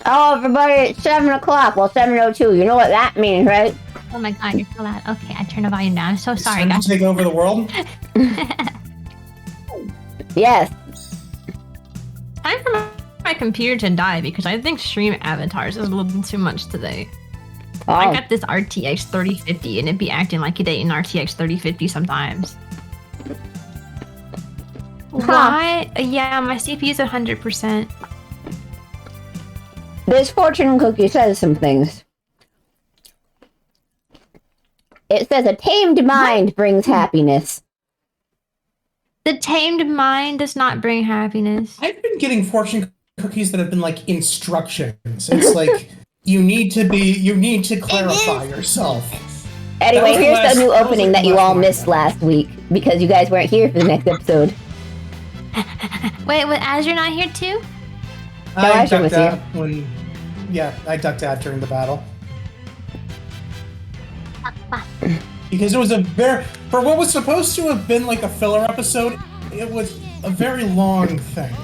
Oh, everybody, it's 7 o'clock. Well, 7:02. You know what that means, right? Oh my god, you're so loud. Okay, I turned the volume down. I'm so sorry, guys. Take over the world? Yes. Time for my computer to die because I think stream avatars is a little too much today. Oh. I got this RTX 3050 and it'd be acting like it ain't an RTX 3050 sometimes. Why? Yeah, my CPU's 100%. This fortune cookie says some things. It says a tamed mind brings happiness. The tamed mind does not bring happiness. I've been getting fortune cookies that have been like instructions. It's like you need to clarify yourself. Anyway, here's the new opening that you all missed last week because you guys weren't here for the next episode. Wait, Azure not here too? I ducked out I ducked out during the battle. Because it was for what was supposed to have been like a filler episode, it was a very long thing.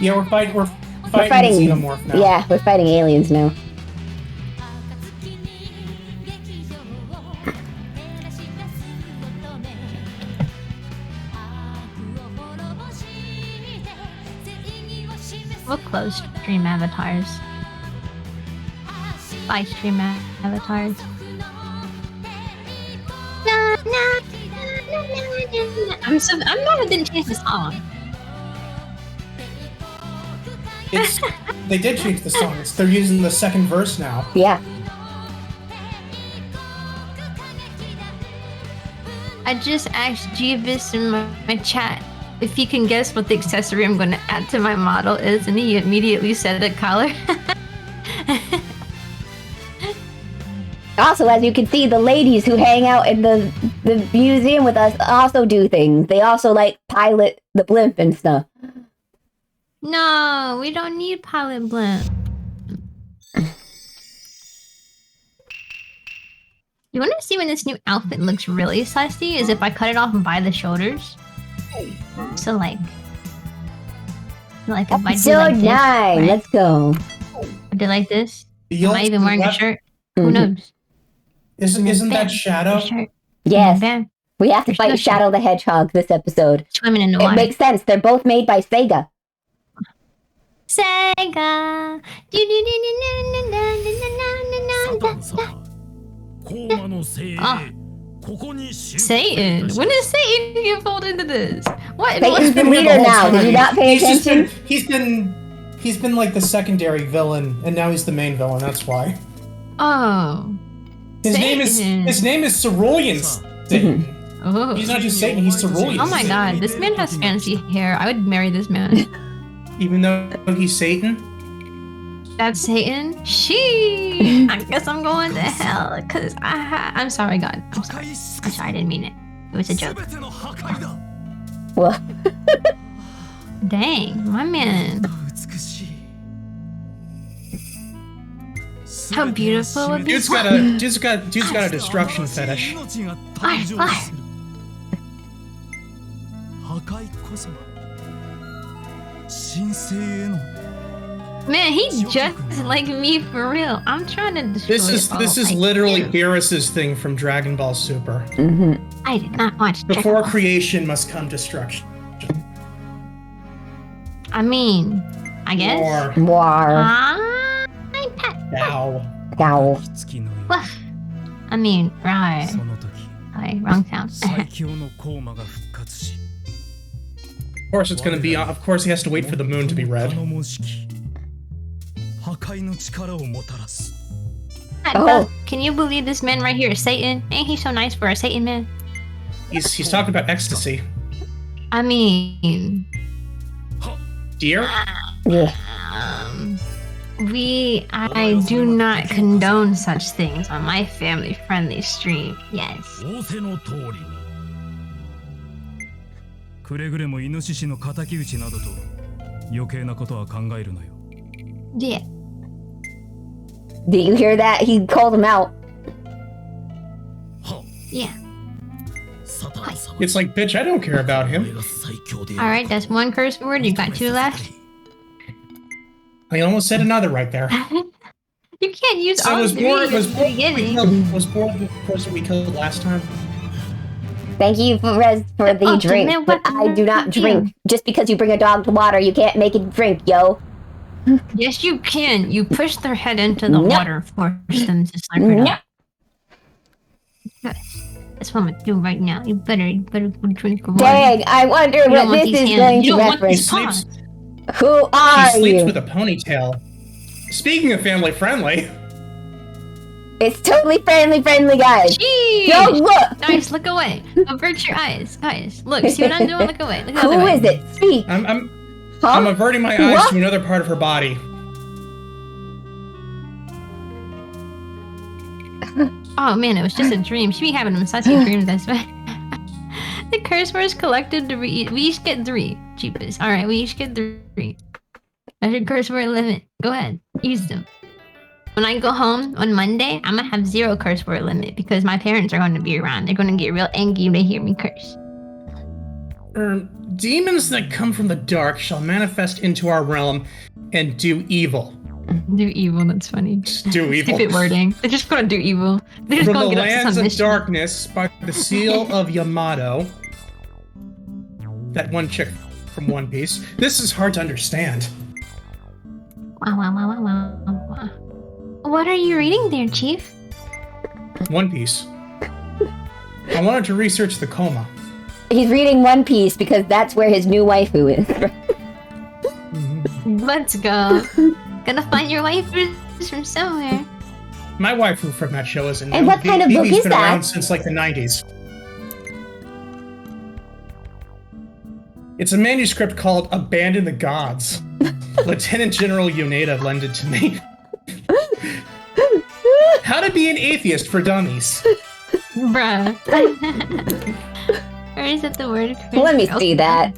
Yeah, we're fighting Xenomorph now. Yeah, we're fighting aliens now. We'll close stream avatars. Bye, stream avatars. I'm mad I didn't change the song. They did change the song. They're using the second verse now. Yeah. I just asked Jeeves in my chat if he can guess what the accessory I'm going to add to my model is, and he immediately said a collar. Also, as you can see, the ladies who hang out in the museum with us also do things. They also, like, pilot the blimp and stuff. No, we don't need pilot blimp. You want to see when this new outfit looks really sussy? Is if I cut it off by the shoulders. So like if I do like this, 9, right? let's go. I do like this. Am I even wearing a shirt? Who knows? Isn't that Shadow? Yes. Bam. We have to fight Shadow the Hedgehog this episode. Swimming in the water. It makes sense. They're both made by Sega. Sega. Satan. When did Satan get pulled into this? What? Satan's the leader now. Did you not pay attention? He's been like the secondary villain, and now he's the main villain. That's why. Oh. His name is Cerulean Satan. Oh. He's not just Satan. He's Cerulean. Oh my god, this man has fancy hair. I would marry this man. Even though he's Satan. That's Satan? I guess I'm going to hell, because I'm sorry, God. I'm sorry. I didn't mean it. It was a joke. What? Dang, my man. How beautiful would be. Dude's got a destruction fetish. Fire. Man, he's just like me for real. I'm trying to destroy This is literally Beerus's thing from Dragon Ball Super. I did not watch Before creation must come destruction. I mean, I guess. War. Ow. Ow. I mean, right. Sorry, wrong sound. Of course it's gonna be. Of course he has to wait for the moon to be red. Oh. Can you believe this man right here is Satan? Ain't he so nice for a Satan man? He's talking about ecstasy. I mean, Dear? Yeah. I do not condone such things on my family-friendly stream. Yes. Yeah. Did you hear that? He called him out. Yeah. It's like, bitch, I don't care about him. Alright, that's one curse word. You got 2 left. I almost said another right there. You can't use So all was 3 Boar at the beginning. was Boar the person we killed last time? Thank you for the Oh, drink, damn it, but what I do not the drink. Just because you bring a dog to water, you can't make it drink, yo. Yes, you can. You push their head into the No. water, force them to slurp it No. up. That's what I'm gonna do right now. You better go drink the water. Dang, I wonder You don't what want this these is hands. going You to don't want these reference. paws. Who He are sleeps you? with a ponytail. Speaking of family friendly, It's totally family, guys. Jeez! Yo, look! Guys, look away. Avert your eyes. Guys, look. See what I'm doing? Look away. Look the other Who way. is it? Speak. I'm Huh? averting my eyes What? to another part of her body. Oh man, it was just a dream. She be having them sussy dreams, I swear. The curse words collected to we each get 3. Cheapest. Alright, we each get 3. That's your curse word limit. Go ahead. Use them. When I go home on Monday, I'm gonna have 0 curse word limit because my parents are going to be around. They're gonna get real angry when they hear me curse. Demons that come from the dark shall manifest into our realm and do evil. Do evil, that's funny. Do evil. Stupid wording. They're just gonna do evil. They're just From gonna the get up to lands some of mission. darkness by the seal of Yamato. That one chick from One Piece. This is hard to understand. Wow. What are you reading there, Chief? One Piece. I wanted to research the coma. He's reading One Piece because that's where his new waifu is. Let's go. Gotta find your waifus from somewhere. My waifu from that show isn't And new. what kind of book BB's is been that? around since like the 90s. It's a manuscript called Abandon the Gods. Lieutenant General Yoneda lent it to me. How to be an atheist for dummies. Bruh. Or is it the word? Let me see that.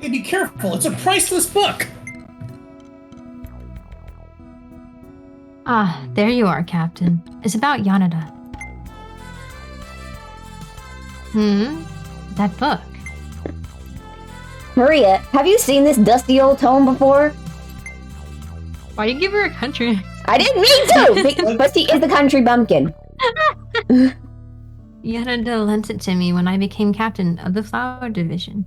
Hey, be careful, it's a priceless book. Ah, there you are, Captain. It's about Yanada. That book. Maria, have you seen this dusty old tome before? Why you give her a country? I didn't mean to! But she is the country bumpkin. Yanada lent it to me when I became captain of the flower division.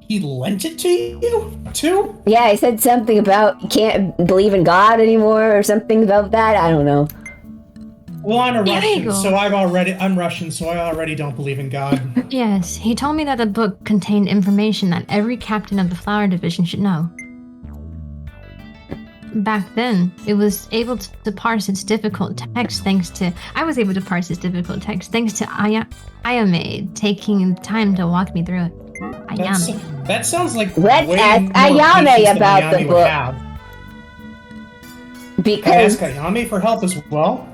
He lent it to you, too? Yeah, I said something about you can't believe in God anymore or something about that. I don't know. Well, I'm There you Russian, go. so I'm Russian, so I already don't believe in God. Yes, he told me that the book contained information that every captain of the flower division should know. Back then, it was able to parse its difficult text thanks to... I was able to parse its difficult text thanks to Ayame taking time to walk me through it. Ayame. That sounds like Let's way ask more Ayame patience than about Ayame the would book. have. Can I Because ask Ayame for help as well?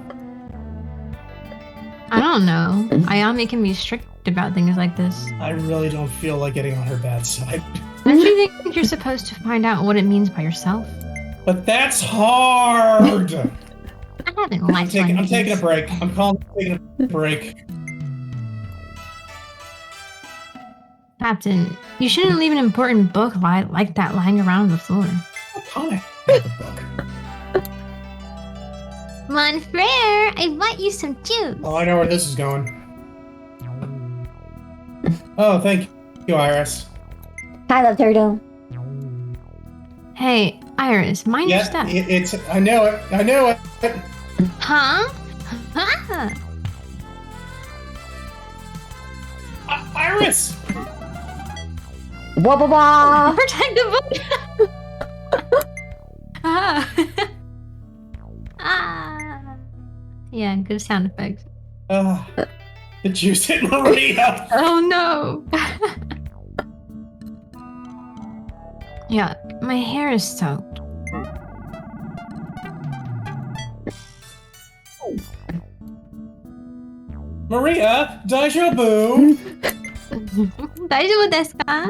I don't know. Ayame can be strict about things like this. I really don't feel like getting on her bad side. Don't you think you're supposed to find out what it means by yourself? But that's hard! I haven't I'm liked taking One a Piece. break. I'm calling taking a break. Captain, you shouldn't leave an important book like that lying around on the floor. Comment the book. Mon frere, I bought you some juice. Oh, I know where this is going. Oh, thank you, Iris. hi, love turtle. Hey, Iris, mind your Yeah, step. it's. I know it. I know it. Huh? Huh? Iris! Wah wah wah. Protect the book! Ah. Ah. Yeah, good sound effects. The juice hit Maria. Oh no! Yeah, my hair is soaked. Maria, deja vu. 大丈夫ですか?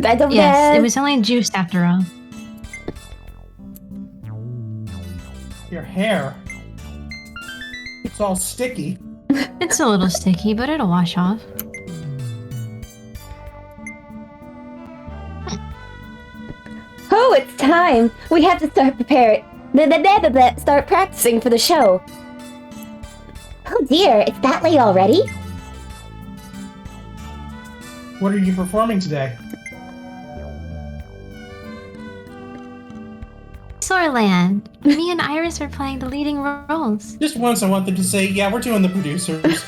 大丈夫です。 Yes, it was only juice after all. Your hair. It's all sticky. It's a little sticky, but it'll wash off. Oh, it's time. We have to start start practicing for the show. Oh dear, it's that late already? What are you performing today? Soarland. Me and Iris are playing the leading roles. Just once I want them to say, yeah, we're doing the producers.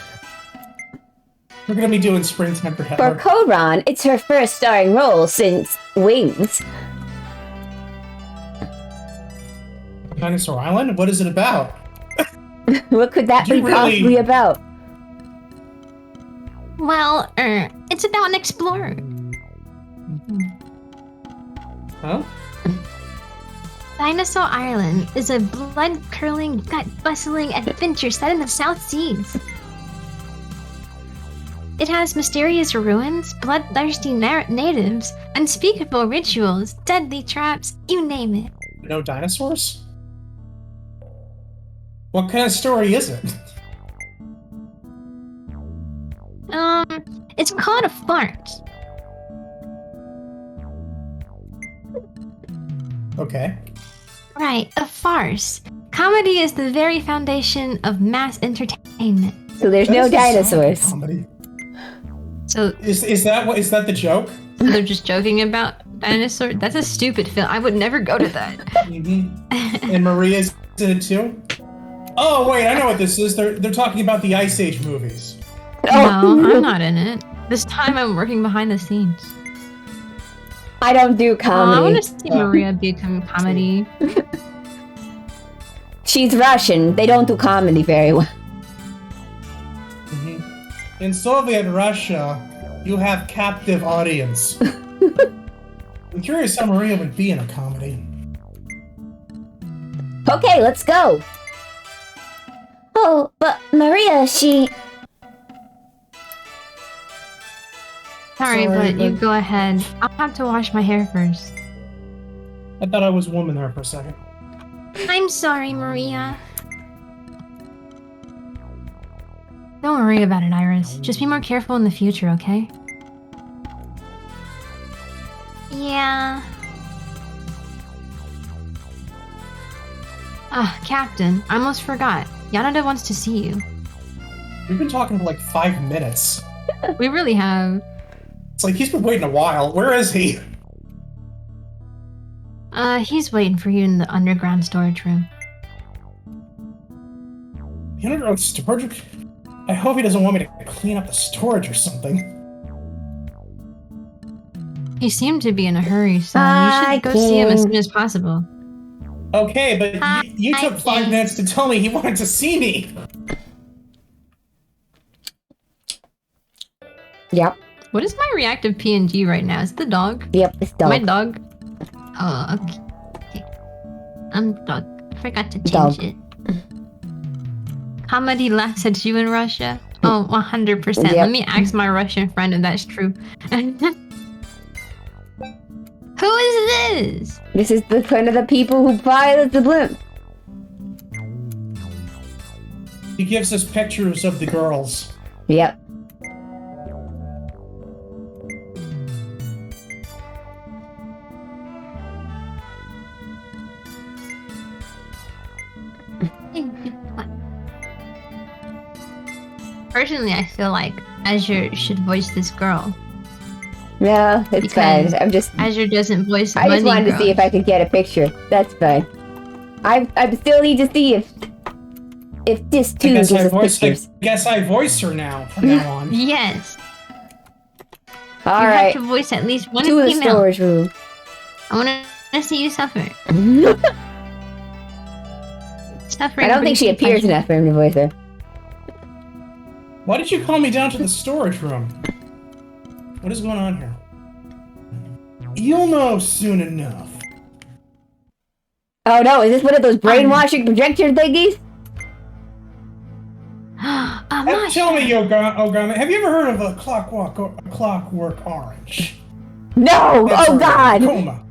We're gonna be doing Springtime for For Heather. Koron, it's her first starring role since Wings. Dinosaur Island? What is it about? What could that You be possibly about? Well, it's about an explorer. Huh? Dinosaur Island is a blood-curdling, gut-bustling adventure set in the South Seas. It has mysterious ruins, bloodthirsty natives, unspeakable rituals, deadly traps, you name it. No dinosaurs? What kind of story is it? It's called a fart. Okay. Right, a farce. Comedy is the very foundation of mass entertainment. So there's no dinosaurs. Comedy. So Is that the joke? they're just joking about dinosaurs? That's a stupid film. I would never go to that. Mm-hmm. And Maria's in it too? Oh wait, I know what this is. They're talking about the Ice Age movies. No, I'm not in it. This time I'm working behind the scenes. I don't do I comedy. want to see Maria become comedy. She's Russian. They don't do comedy very well. Mm-hmm. In Soviet Russia, you have captive audience. I'm curious how Maria would be in a comedy. Okay, let's go. Oh, but Maria, she... Sorry, but you go ahead. I'll have to wash my hair first. I thought I was a woman there for a second. I'm sorry, Maria. Don't worry about it, Iris. Just be more careful in the future, okay? Yeah. Ah, Captain, I almost forgot. Yanada wants to see you. We've been talking for like 5 minutes. We really have. It's like he's been waiting a while. Where is he? He's waiting for you in the underground storage room. The underground storage? I hope he doesn't want me to clean up the storage or something. He seemed to be in a hurry, so you should go see him as soon as possible. Okay, but you took 5 minutes to tell me he wanted to see me. Yep. What is my reactive PNG right now? Is it the dog? Yep, it's dog. My dog? Oh, okay. I'm dog. I forgot to change it. Comedy laughs at you in Russia? Oh, 100%. Yep. Let me ask my Russian friend if that's true. Who is this? This is one of the people who pilot the blimp. He gives us pictures of the girls. Yep. Personally, I feel like Azure should voice this girl. No, it's Because fine. I'm just... Azure doesn't voice I just Bunny wanted to Girl. see if I could get a picture. That's fine. I still need to see if this too gives us pictures. I guess I voice her now from now on. Yes. All You right. have to voice at least one To the female. storage room. I want to see you suffer. Suffering I don't think brings she you appears pleasure. enough for him to voice her. Why did you call me down to the storage room? What is going on here? You'll know soon enough. Oh no, is this one of those brainwashing projector thingies? Tell me, Ogama, have you ever heard of a clockwork orange? No! That's Oh a god! coma.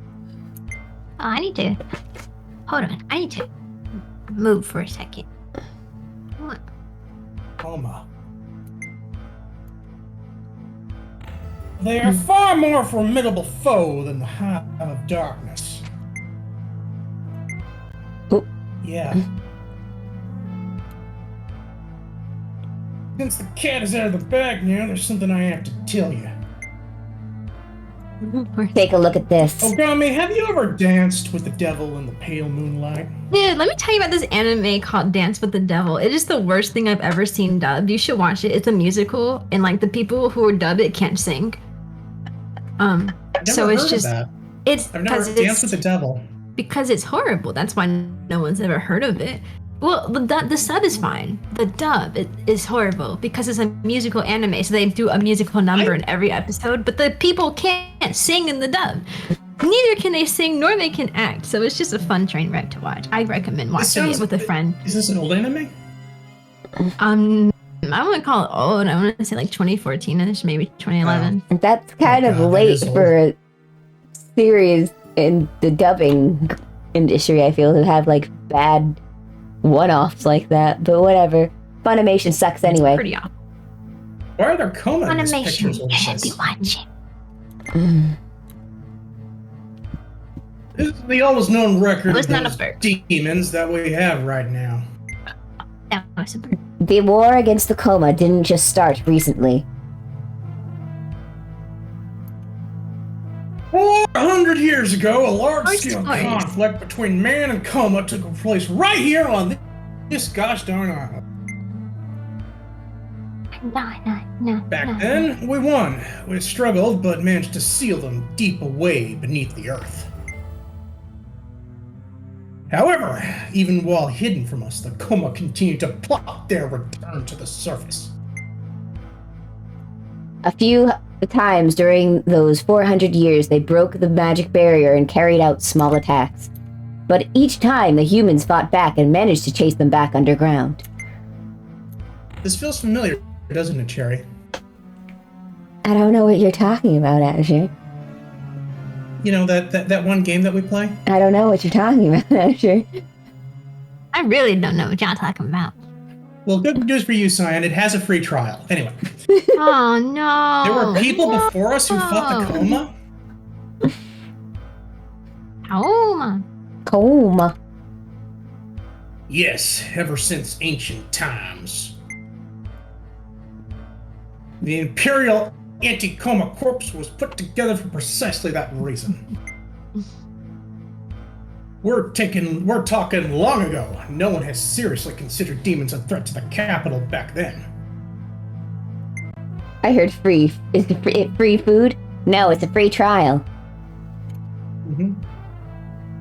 Oh, I need to... Hold on. I need to move for a second. coma. They are far more formidable foe than the Hive of Darkness. Oh. Yeah. Since the cat is out of the bag now, there's something I have to tell you. Take a look at this. Ogami, have you ever danced with the devil in the pale moonlight? Dude, let me tell you about this anime called Dance with the Devil. It is the worst thing I've ever seen dubbed. You should watch it. It's a musical, and like the people who dub it can't sing. I've never so it's heard just of that. it's I've never danced with the devil. because it's horrible. That's why no one's ever heard of it. Well, the sub is fine. The dub is horrible because it's a musical anime, so they do a musical number in every episode, but the people can't sing in the dub. Neither can they sing nor they can act, so it's just a fun train wreck to watch. I recommend watching it with a friend. Is this an old anime? I wouldn't call it old. I want to say like 2014ish, maybe 2011. That's kind of God, late that is for a series in the dubbing industry, I feel, to have like bad one-offs like that, but whatever. Funimation sucks anyway. Pretty off. Why are there coma in these pictures? Funimation, can't be watching. This is the oldest known record It was of not a those bird. demons that we have right now. That was a bird. The war against the coma didn't just start recently. 400 years ago, a large-scale Stories. conflict between man and coma took place right here on this gosh darn island. No. Back then, we won. We struggled, but managed to seal them deep away beneath the earth. However, even while hidden from us, the coma continued to plot their return to the surface. A few times during those 400 years, they broke the magic barrier and carried out small attacks. But each time, the humans fought back and managed to chase them back underground. This feels familiar, doesn't it, Cherry? I don't know what you're talking about, Asher. You know, that one game that we play? I don't know what you're talking about, Asher. I really don't know what y'all talking about. Well, good news for you, Cyan. It has a free trial. Anyway, Oh no. there were people before us who fought the coma. Oh, Coma. Yes, ever since ancient times. The Imperial Anti-Coma Corps was put together for precisely that reason. We're talking long ago. No one has seriously considered demons a threat to the capital back then. I heard free. Is it free food? No, it's a free trial.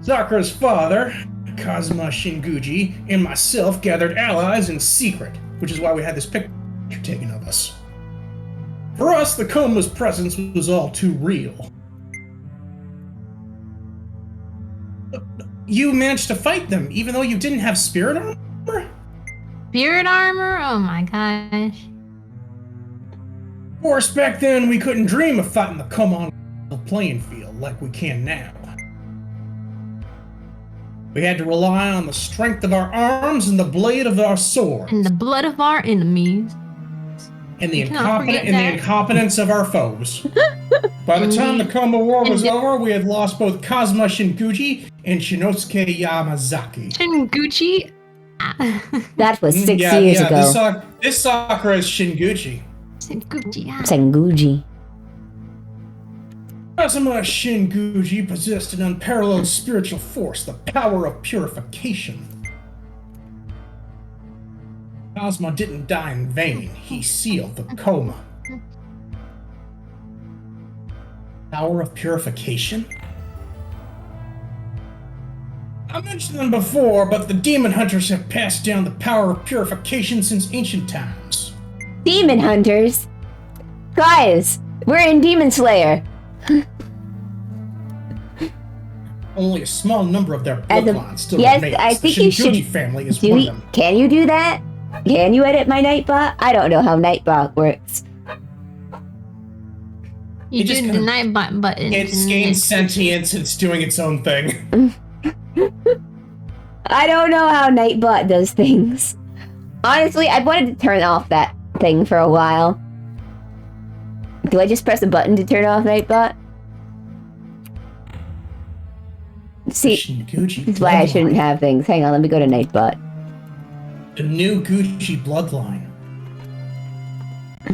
Sakura's father, Kazuma Shinguji, and myself gathered allies in secret, which is why we had this picture taken of us. For us, the coma's presence was all too real. You managed to fight them, even though you didn't have spirit armor? spirit armor? Oh my gosh. Of course, back then we couldn't dream of fighting the coma on the playing field like we can now. We had to rely on the strength of our arms and the blade of our sword. And the blood of our enemies. And the You cannot forget that. incompetence of our foes. By the time the Coma War was over, we had lost both Kazuma Shinguji and Shinosuke Yamazaki. Shinguchi? That was 6 years ago. This Sakura is Shinguji. Shinguchi, Senguji. Kazuma Shinguji possessed an unparalleled spiritual force, the power of purification. Kazuma didn't die in vain. He sealed the coma. Power of purification? I mentioned them before, but the demon hunters have passed down the power of purification since ancient times. Demon hunters? Guys, we're in Demon Slayer. Only a small number of their As a- bloodlines still yes, remains. I think the you Shinguji should family is one of them. Can you do that? Can you edit my Nightbot? I don't know how Nightbot works. You It just do the kinda- nightbot button. It's gained sentience, it's doing its own thing. I don't know how Nightbot does things. Honestly, I've wanted to turn off that thing for a while. Do I just press a button to turn off Nightbot? See, Gucci this is why I shouldn't bloodline. have things. Hang on, let me go to Nightbot. The new Gucci bloodline.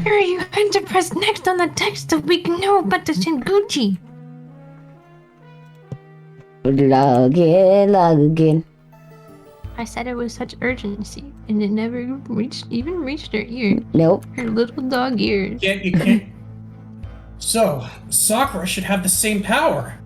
Hurry, you had to press next on the text so we can know about the Shinguchi. Log in. I said it with such urgency, and it never even reached her ears. Nope. Her little dog ears. You can't. So, Sakura should have the same power.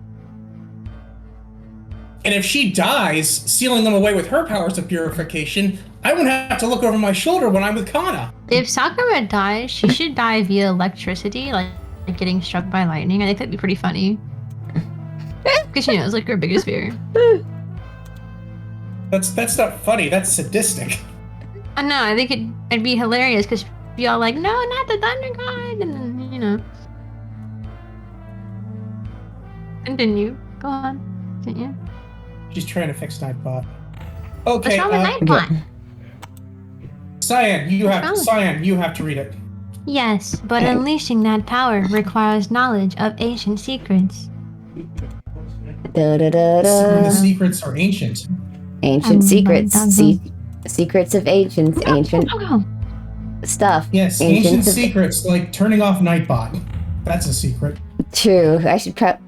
And if she dies, sealing them away with her powers of purification, I won't have to look over my shoulder when I'm with Kana. If Sakura dies, she should die via electricity, like getting struck by lightning. I think that'd be pretty funny. Because it's like her biggest fear. That's not funny. That's sadistic. I know. I think it'd be hilarious because be all like, "No, not the Thunder God," and then Continue. Go on. Continue. She's trying to fix Nightbot. What's Okay, wrong with Nightbot? Cyan, you have to read it. Yes, but unleashing that power requires knowledge of ancient secrets. Some of the secrets are ancient. Ancient secrets. Secrets of ancients. Ancient stuff. Yes, ancient secrets like turning off Nightbot. That's a secret. True. I should prep.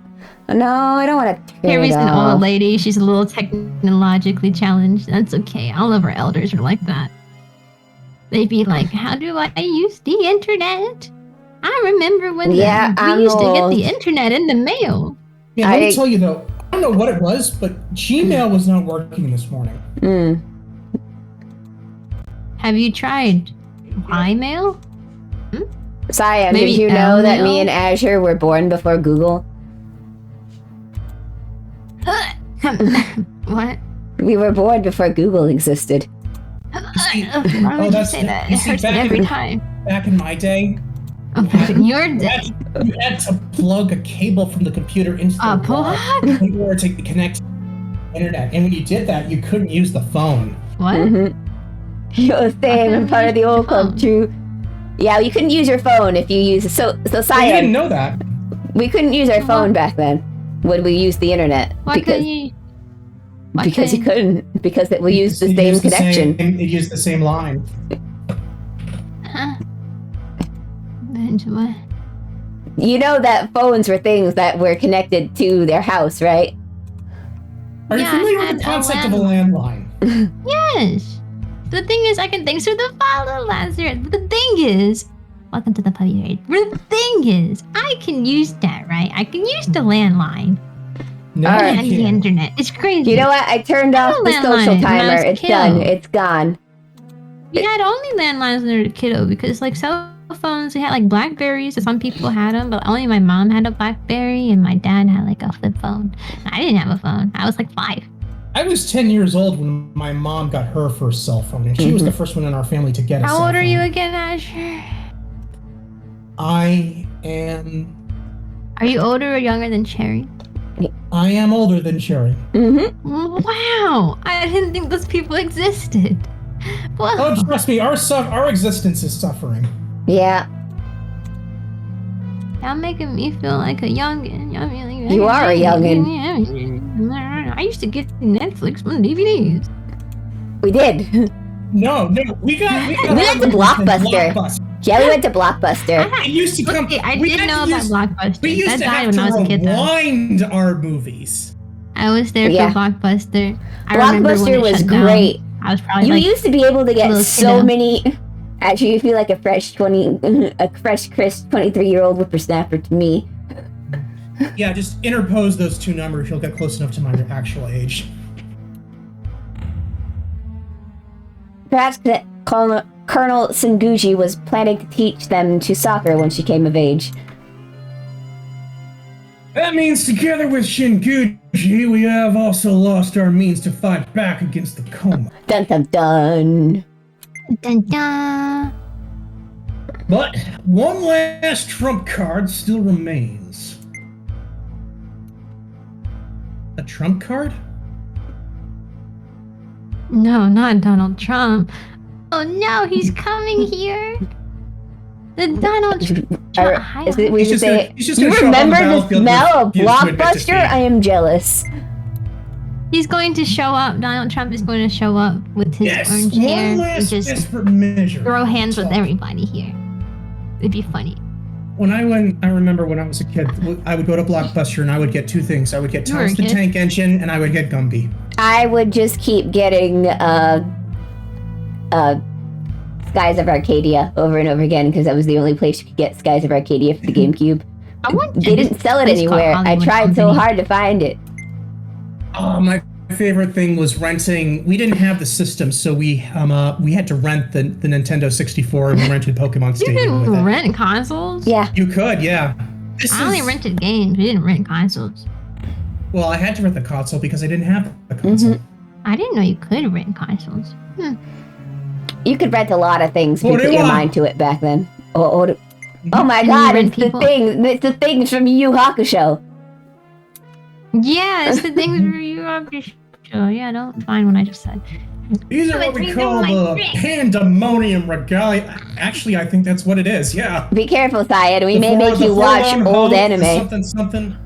No, I don't want to turn Harry's it an off. old lady. She's a little technologically challenged. That's okay. All of our elders are like that. They'd be like, "How do I use the internet? I remember when we used to get the internet in the mail." Yeah, let me tell you though, I don't know what it was, but Gmail was not working this morning. Have you tried iMail? Cyan, Maybe did you know that L-mail? me and Azure were born before Google? What? We were born before Google existed. Why would you say that? It hurts me every time. Back in my day, You're dead. you had to plug a cable from the computer into the wall in order to connect to the internet. And when you did that, you couldn't use the phone. What? You're same and part of the old club, true. Yeah, you couldn't use your phone if you use so I Cyan. didn't know that. We couldn't use our phone back then when we used the internet. Why couldn't you? Because you couldn't. Because we used the same connection. It used the same line. Huh? What? You know that phones were things that were connected to their house, right? Are you Yeah, familiar I with the had a concept of a landline? Yes. The thing is, I can thanks for the follow, Lazarus. But the thing is, welcome to the puppy raid. But the thing is, I can use that, right? I can use the landline No, Alright. and the internet. It's crazy. You know what? I turned off the landline social when I timer. was a It's kid. done. It's gone. We had only landlines when we were a kiddo because, like, cell phones, we had like Blackberries. So some people had them, but only my mom had a Blackberry and my dad had like a flip phone. I didn't have a phone. I was like 5. I was 10 years old when my mom got her first cell phone, and she was the first one in our family to get a cell phone. How old are you again, Asher? I am Are you older or younger than Cherry? I am older than Sherry. Wow! I didn't think those people existed. Whoa. Oh, trust me, our existence is suffering. Yeah. Y'all making me feel like a youngin'. You are a youngin'. I used to get Netflix on DVDs. We did. No, we got We went to Blockbuster. Yeah, we went to Blockbuster. It used to come. Okay, I we did had know to about use- Blockbuster. We used That to died have when to I was a kid, though. rewind our movies. I was there Yeah. for Blockbuster. I remember when Blockbuster it was shut down. great. I was probably You like, used to be able to get little so kiddo. many. Actually, you feel like a fresh crisp 23-year-old whippersnapper to me. Yeah, just interpose those two numbers. You'll get close enough to my actual age. Perhaps that Colonel Senguji was planning to teach them to soccer when she came of age. That means together with Shinguji, we have also lost our means to fight back against the coma. Dun dun dun. dun dun. But one last trump card still remains. A trump card? No, not Donald Trump. Oh no, he's coming here. The Donald Trump. We should say, he's just you gonna show up on the remember the battlefield smell of with- use to admit Blockbuster? defeat. I am jealous. He's going to show up. Donald Trump is going to show up with his Yes, orange one hair and last just desperate measure. throw hands with So, everybody here. It'd be funny. When I remember when I was a kid, I would go to Blockbuster and I would get two things. I would get You were a Thomas the kid? Tank Engine and I would get Gumby. I would just keep getting Skies of Arcadia over and over again because that was the only place you could get Skies of Arcadia for the GameCube. I want They didn't sell it place called anywhere. I Hollywood tried so Company. hard to find it. Oh, my favorite thing was renting. We didn't have the system, so we had to rent the Nintendo 64 and we rented Pokemon You Stadium with can it. rent consoles? Yeah. You could, yeah. I only rented games. We didn't rent consoles. Well, I had to rent the console because I didn't have the console. I didn't know you could rent consoles. You could rent a lot of things if you What do put you your want? mind to it back then. Oh my And you god, rent it's people. the thing. It's the things from Yu Hakusho. Yeah, it's the things where you have to show. Yeah, don't find what I just said. These are what we call the pandemonium regalia. Actually, I think that's what it is, yeah. Be careful, Syed. We The may four- make the you watch forlorn old hope, anime. Something.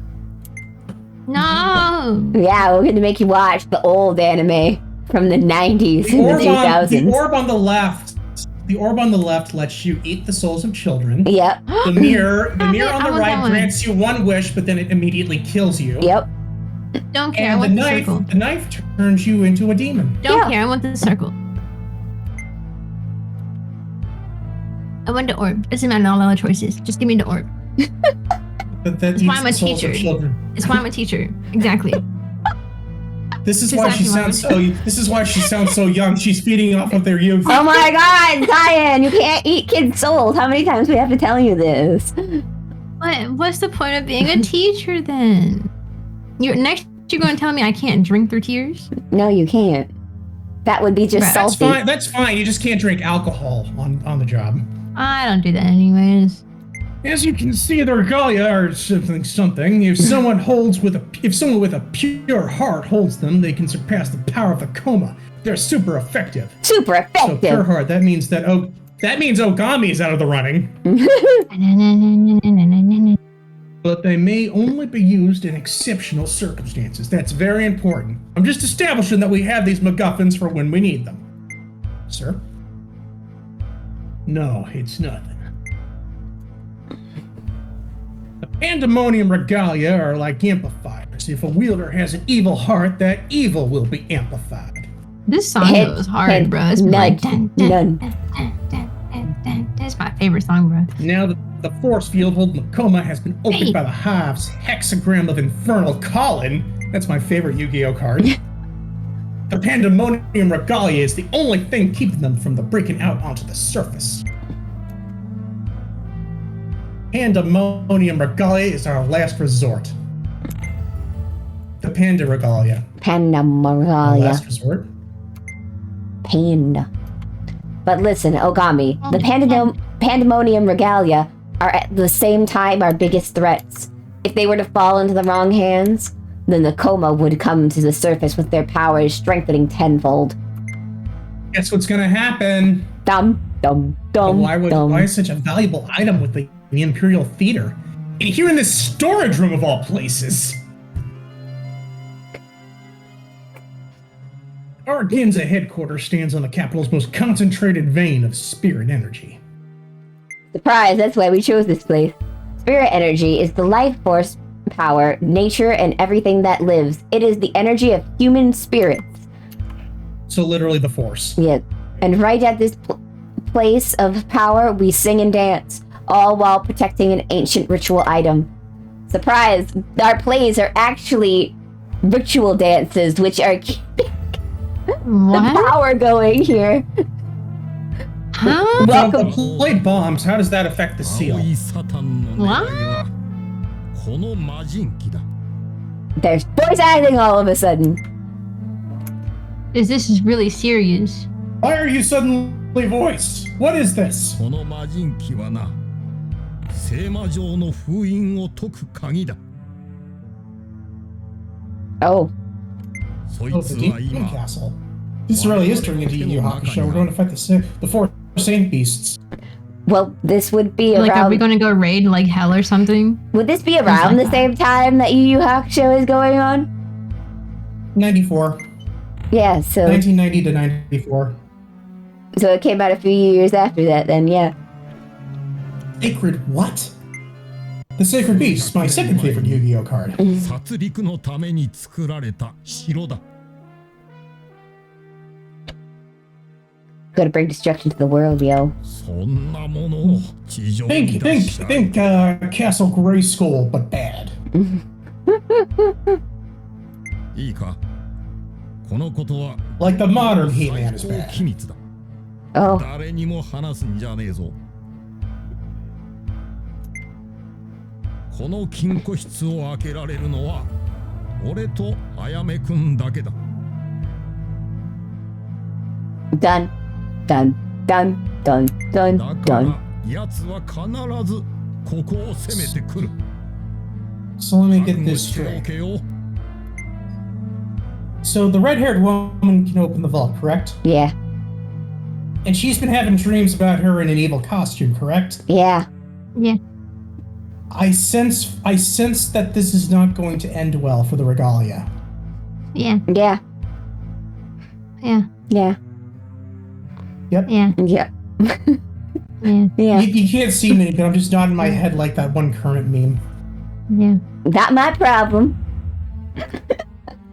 No! Yeah, we're going to make you watch the old anime from the 90s and the 2000s. The orb on the left. The orb on the left lets you eat the souls of children. Yep. The mirror on I the want that right one. grants you one wish, but then it immediately kills you. Yep. Don't care. I And want the circle. the knife turns you into a demon. Don't Yeah. care. I want the circle. I want the orb. Doesn't matter all other choices. Just give me the orb. That That's eats why I'm a the souls of teacher. children. It's why I'm a teacher. Exactly. This is That's why she exactly sounds so. This is why she sounds so young. She's feeding off of their youth. Oh my god, Cyan, you can't eat kids' souls. How many times do we have to tell you this? What's the point of being a teacher then? You're going to tell me I can't drink through tears? No, you can't. That would be just Right. That's salty. fine. That's fine. You just can't drink alcohol on the job. I don't do that anyways. As you can see, the regalia are something. If someone with a pure heart holds them, they can surpass the power of the coma. They're super effective. Super So pure effective. heart. That means Ogami is out of the running. But they may only be used in exceptional circumstances. That's very important. I'm just establishing that we have these MacGuffins for when we need them. Sir? No, it's nothing. The pandemonium regalia are like amplifiers. If a wielder has an evil heart, that evil will be amplified. This song Head- goes hard, head bro. It's like nudge, dun, dun, none. dun, dun, dun, dun, dun. That's my favorite song, bro. Now that the force field holding the coma has been opened Hey. by the Hive's hexagram of infernal Colin, that's my favorite Yu-Gi-Oh card. The pandemonium regalia is the only thing keeping them from the breaking out onto the surface. Pandemonium regalia is our last resort. The Panda regalia. Panda Our Moralia. last resort. Panda. But listen, Ogami, the Pandemonium Regalia are at the same time our biggest threats. If they were to fall into the wrong hands, then the coma would come to the surface with their powers strengthening tenfold. Guess what's gonna happen? Dum, dum, dum, Why dum. is such a valuable item with the Imperial Theater? And here in this storage room of all places. Our Ginza headquarters stands on the capital's most concentrated vein of spirit energy. Surprise, that's why we chose this place. Spirit energy is the life force, power, nature, and everything that lives. It is the energy of human spirits. So literally the Force. Yeah. And right at this place of power, we sing and dance, all while protecting an ancient ritual item. Surprise! Our plays are actually ritual dances, which are keeping the What? power going here. Huh? The plate bombs, how does that affect the seal? 青いサタンの狙いはこの魔人機だ。 There's voice acting all of a sudden. This is really serious. Why are you suddenly voiced? What is this? この魔人機はな、聖魔城の封印を解く鍵だ。 Oh, そい Oh, つ the は Demon 今 Castle. This really is turning into Yu Yu Hakusho. We're going to fight the four Saint Beasts. Well, this would be Like, around... are we going to go raid, like, hell or something? Would this be around the same time that Yu Yu Hakusho is going on? 94. Yeah, so... 1990 to 94. So it came out a few years after that, then, yeah. Sacred what? The Sacred Beast, my second favorite Yu-Gi-Oh card. 殺戮のために作られた城だ。 Gotta bring destruction to the world, yo. そんなものを地上に Think, 出 think, しちゃう think, Castle Grayskull, but bad. いいかこのことは Like the modern He-Man is 最高 bad. 機密だ。 Oh, 誰にも話すんじゃねえぞ。この金庫室を開けられるのは俺とあやめくんだけだ。 done. Done. Done. Done. だ Done. から Done. 奴は必ずここを攻めてくる。 So let me 覚 get 悟 this してお straight. けよ。 So the red-haired woman can open the vault, correct? Yeah. And she's been having dreams about her in an evil costume, correct? Yeah. Yeah. I sense that this is not going to end well for the Regalia. Yeah. Yeah. Yeah. Yeah. Yep. Yeah. Yeah. Yeah. Yeah. You can't see me, but I'm just nodding my head like that one Kermit meme. Yeah. Not my problem.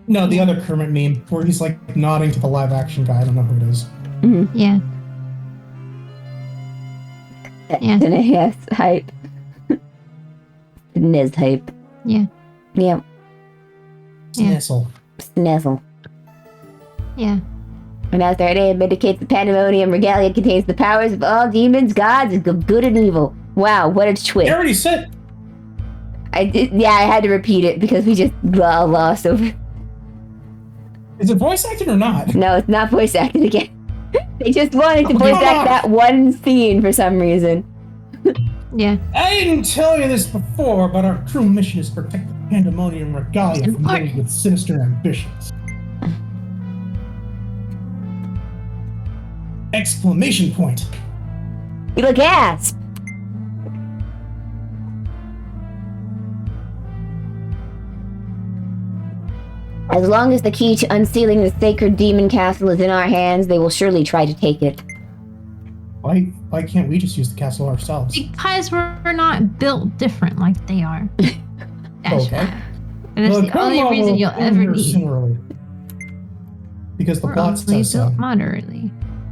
No, the other Kermit meme, where he's like nodding to the live-action guy. I don't know who it is. Yeah. Yeah. Yes. Hype. Niz hype. Yeah. Yeah. Yeah. Snizzle. Snizzle. Yeah. And as their name indicates, the Pandemonium Regalia contains the powers of all demons, gods, of good and evil. Wow, what a You twist. already said. I did, yeah, I had to repeat it because we just lost over. Is it voice acted or not? No, it's not voice acted again. They just wanted to Oh, voice come act on. that one scene for some reason. Yeah. I didn't tell you this before, but our true mission is to protect the Pandemonium Regalia from those with sinister ambitions. Exclamation point. You look gasp. As long as the key to unsealing the sacred demon castle is in our hands, they will surely try to take it. Why can't we just use the castle ourselves? Because we're not built different like they are. That's Okay. why. And that's the only Conrad reason will you'll come ever here need. similarly. Because the We're plot only says so. built moderately.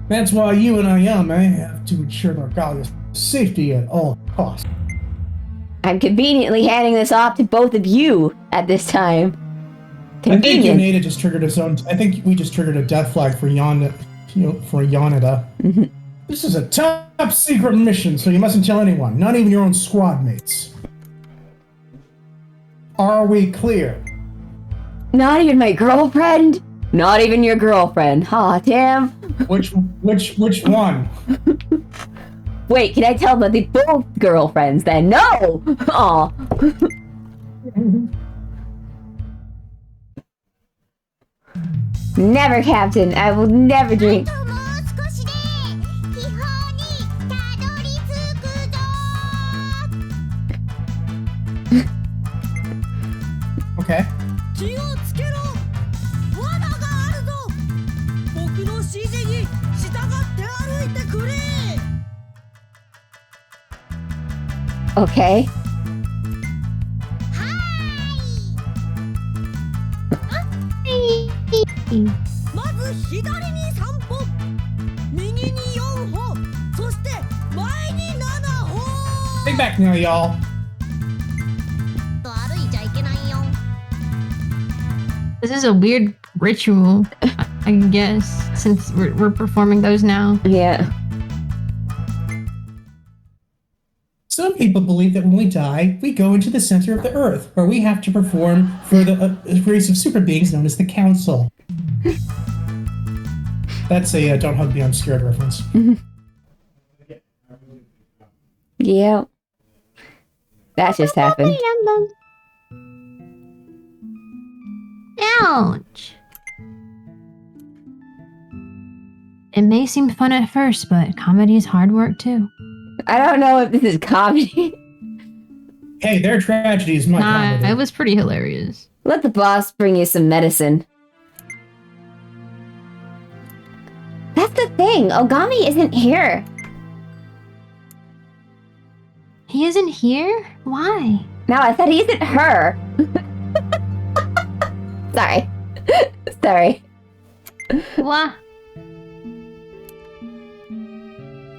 That's why you and Ayame have to ensure the Regalia's safety at all costs. I'm conveniently handing this off to both of you at this time. I think Convenient. Yoneda just triggered his own. I think we just triggered a death flag for Yoneda. This is a top secret mission, so you mustn't tell anyone, not even your own squad mates. Are we clear? Not even my girlfriend? Not even your girlfriend. Aw, damn. Which one? Wait, can I tell them they're both girlfriends then? No! Aw. Never, Captain. I will never drink. あともう少しで秘宝にたどり着くぞ Okay. 気をつけろ罠があるぞ僕の指示に従って歩いてくれ Okay. まず左に3歩右に4歩そして前に7歩 Stay back now, y'all. 歩いちゃいけないよ This is a weird ritual, I guess, since we're performing those now. Yeah. Some people believe that when we die, we go into the center of the earth, where we have to perform for the race of super beings known as the Council. That's a Don't Hug Me, I'm Scared reference. Yeah. That just happened. Ouch. It may seem fun at first, but comedy is hard work too. I don't know if this is comedy. Hey, their tragedy is my comedy. It was pretty hilarious. Let the boss bring you some medicine. That's the thing. Ogami isn't here. He isn't here? Why? No, I said he isn't her. Sorry. Sorry. What?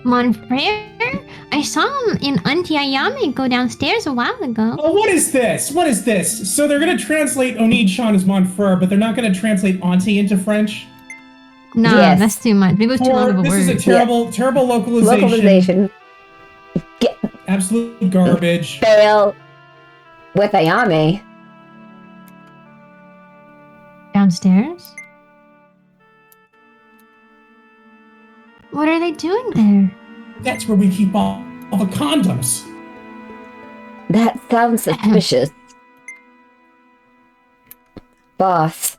Monfrere? I saw him in Auntie Ayame go downstairs a while ago. Oh, what is this? What is this? So they're gonna translate Onii-chan as Monfrere, but they're not gonna translate Auntie into French? No, Yes. that's too much. Maybe it was too long of a This word. is a terrible, terrible localization. Localization. Absolute garbage. Fail. With Ayame. Downstairs? What are they doing there? That's where we keep all the condoms. That sounds suspicious. Boss.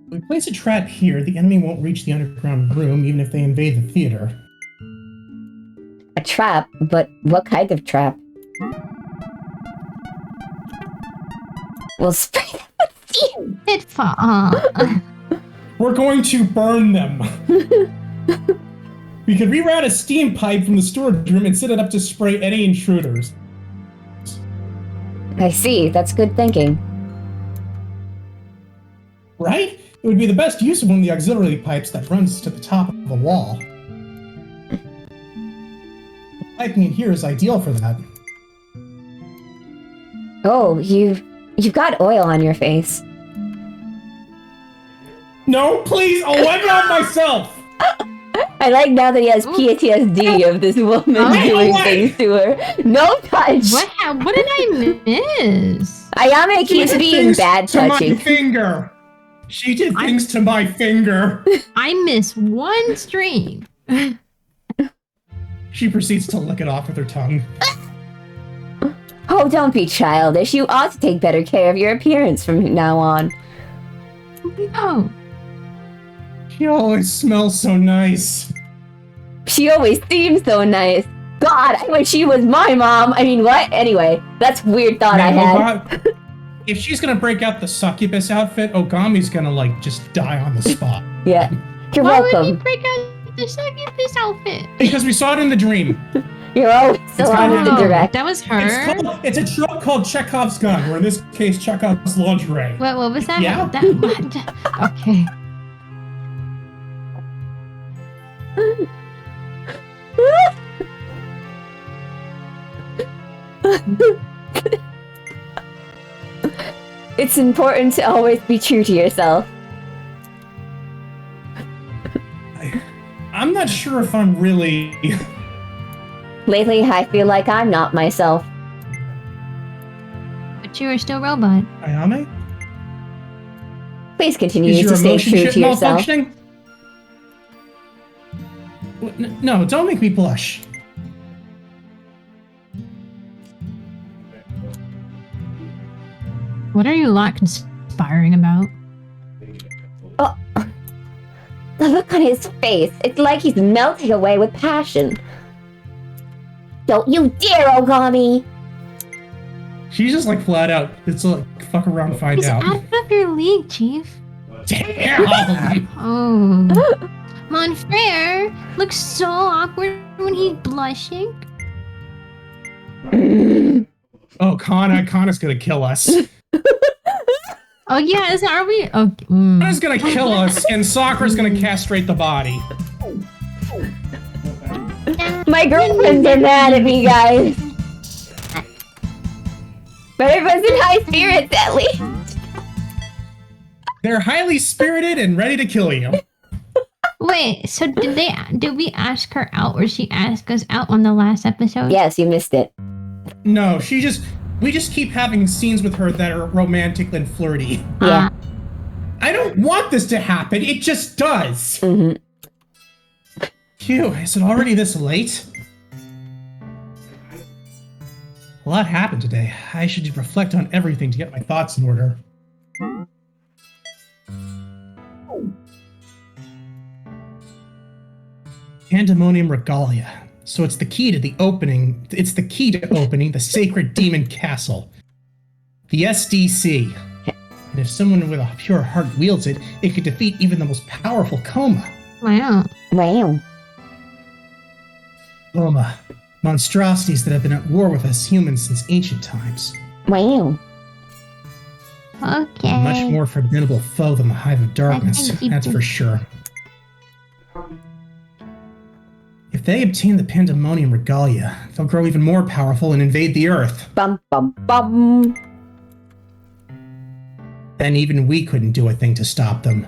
If we place a trap here, the enemy won't reach the underground room, even if they invade the theater. A trap? But what kind of trap? We'll spray them with steam! It fall. We're going to burn them. We could reroute a steam pipe from the storage room and set it up to spray any intruders. I see. That's good thinking. Right? It would be the best use of one of the auxiliary pipes that runs to the top of a wall. The piping in here is ideal for that. Oh, you've got oil on your face. No, please! I'll wipe it off myself! I like now that he has PTSD of this woman doing things to her. No touch! What did I miss? Ayame keeps She did being things bad to touching. my finger! She did things to my finger! I miss one stream. She proceeds to lick it off with her tongue. Oh, don't be childish. You ought to take better care of your appearance from now on. No. She always smells so nice. She always seems so nice. God, I wish she was my mom. I mean, what? Anyway, that's a weird thought I had. If she's gonna break out the succubus outfit, Ogami's gonna, like, just die on the spot. Yeah. You're Why would you welcome. break out the succubus outfit? Because we saw it in the dream. You're always so on with the direct. That was her. It's a trope called Chekhov's gun, or in this case, Chekhov's lingerie. What was that? Yeah. Okay. It's important to always be true to yourself. I'm not sure if I'm really... Lately, I feel like I'm not myself. But you are still robot. Ayame? Please continue Is your to stay emotion true chip to yourself. malfunctioning? No, don't make me blush. What are you lot conspiring about? Oh, the look on his face. It's like he's melting away with passion. Don't you dare, Ogami! She's just like flat out. It's like fuck around and find He's out. out of your league, Chief. Damn! Oh. Monfrere looks so awkward when he's blushing. Oh, Kana's gonna kill us. Oh yeah, are we? Okay. Kana's gonna kill us, and Sakura's gonna castrate the body. My girlfriends are mad at me, guys. But everyone's in high spirits, at least. They're highly spirited and ready to kill you. Wait, so did we ask her out, or she asked us out on the last episode? Yes, you missed it. No, we just keep having scenes with her that are romantic and flirty. Yeah. I don't want this to happen, it just does. Mm-hmm. Phew, is it already this late? A lot happened today. I should reflect on everything to get my thoughts in order. Pandemonium Regalia. So it's the key to opening the Sacred Demon Castle. The SDC. And if someone with a pure heart wields it, it could defeat even the most powerful Coma. Wow. Wow. Coma. Monstrosities that have been at war with us humans since ancient times. Wow. Okay. A much more formidable foe than the Hive of Darkness, that's for sure. If they obtain the Pandemonium Regalia, they'll grow even more powerful and invade the Earth. Bum bum bum. Then even we couldn't do a thing to stop them.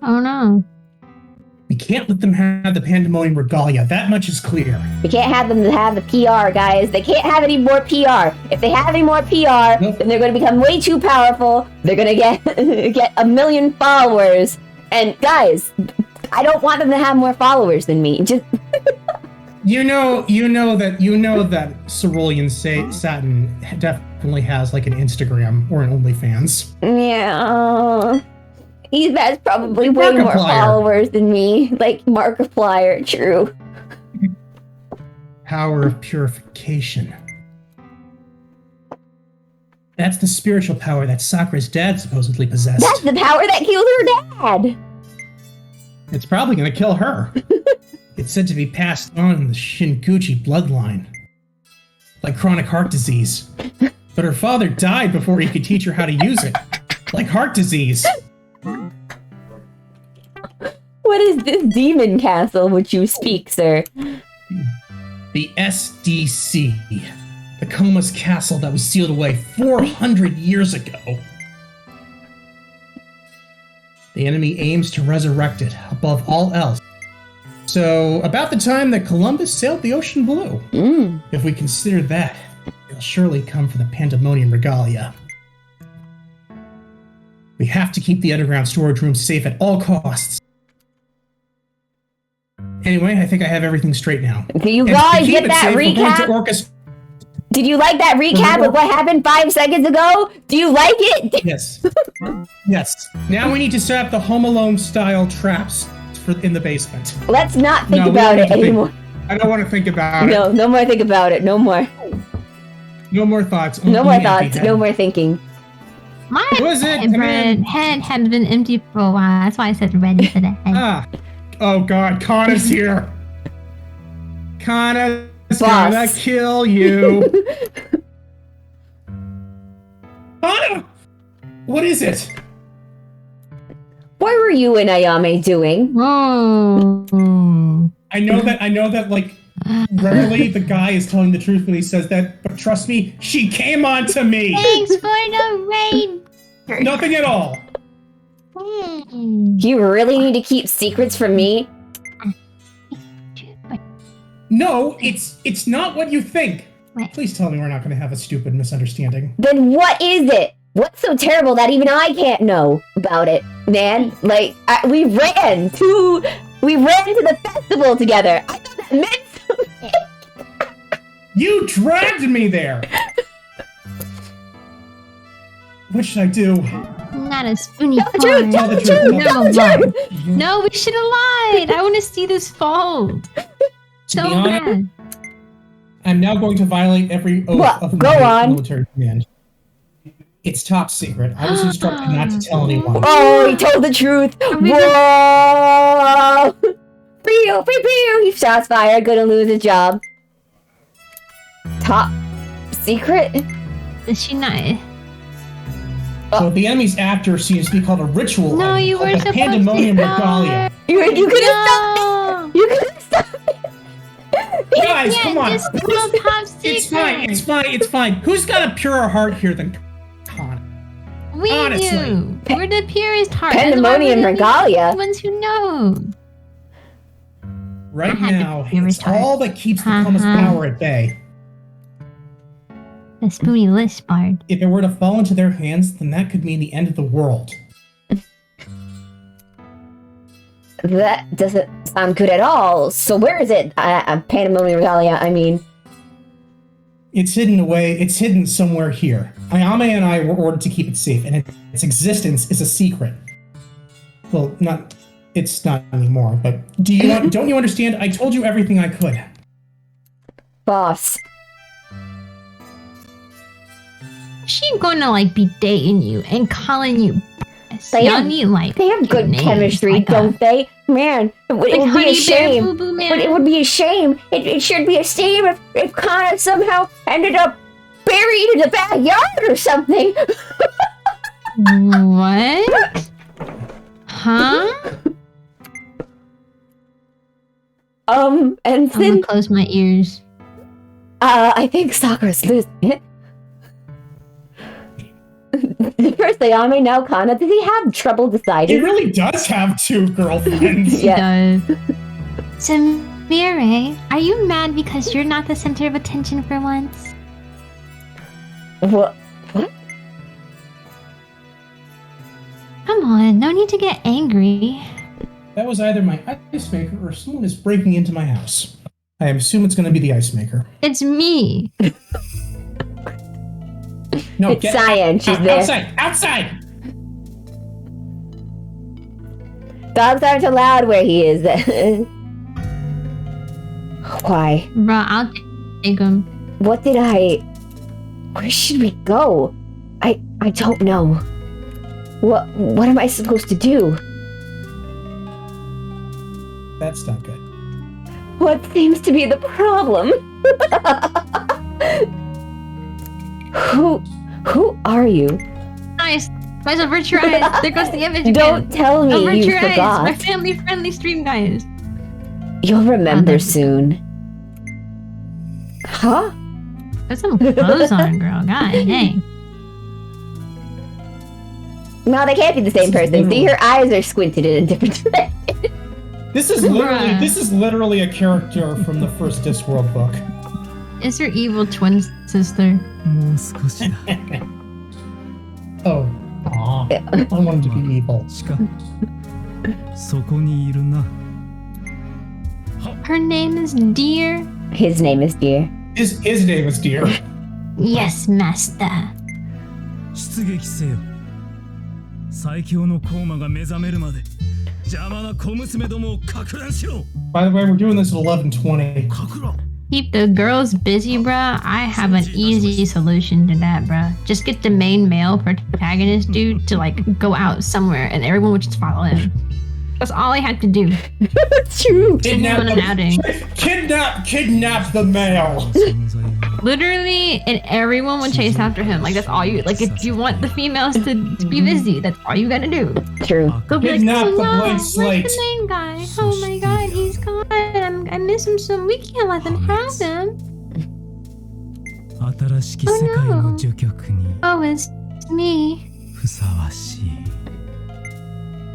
Oh no. We can't let them have the Pandemonium Regalia, that much is clear. We can't have them to have the PR, guys. They can't have any more PR. If they have any more PR, Nope. then they're going to become way too powerful. They're going to get a million followers. And guys, I don't want them to have more followers than me. Just You know that Cerulean Satin definitely has like an Instagram or an OnlyFans. yeah. He has probably way more Markiplier. followers than me. Like Markiplier, true. Power of purification. That's the spiritual power that Sakura's dad supposedly possessed. That's the power that killed her dad. It's probably gonna kill her. It's said to be passed on in the Shinguchi bloodline. Like chronic heart disease. But her father died before he could teach her how to use it. Like heart disease. What is this demon castle which you speak, sir? The SDC. The Coma's castle that was sealed away 400 years ago. The enemy aims to resurrect it above all else. So, about the time that Columbus sailed the ocean blue. If we consider that, it'll surely come for the Pandemonium Regalia. We have to keep the underground storage room safe at all costs. Anyway, I think I have everything straight now. Do you And to guys keep get it that safe, we're going to recap? Did you like that recap of what happened 5 seconds ago? Do you like it? Yes. Yes. Now we need to set up the Home Alone style traps in the basement. Let's not think No, we about don't it need to think- anymore. I don't want to think about it. No, no more think about it. No more. No more thoughts. No only more empty thoughts. head. No more thinking. Who is it? My Come in. head has been empty for a while. That's why I said ready for the head. Ah. Oh god, Kana's here. Kana's Boss. gonna kill you. Kana! What is it? What were you and Ayame doing? Oh. I know that like rarely the guy is telling the truth when he says that, but trust me, she came on to me. Thanks for the raid. Nothing at all. You really need to keep secrets from me? No, it's not what you think. What? Please tell me we're not going to have a stupid misunderstanding. Then what is it? What's so terrible that even I can't know about it, man? Like, we ran to the festival together. I thought that meant something. You dragged me there. What should I do? Not a spoony Tell the truth, Tell tell the the truth, truth, tell tell the No, truth. No, we should have lied. I want to see this fold. So be honest, bad. I'm now going to violate every oath What? of Go my on. military command. It's top secret. I was instructed not to tell anyone. Oh, he told the truth. we Whoa! Pew, pew, pew. He shots fired. Gonna lose his job. Top secret? Is she not? So the enemy's after seems to be called a ritual. No, item you called were the supposed Pandemonium to. Regalia. You could have stopped No. it. You could have stopped it. Guys, Yeah, come on. just tell top secret. It's fine. It's fine. It's fine. Who's got a purer heart here than Kana? We Honestly. do. We're the purest heart. Pandemonium Regalia. The ones who know. Right I had the now, purest it's all that keeps the Coma's Uh-huh. power at bay. The spoony list bard. If it were to fall into their hands, then that could mean the end of the world. That doesn't sound good at all. So where is it? Pandemonium Regalia, I mean. It's hidden away. It's hidden somewhere here. Ayame and I were ordered to keep it safe, and its existence is a secret. Well, it's not anymore, but don't you understand? I told you everything I could. Boss. She gonna like be dating you and calling you boss. They Y'all have- need like They have good names, chemistry, like don't they? Man, it would be Honey a shame. Bear Boo Boo Man. But it would be a shame. It should be a shame if Kana somehow ended up buried in the backyard or something. What? Huh? And I'm then gonna close my ears. I think Sakura's losing it. First Ayame, now Kana. Does he have trouble He deciding? really does have two girlfriends. Yeah. Does. Samire, are you mad because you're not the center of attention for once? What? Come on, no need to get angry. That was either my ice maker or someone is breaking into my house. I assume it's going to be the ice maker. It's me. No, It's Cyan. She's there. Outside! Outside! Dogs aren't allowed where he is. Why? Bruh, I'll take him. What did I... Where should we go? I don't know. What am I supposed to do? That's not good. What seems to be the problem? Who are you? Nice. Might as well avert your eyes. There goes the image again. Don't tell me Avert you your eyes. forgot. My family-friendly stream, guys. You'll remember that's- soon. Huh? Put some clothes on, girl. God dang. No, they can't be the same This is person. See, literal. her eyes are squinted in a different direction. This is literally a character from the first Discworld book. It's your evil twin sister. もう少しだ Oh, aw. I wanted to be evil. しかそこにいるな Her name is Dear. His name is Dear. His name is Deer. Yes, master. 出撃せよ最強のコーマが目覚めるまで邪魔な小娘どもをかく乱しろ By the way, we're doing this at 11:20. かくら Keep the girls busy, bruh. I have an easy solution to that, bruh. Just get the main male protagonist dude to like go out somewhere and everyone would just follow him. That's all I had to do. It's true. Didn't want an outing. Kidnap the male. 存在を Literally, and everyone would chase after him. Like, that's all you, like, if you want the females to be busy, that's all you gotta do. True. Go be like, Kidnap oh the no, blank where's slate. the main guy? Oh my god, he's gone. I miss him so we can't let them have him. 新しき世界の序曲に Oh, it's me. ふさわしい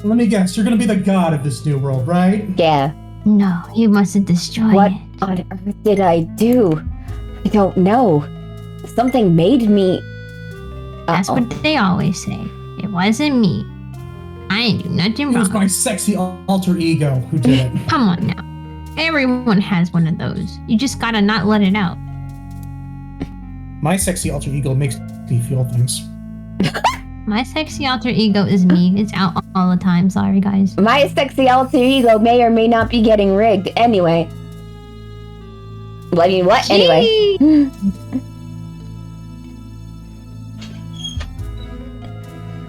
Let me guess, you're gonna be the god of this new world, right? Yeah. No, he wants to destroy What it. on earth did I do? I don't know. Something made me... That's Uh-oh. what they always say. It wasn't me. I ain't do nothing It was my wrong. sexy alter ego who did it. Come on now. Everyone has one of those. You just gotta not let it out. My sexy alter ego makes me feel things. My sexy alter ego is me. It's out all the time. Sorry, guys. My sexy alter ego may or may not be getting rigged. Anyway. Well, I mean, what? Anyway. Gee.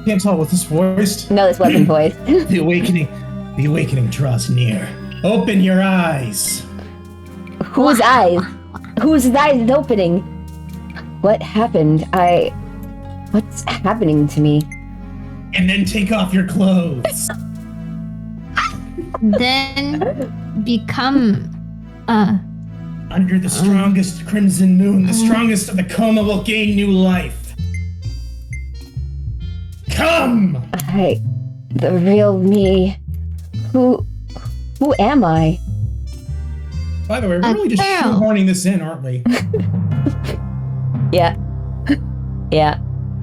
Can't tell with this voice. No, this wasn't voiced. The awakening draws near. Open your eyes. Whose eyes? Whose eyes is opening? What happened? What's happening to me? And then take off your clothes. Then become Under the strongest crimson moon, the strongest of the coma will gain new life. Come! The real me. Who am I? By the way, we're really just girl. shoehorning this in, aren't we? Yeah. Yeah.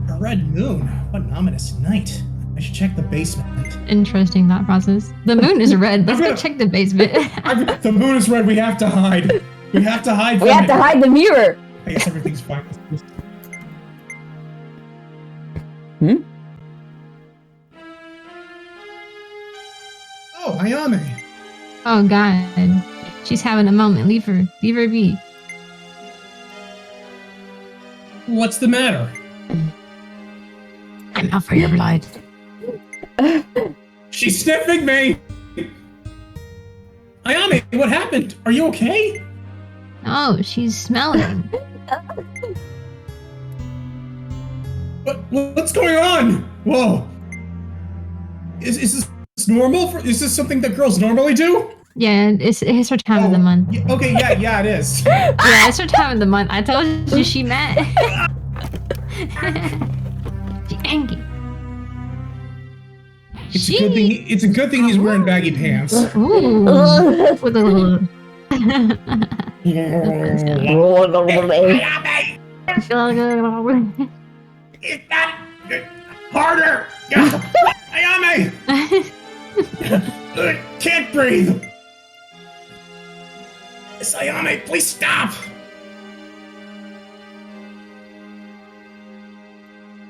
A red moon. What an ominous night. I should check the basement. interesting thought process. The moon is red. Let's go check the basement. The moon is red. We have to hide. We have to hide. We from have to it. hide the mirror. I guess everything's fine. Hmm? Oh, Ayame. Oh god. She's having a moment. Leave her. Leave her be. What's the matter? I'm out for your blood. She's sniffing me! Ayame, what happened? Are you okay? Oh, she's smelling. What's going on? Whoa. Is this normal? Is this something that girls normally do? Yeah, it's her time of the month. Okay, yeah, it is. Yeah, it's her time of the month. I told you she met. She angry. It's a good thing he's wearing baggy pants. Ooh. With a little. It's not harder. Ayame, can't breathe. Miss Ayame, please stop.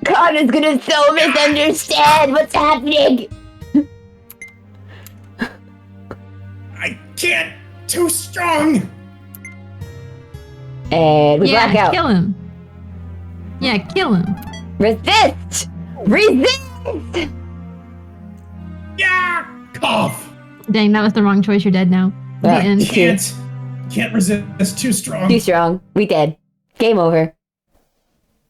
God is gonna so misunderstand what's happening. I can't. Too strong. And we black out. Kill him. Yeah, kill him. Resist! Resist! Yeah. Cough. Dang, that was the wrong choice. You're dead now. The Ah, end. Can't resist. It's too strong. Too strong. We dead. Game over.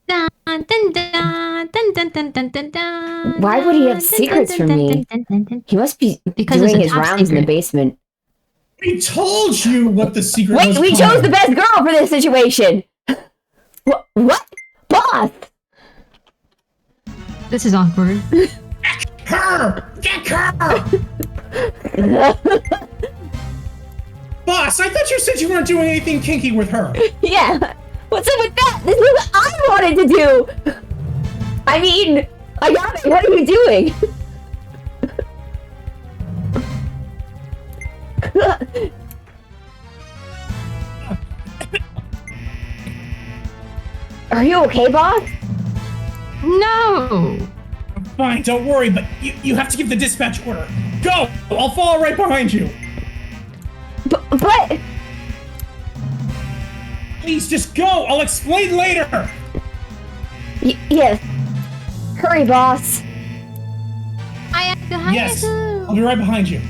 Dun, dun, dun, dun, dun, dun, dun, dun, dun, Why would he have dun, secrets dun, from dun, me? dun, dun, dun, dun. He must be Because doing it's a his top rounds in the secret. basement. We told you what the secret was. Wait, we Connor. chose the best girl for this situation! What? Boss! This is awkward. Her! Get her! Boss, I thought you said you weren't doing anything kinky with her. Yeah! What's up with that? This is what I wanted to do! I mean, Ayame, what are you doing? Are you okay, boss? No! Fine, don't worry, but you have to give the dispatch order. Go! I'll follow right behind you. But... Please, just go! I'll explain later! Yes. Hurry, boss. Yes, I'll be right behind you.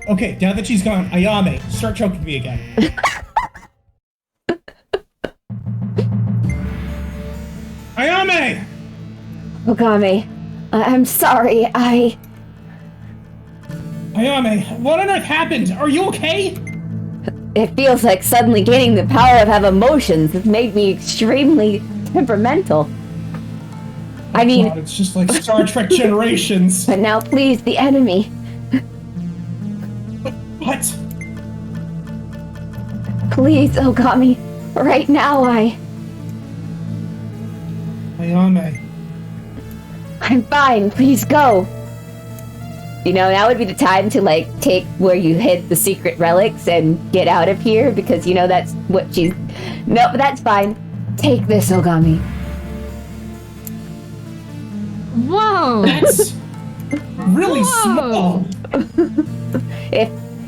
Okay, now that she's gone, Ayame, start choking me again. Ayame! Ogami, I'm sorry, Ayame, what on earth happened? Are you okay? It feels like suddenly gaining the power of have emotions has made me extremely temperamental. I mean... God, it's just like Star Trek Generations. But now please, the enemy. What? Please, Ogami. Right now, Ayame. I'm fine, please go. You know, now would be the time to, like, take where you hid the secret relics and get out of here, because, you know, that's what she's... No, but that's fine. Take this, Ogami. Whoa! That's really Whoa. small.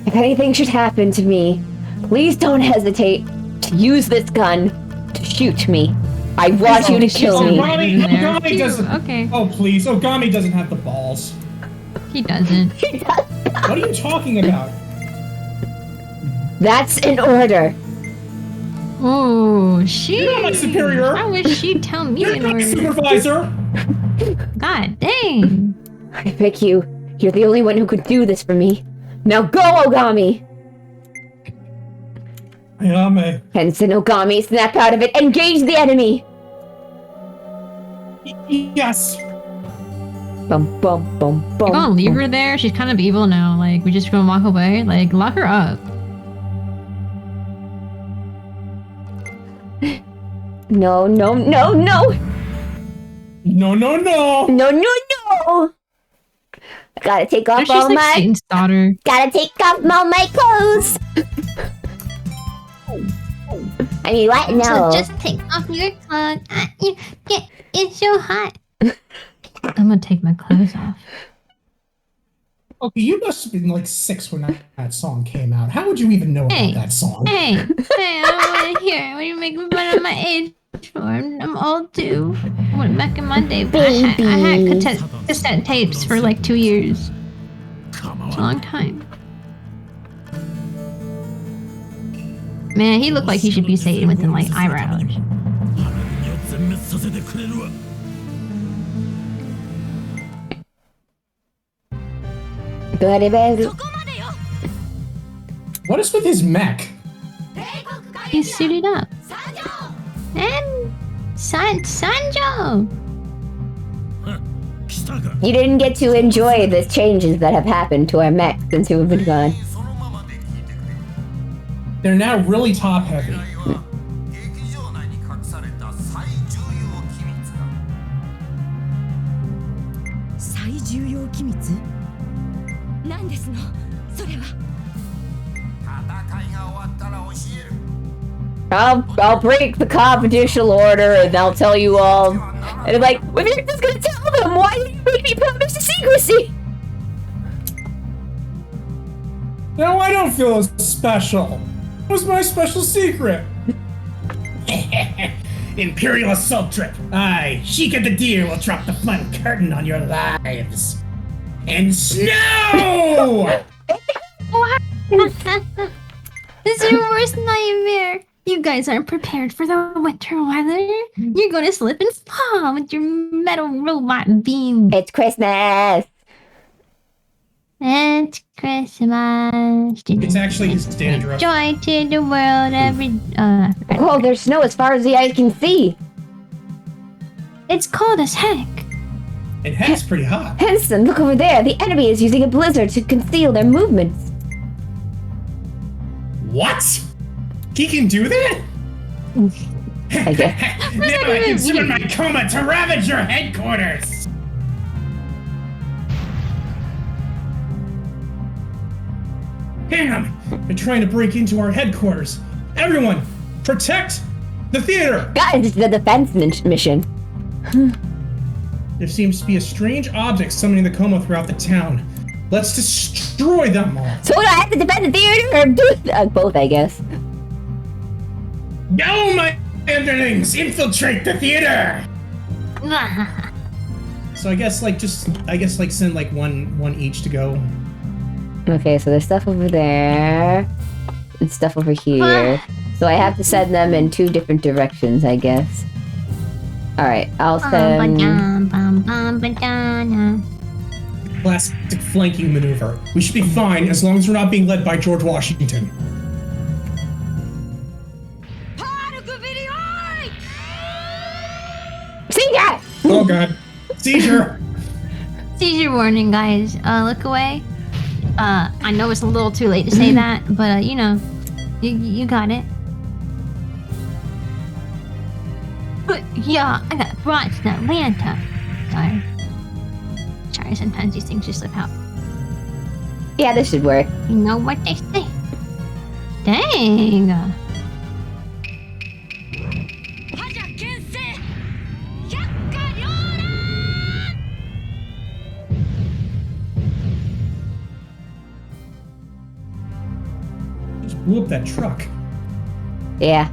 If anything should happen to me, please don't hesitate to use this gun to shoot me. I want you to kill me. Ogami doesn't... Okay. Oh, please. Ogami doesn't have the balls. He doesn't. What are you talking about? That's an order. Oh, she. You're not my superior. I wish she'd tell me You're in not my order. supervisor. God dang. I pick you. You're the only one who could do this for me. Now go, Ogami! Ayame. Henson Ogami, snap out of it. Engage the enemy! Yes. Bum, bum, bum, bum. You gonna leave her there? She's kind of evil now. Like, we just gonna walk away? Like, lock her up. No, no, no, no! No, no, no. No, no, no! Gotta take off She's all like my... Satan's daughter. Gotta take off all my clothes! I mean, what? No. So just take off your clothes. It's so hot. I'm gonna take my clothes off. Okay, you must have been like 6 when that song came out. How would you even know about that song? Hey, I don't want to hear it. What are you making fun of my age for? I'm old too. Back in my day, I had cassette tapes for like 2 years. It's a long time. Man, he looked like he should be Satan with like eyebrows. What is with his mech? He's suited up. And Sanjo! You didn't get to enjoy the changes that have happened to our mech since you have been gone. They're now really top heavy. I'll break the confidential order and I'll tell you all. And I'm like, well, you're just gonna tell them. Why did you make me promise secrecy? No, I don't feel as special. It was my special secret. Imperial assault trip. Aye, Sheik of the Deer will drop the fun curtain on your lives. And snow! This is your worst nightmare. You guys aren't prepared for the winter weather. You're gonna slip and fall with your metal robot beam. It's Christmas. It's Christmas. It's actually his dandruff. Joy to the world every... Oh, there's snow as far as the eye can see. It's cold as heck. And heck's pretty hot. Henson, look over there. The enemy is using a blizzard to conceal their movements. What? He can do that? I guess. Now I can summon my coma to ravage your headquarters! Damn! They're trying to break into our headquarters. Everyone, protect the theater! Guys, it's the defense mission. There seems to be a strange object summoning the coma throughout the town. Let's destroy them all. So do I have to defend the theater or do both, I guess? Go, my underlings! Infiltrate the theater! So I guess send like one each to go. Okay, so there's stuff over there and stuff over here. So I have to send them in 2 different directions, I guess. Alright, I'll send... Classic flanking maneuver. We should be fine as long as we're not being led by George Washington. Seizure! Oh god. Seizure! Seizure warning, guys. Look away. I know it's a little too late to say that, but you know, you got it. But yeah, I got brought to Atlanta. Sorry, sometimes these things just slip out. Yeah, this should work. You know what they say. Dang. Just blew up that truck. Yeah.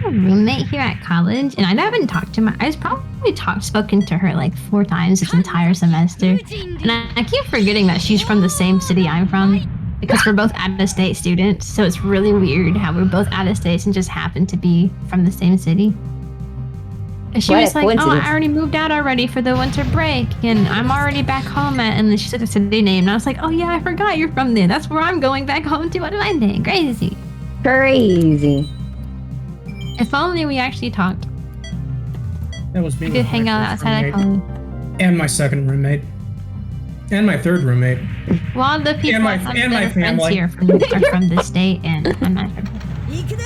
Roommate here at college, and I haven't talked to I've probably spoken to her like 4 times this entire semester, and I keep forgetting that she's from the same city I'm from, because we're both out-of-state students, so it's really weird how we're both out-of-state and just happen to be from the same city. And she was like, oh, I already moved out already for the winter break, and I'm already back home at, and then she said the city name, and I was like, oh yeah, I forgot you're from there. That's where I'm going back home to on Monday. Crazy. Crazy. If only we actually talked. That was me. We could hang out outside of college. And my second roommate. And my third roommate. Well, the people my- I've and my been friends family. here are from the state, and I'm not from. 行くで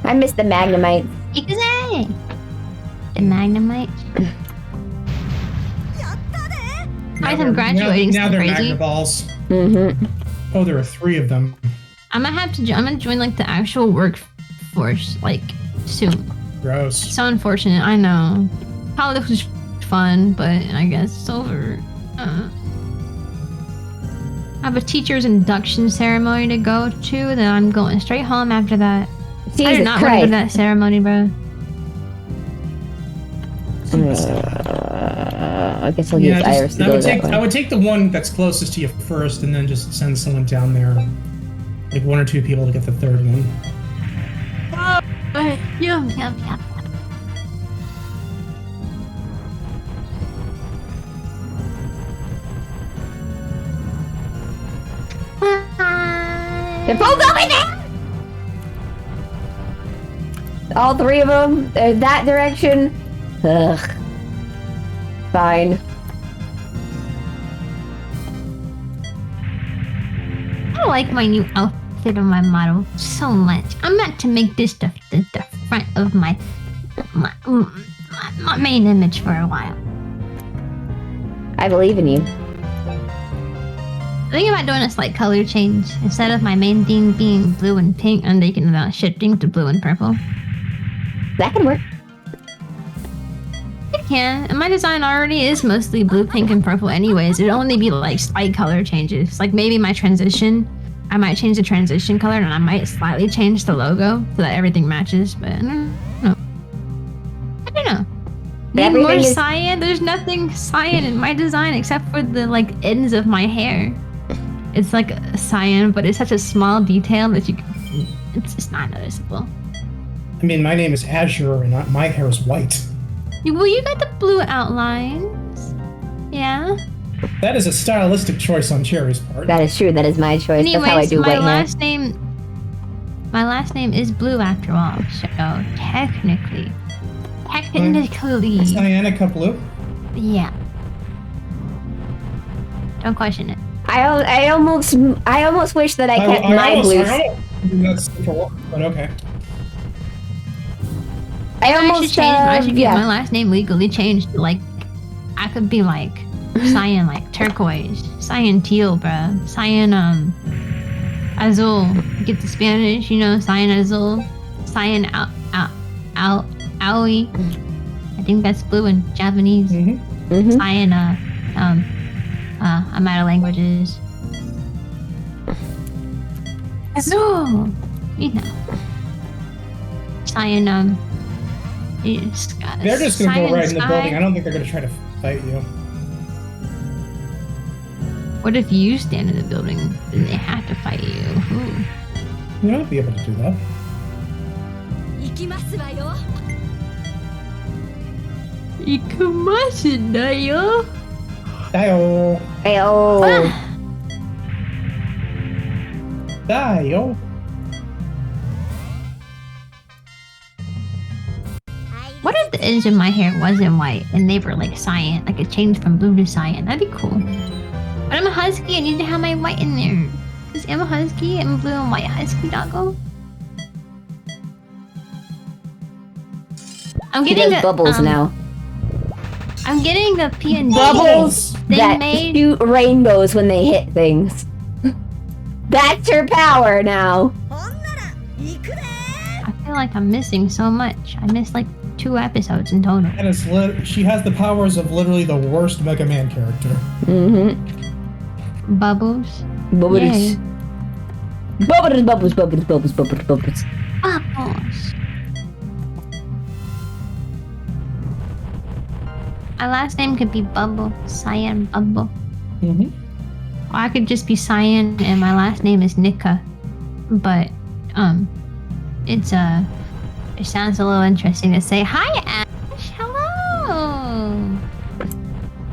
I miss the Magnemites. Ikuze! The Magnemite. やったで Guys, I'm graduating Now so they're crazy. Magna Balls. Mm-hmm. Oh, there are 3 of them. I'm gonna join like the actual workforce like soon. Gross. So unfortunate, I know. College was fun, but I guess it's over. I have a teacher's induction ceremony to go to, then I'm going straight home after that. I do Jesus not want to go to Christ. that ceremony, bro. I guess I'll use Iris to I go would that take way. I would take the one that's closest to you first, and then just send someone down there, like 1 or 2 people to get the third one. Yum. They're both over there! All 3 of them? They're that direction? Ugh. Fine. I like my new outfit of my model so much. I'm meant to make this the front of my main image for a while. I believe in you. Thinking about doing a slight color change. Instead of my main theme being blue and pink, I'm thinking about shifting to blue and purple. That can work. It can. And my design already is mostly blue, pink, and purple anyways. It'd only be like slight color changes. Like maybe my transition, I might change the transition color and I might slightly change the logo so that everything matches, but I don't know. Need Everything more is- cyan? There's nothing cyan in my design except for the like ends of my hair. It's like a cyan, but it's such a small detail that it's just not noticeable. I mean, my name is Azure, and my hair is white. Well, you got the blue outlines. Yeah. That is a stylistic choice on Cherry's part. That is true. That is my choice. Anyways, That's how I do my white hair. last name is Blue after all. So technically, Cyanica Blue. yeah. Don't question it. I almost wish that I kept my blues. That's but okay. I almost I should get my yeah. last name legally changed. Like, I could be like cyan, like turquoise, cyan teal, bruh, cyan azul. Get the Spanish, you know, cyan azul, cyan aoi. I think that's blue in Japanese. Mm-hmm. Cyan I'm out of languages. Azul, you know, cyan They're just gonna go right in the building. I don't think they're gonna try to fight you. What if you stand in the building and they have to fight you? Ooh. You might be able to do that. 行きますわよ Ikumasu-da-yo. Dio. Ayo. Dio. What if the edge of my hair wasn't white and they were like cyan? Like it changed from blue to cyan? That'd be cool. But I'm a husky, I need to have my white in there. Because I'm a husky, I'm a blue and white husky doggo. I'm He getting does the, bubbles now. I'm getting the PNG. Bubbles They that made- shoot rainbows when they hit things. That's her power now. ほんなら行くで I feel like I'm missing so much. I missed like 2 episodes in total. And it's she has the powers of literally the worst Mega Man character. Mm-hmm. Bubbles. Bubbles. Yay. Bubbles, bubbles, bubbles, bubbles, bubbles, bubbles. Bubbles. My last name could be Bubble. Cyan Bubble. Mm-hmm. Or I could just be Cyan and my last name is Nika. But, it sounds a little interesting to say, "Hi, Ash! Hello!"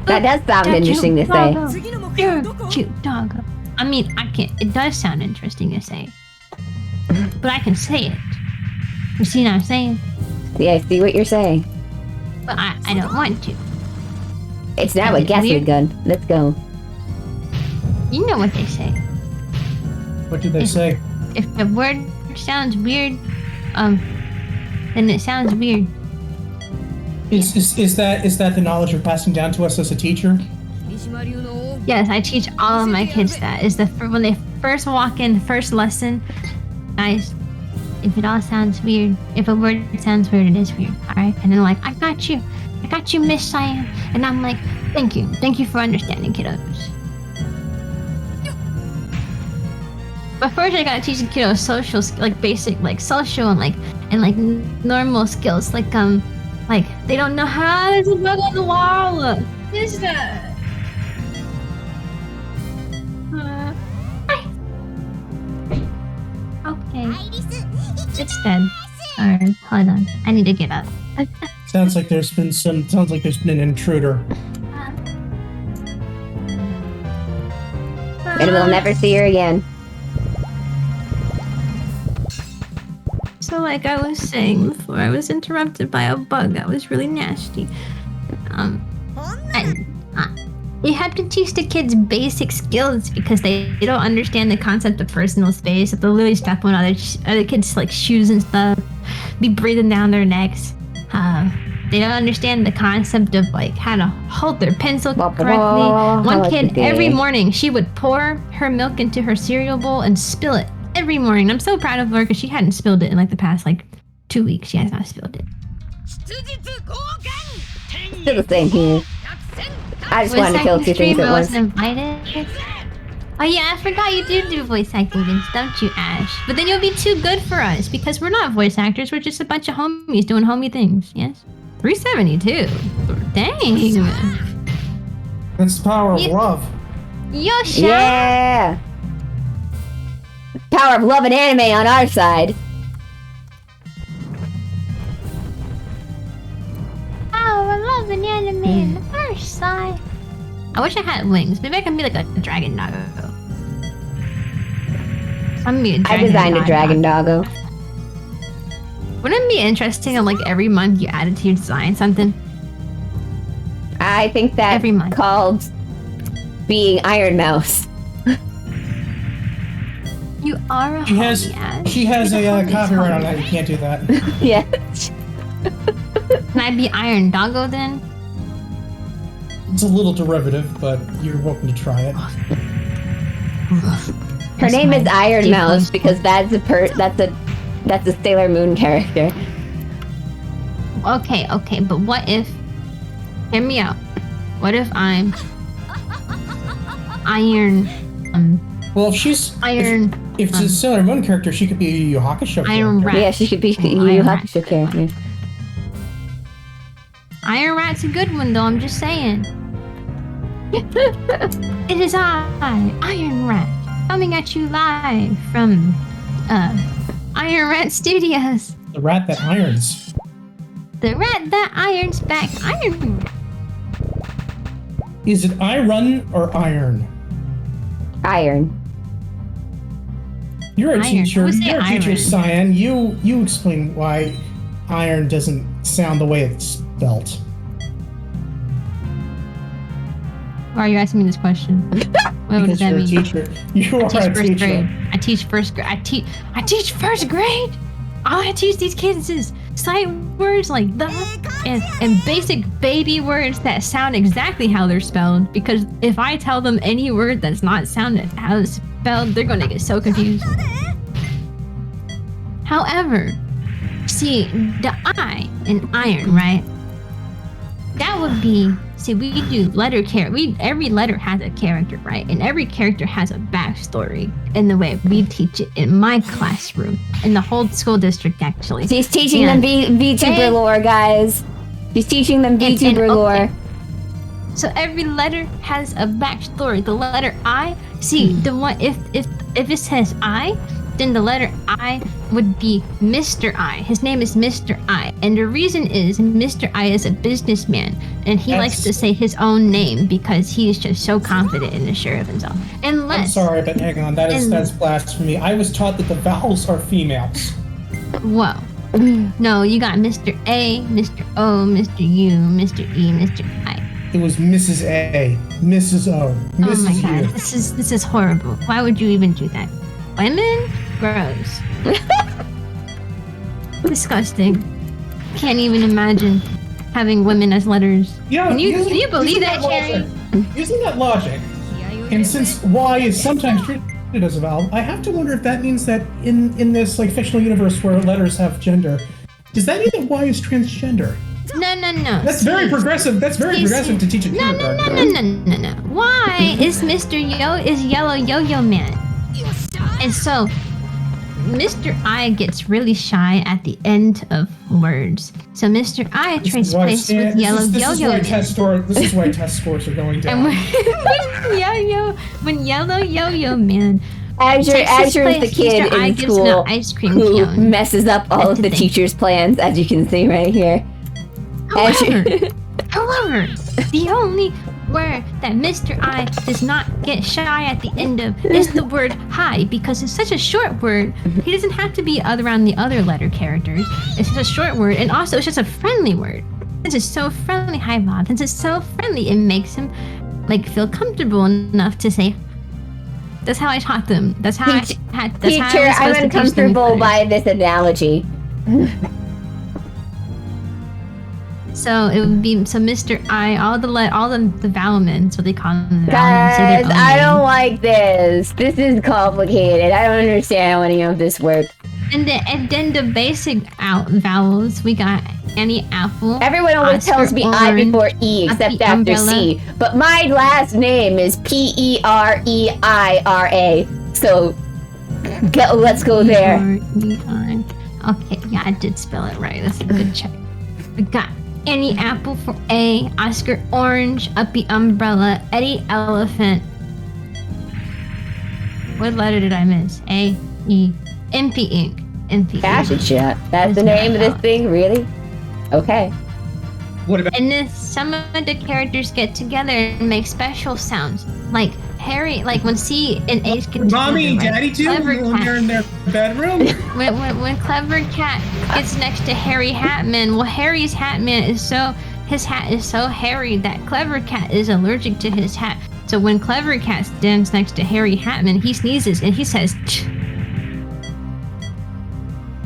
That does sound That interesting to cute say. doggo. 次の目 You're 標どこ a cute doggo. I mean, I can't. It does sound interesting to say. But I can say it. You see what I'm saying? Yeah, I see what you're saying. But I don't want to. It's now Is a it guessing weird? gun. Let's go. You know what they say. What did they say? If a word sounds weird, then it sounds weird. Is that the knowledge you're passing down to us as a teacher? Yes, I teach all of my kids that. When they first walk in, first lesson, guys, if it all sounds weird, if a word sounds weird, it is weird, alright? And they're like, I got you, Miss Cyan. And I'm like, thank you for understanding, kiddos. But first I gotta teach the kiddos social, like basic, like social and like normal skills, like they don't know how there's a bug on the wall. What is that? Okay. It's dead. Alright, hold on. I need to get up. Sounds like there's been an intruder. And we'll never see her again. So like I was saying before, I was interrupted by a bug that was really nasty. You have to teach the kids basic skills because they don't understand the concept of personal space. They'll literally step on other kids' like shoes and stuff, be breathing down their necks. They don't understand the concept of like how to hold their pencil correctly. One kid every morning she would pour her milk into her cereal bowl and spill it every morning. I'm so proud of her because she hadn't spilled it in like the past like 2 weeks. She has not spilled it. Still the same here. I just wanted to kill two things at once. Invited. Oh yeah, I forgot you do voice acting, Vince, don't you, Ash? But then you'll be too good for us because we're not voice actors. We're just a bunch of homies doing homie things. Yes. 372. Dang. That's the power of love. Yosha. Yeah. Power of love and anime on our side. Power of love and anime on the first side. I wish I had wings. Maybe I can be like a dragon doggo. I designed a dragon doggo. Wouldn't it be interesting if like every month you added to your design something? I think that's every month called being Iron Mouse. You are a She has a copyright on that. You can't do that. Yeah. Can I be Iron Doggo then? It's a little derivative, but you're welcome to try it. Her name is Iron Mouse because that's a Sailor Moon character. Okay, but what if? Hear me out. What if I'm Iron? Well, if she's Iron. If it's a Sailor Moon character, she could be a Yu Yu Hakusho Iron character. Rat. Yeah, she could be Yu Yu Hakusho character. Iron Rat's a good one, though. I'm just saying. It is I, Iron Rat, coming at you live from Iron Rat Studios. The rat that irons. The rat that irons back Iron Rat. Is it iron or iron? Iron. You're a Iron. teacher. I would say You're a teacher, iron. Cyan. You explain why iron doesn't sound the way it's spelt. Why are you asking me this question? What does Because that you're a mean? teacher. You are a First teacher. grade. I teach first grade. I teach first grade. All I teach these kids is sight words like the and basic baby words that sound exactly how they're spelled. Because if I tell them any word that's not sounded how it's spelled, they're gonna get so confused. However, see the I in iron, right? That would be. See, we do letter every letter has a character, right? And every character has a backstory in the way we teach it in my classroom, in the whole school district, actually. She's teaching them VTuber lore, guys. She's teaching them VTuber lore. So every letter has a backstory. The letter I, see, the one if it says I, then the letter I would be Mr. I. His name is Mr. I. And the reason is Mr. I is a businessman and he likes to say his own name because he is just so confident and sure of himself. I'm sorry, but hang on, that's blasphemy. I was taught that the vowels are females. Whoa. No, you got Mr. A, Mr. O, Mr. U, Mr. E, Mr. I. It was Mrs. A, Mrs. O, Mrs. Oh my god, U. this is horrible. Why would you even do that? Women? Gross. Disgusting. Can't even imagine having women as letters. Yeah, Can you believe that, Cherry? Using that logic, and since Y is sometimes treated as a vowel, I have to wonder if that means that in this like fictional universe where letters have gender, does that mean that Y is transgender? No. That's very progressive. That's very progressive to teach in kindergarten. No. Why is Mr. Yellow Yo-Yo Man? And so, Mr. I gets really shy at the end of words. So Mr. I trades place with Yellow Yo-Yo Man. This is why test scores are going down. And when Yellow Yo-Yo Man Azure is the kid Mr. I in gives school an ice cream who cone. messes up all of the teachers' plans, as you can see right here. However, the only word that Mr. I does not get shy at the end of is the word hi, because it's such a short word. He doesn't have to be around the other letter characters. It's just a short word, and also it's just a friendly word. Since it's so friendly, hi Bob. Since it's so friendly, it makes him like feel comfortable enough to say. That's how I taught them. That's how I had. That's Teacher, how I was I'm supposed to teach them uncomfortable things. by this analogy. So it would be Mr. I, all the vowelmen, so they call them the vowelmen. Guys, I don't like this. This is complicated. I don't understand how any of this works. And then the basic vowels, we got Annie Apple. Everyone always Oscar tells me I Orange, before E, except Happy after Umbrella. C. But my last name is Pereira. So, let's go there. Okay, yeah, I did spell it right. That's a good check. We got Annie Apple for A, Oscar Orange, Uppy Umbrella, Eddie Elephant. What letter did I miss? A, E, MP Ink. MP Cash Ink. it shut. That's the name of this thing, really? Okay. What about And then some of the characters get together and make special sounds. Like Harry, like when C and H get together. Mommy and right? Daddy too Clever when Cat. they're in their bedroom? When Clever Cat gets next to Harry Hatman, well, Harry's Hatman is his hat is so hairy that Clever Cat is allergic to his hat. So when Clever Cat stands next to Harry Hatman, he sneezes and he says, "Ch."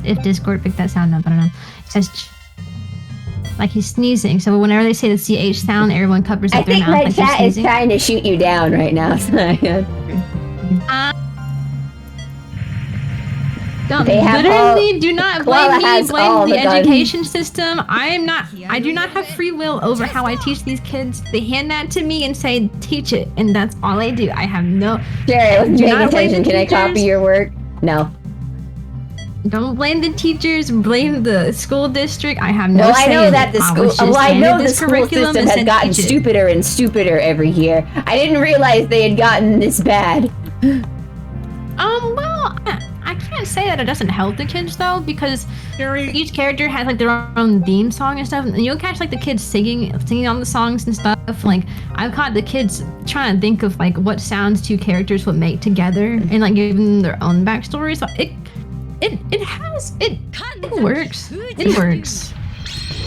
If Discord picked that sound up, I don't know. He says, "Ch." Like he's sneezing. So whenever they say the CH sound, everyone covers I up their think mouth my like they're chat is sneezing. trying to shoot you down right now. They have Literally, do not blame Koala me. has all Blame the the guns. education system. I do not have free will over how I teach these kids. They hand that to me and say, teach it, and that's all I do. I have no. Jerry, I wasn't Do paying not blame attention. the Can I copy teachers. your work? No. Don't blame the teachers. Blame the school district. I have no Well, say I know in that it. the I school. was just Well, I know handed the this school curriculum system and has said, gotten teach it. stupider and stupider every year. I didn't realize they had gotten this bad. Well, I can't say that it doesn't help the kids though, because Jerry, each character has like their own theme song and stuff, and you'll catch like the kids singing on the songs and stuff. Like I've caught the kids trying to think of like what sounds two characters would make together, and like giving them their own backstories. So it works. It works.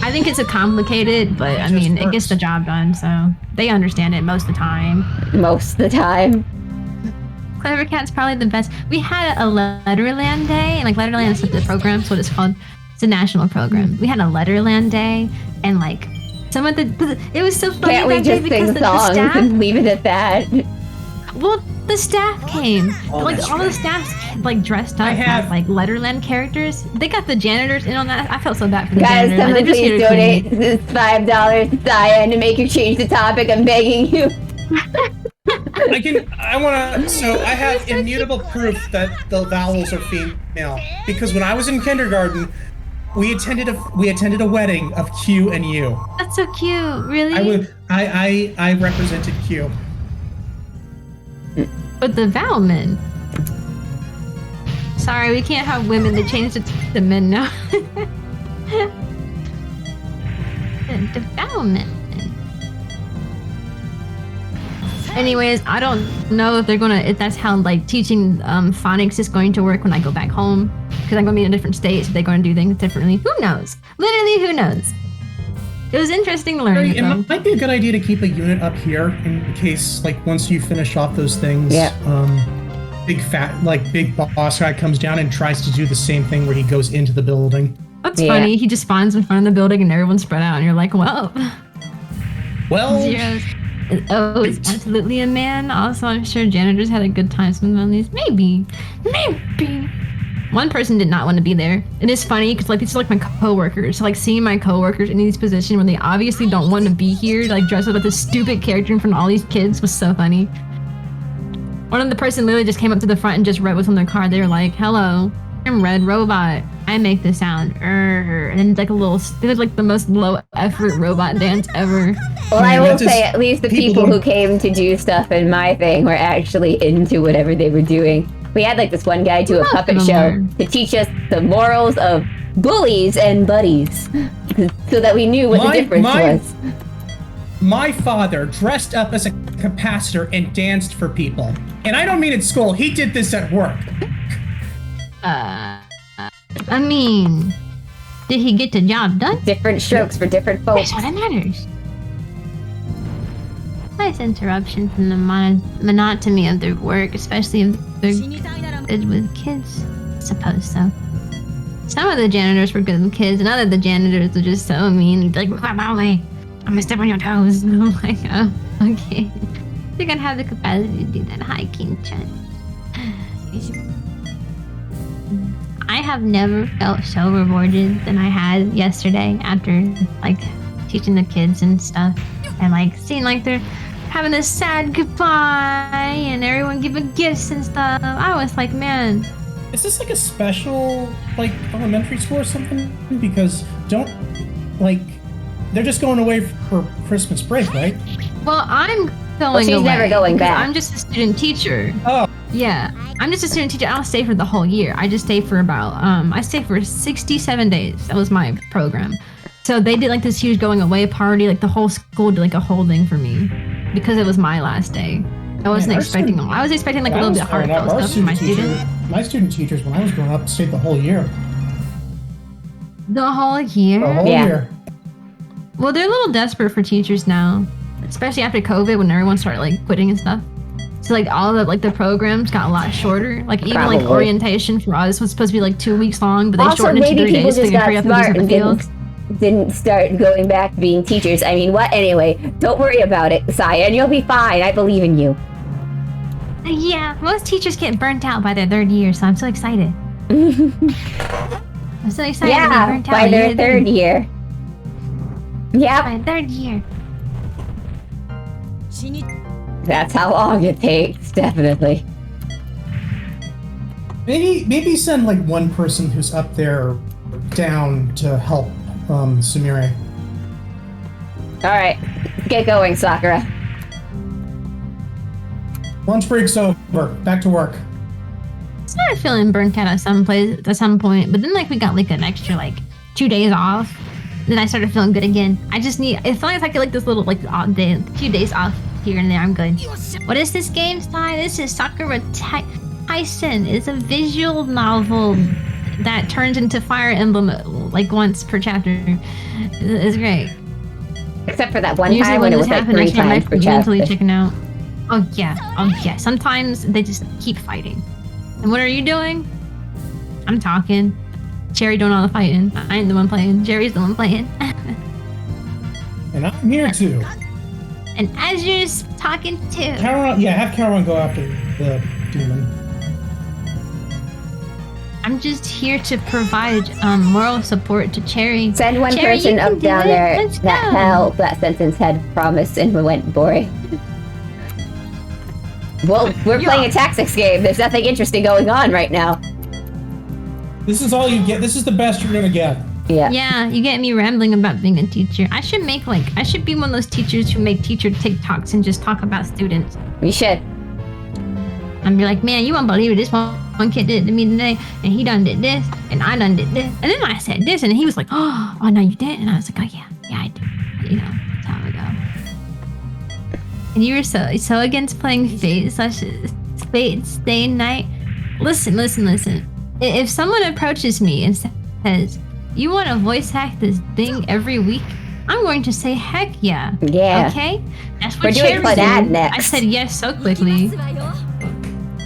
I think it's a complicated, but I mean it gets the job done. So they understand it most of the time. Most of the time. Clever Cat's probably the best. We had a Letterland Day, and like Letterland is the program, that's what it's called. It's a national program. We had a Letterland Day, and like some of it was so funny. Can't we that day just because sing the songs staff, and leave it at that? well, the staff came. Like that's all the staff like dressed up as like Letterland characters. They got the janitors in on that. I felt so bad for the Guys, janitors. someone They're just here please to clean. donate this $5 to Cyan to make her change the topic. I'm begging you. I have immutable proof that the vowels are female because when I was in kindergarten, we attended a wedding of Q and U. That's so cute. Really? I represented Q. But the Valmen. Sorry, we can't have women. They changed it to men now. The Valmen. Anyways, I don't know if if that's how like teaching phonics is going to work when I go back home, because I'm going to be in a different state, so they're going to do things differently. Who knows? Literally, who knows? It was interesting to learn. It might be a good idea to keep a unit up here in case, like, once you finish off those things, big boss guy comes down and tries to do the same thing where he goes into the building. That's funny. He just spawns in front of the building and everyone's spread out, and you're like, well, zeros. Oh, it's absolutely a man. Also, I'm sure janitors had a good time spending on these. Maybe. One person did not want to be there. It is funny because like these are like my coworkers. So, like seeing my coworkers in these positions when they obviously don't want to be here, like dressed up with this stupid character in front of all these kids was so funny. One of the person literally just came up to the front and just read what's on their card. They were like, "Hello, I'm Red Robot. I make the sound." And then like they did like the most low effort robot dance ever. Well, I will say at least the people who came to do stuff in my thing were actually into whatever they were doing. We had like this one guy do a puppet show to teach us the morals of bullies and buddies, so that we knew what the difference was. My father dressed up as a capacitor and danced for people. And I don't mean at school, he did this at work. I mean, did he get the job done? Different strokes for different folks. That's what matters. Nice interruption from the monotony of their work, especially if they're good with kids. I suppose so. Some of the janitors were good with kids, and other the janitors were just so mean. Like, move out my way. I'm gonna step on your toes. And I'm like, oh, okay. You're gonna have the capacity to do that. Hi, King-chan. I have never felt so rewarded than I had yesterday after, like, teaching the kids and stuff. And, like, seeing, like, they're having a sad goodbye and everyone giving gifts and stuff. I was like, man. Is this, like, a special, like, elementary school or something? Because they're just going away for Christmas break, right? Well, I'm going she's away. Never going back. I'm just a student teacher. Oh. Yeah, I'm just a student teacher. I don't stay for the whole year. I just stay for about, I stay for 67 days. That was my program. So they did like this huge going away party. Like the whole school did like a whole thing for me because it was my last day. I wasn't expecting them. I was expecting like a little bit heartfelt stuff from my students. My student teachers, when I was growing up, stayed the whole year. The whole year? The whole year. Well, they're a little desperate for teachers now, especially after COVID when everyone started like quitting and stuff. So like all the like the programs got a lot shorter. Like even like orientation for us was supposed to be like 2 weeks long, but they shortened it to 3 days so they could hurry up and do something field. Didn't start going back to being teachers. I mean, what? Anyway, don't worry about it, Cyan. You'll be fine. I believe in you. Yeah, most teachers get burnt out by their 3rd year, so I'm so excited. I'm so excited to be burnt out by their 3rd year. Yep. My 3rd year. That's how long it takes, definitely. Maybe send like one person who's up there down to help Sumire. Alright, get going, Sakura. Lunch break's over. Back to work. I started feeling burnt out at some point, but then like we got like an extra like 2 days off. Then I started feeling good again. I just need, as long as I get like this little like odd day, few days off here and there, I'm good. What is this game style? This is Sakura Tyson. It's a visual novel that turns into Fire Emblem like once per chapter. It's great. Except for that one time when it was like 3 times per chapter. Mentally checking out. Oh yeah. Sometimes they just keep fighting. And what are you doing? I'm talking. Cherry doing all the fighting. I ain't the one playing. Jerry's the one playing. And I'm here too. And Azure's talking too. Have Caron go after the demon. I'm just here to provide moral support to Cherry. Send one Cherry, person up down there. Let's that go. hell that sentence had promised and went boring. Well, we're playing a tactics game. There's nothing interesting going on right now. This is all you get. This is the best you're gonna get. Yeah, you get me rambling about being a teacher. I should be one of those teachers who make teacher TikToks and just talk about students. We should. And be like, man, you won't believe it. This one kid did it to me today, and he done did this, and I done did this. And then I said this, and he was like, oh no, you didn't. And I was like, oh yeah, I did. You know, that's how it go. And you were so against playing Fate Stay Night. Listen. If someone approaches me and says, you want to voice hack this thing every week, I'm going to say heck yeah. Yeah. Okay? That's what We're doing cherries Clannad do. next. I said yes so quickly.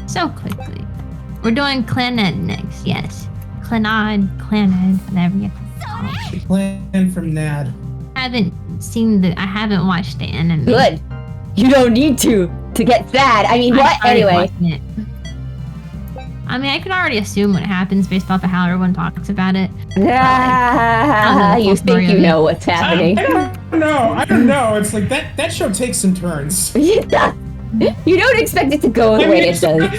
So quickly. We're doing Clannad next, yes. Clannad, whatever you call it. Plan from Nad. I haven't watched the anime. Good. You don't need to get sad. I mean, I what? started Anyway. watching it. I mean, I can already assume what happens based off of how everyone talks about it. Ah, the you full story think you of it. know what's happening. I don't know. It's like that show takes some turns. You don't expect it to go the way it does.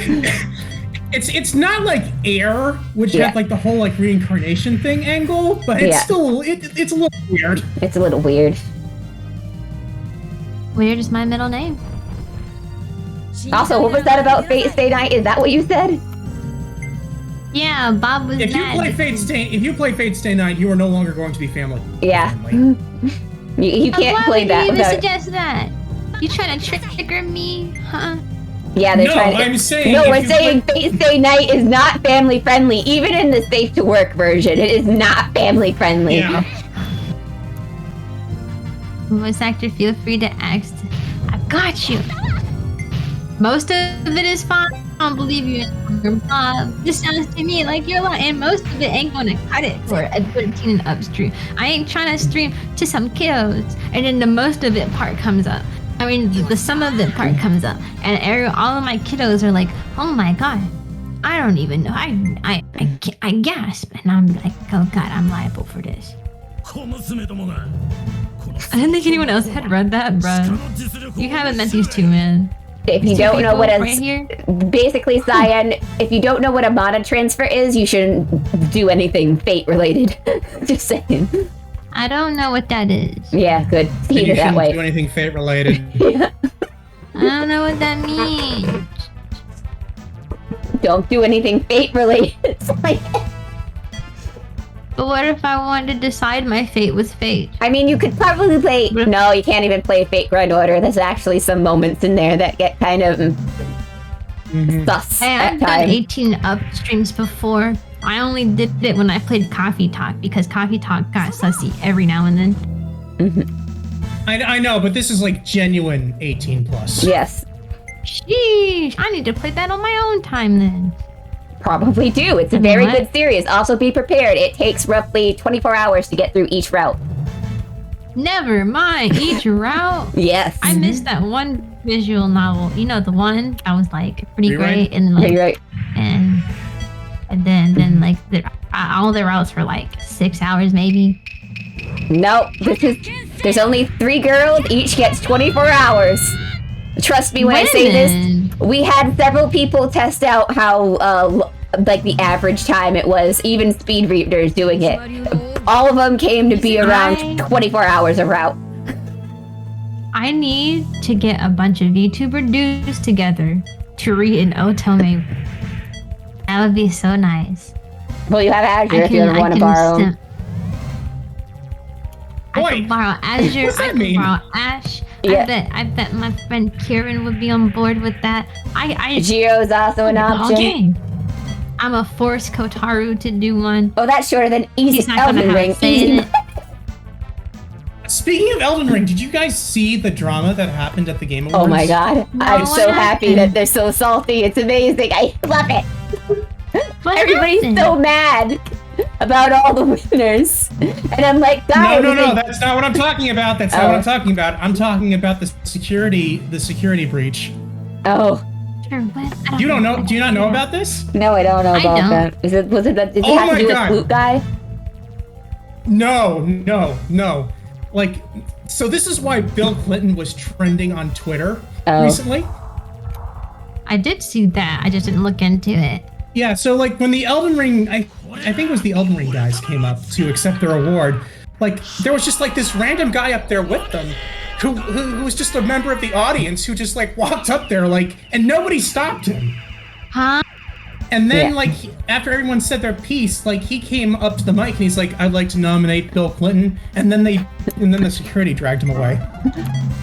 It's not like Air, which Yeah. had like the whole like reincarnation thing angle, but it's still it's a little weird. It's a little weird. Weird is my middle name. Also, what was that about Fate Stay Night? Is that what you said? Yeah, Bob was If you mad. play Fate Stay Night, you are no longer going to be family. Yeah. You can't Why play would that you even without... suggest that? You trying to trigger me, huh? Yeah, they're No, trying to... I'm saying No, if we're you saying Fate Stay Night is not family friendly. Even in the Safe to Work version, it is not family friendly. Yeah. Voice actor, feel free to ask. I got you. Most of it is fine. I don't believe you anymore, Bob. This sounds to me like you're lying, and most of it ain't gonna cut it for a 13 and up stream. I ain't trying to stream to some kills, and then the most of it part comes up. I mean, the some of it part comes up, and all of my kiddos are like, "Oh my god, I don't even know." I gasp, and I'm like, "Oh god, I'm liable for this." I didn't think anyone else had read that, bruh. You haven't met these two, man. If you These two don't know people what a... right here? Basically, Cyan, if you don't know what a mana transfer is, you shouldn't do anything Fate related. Just saying. I don't know what that is. Yeah, good. Then Keep you it that shouldn't way. do anything Fate related. I don't know what that means. Don't do anything Fate related. It's like... But what if I wanted to decide my fate with fate? I mean, you could probably play... No, you can't even play Fate Grand Order. There's actually some moments in there that get kind of sus Hey, at I've done times. 18 up streams before. I only did it when I played Coffee Talk because Coffee Talk got sussy every now and then. I know, but this is like genuine 18 plus. Yes, Sheesh, I need to play that on my own time then. probably do. It's a You know very what? good series. Also, be prepared. It takes roughly 24 hours to get through each route. Never mind, each route. Yes. I missed that one visual novel. You know, the one that was like pretty Rewrite? great and like You're right. and then like all the routes were like 6 hours maybe. Nope. There's only 3 girls. Each gets 24 hours. Trust me when I say this. Women. We had several people test out how, like, the average time it was. Even speed readers doing it. All of them came to be around 24 hours a route. I need to get a bunch of VTuber dudes together to read an otome. That would be so nice. Well, you have Azure if you ever want to borrow 'em. I Wait, could borrow Azure. what's that I could mean? borrow Ash. Yeah. I bet my friend Kieran would be on board with that. Giro's also an option. Okay. I'm a force Kotaru to do one. Oh, that's shorter than easy He's not gonna Elden have Ring. a say in Easy. it. Speaking of Elden Ring, did you guys see the drama that happened at the Game Awards? Oh my god. No, I'm what so happy happened? that they're so salty. It's amazing. I love it. What Everybody's happened? so mad about all the winners. And I'm like, No, guys. no, that's not what I'm talking about. That's not Oh. what I'm talking about. I'm talking about the security breach. Oh, Sure, what? I You don't know? what Do you not know that about this? no, I don't know I about don't. that. Does it have to Oh my do with God. Flute Guy? No. Like, so this is why Bill Clinton was trending on Twitter Oh. recently. I did see that. I just didn't look into it. Yeah, so like when the Elden Ring, I think it was the Elden Ring guys came up to accept their award, like there was just like this random guy up there with them who was just a member of the audience who just like walked up there like, and nobody stopped him. Huh? And then Yeah. like after everyone said their piece, like he came up to the mic and he's like, I'd like to nominate Bill Clinton, and then the security dragged him away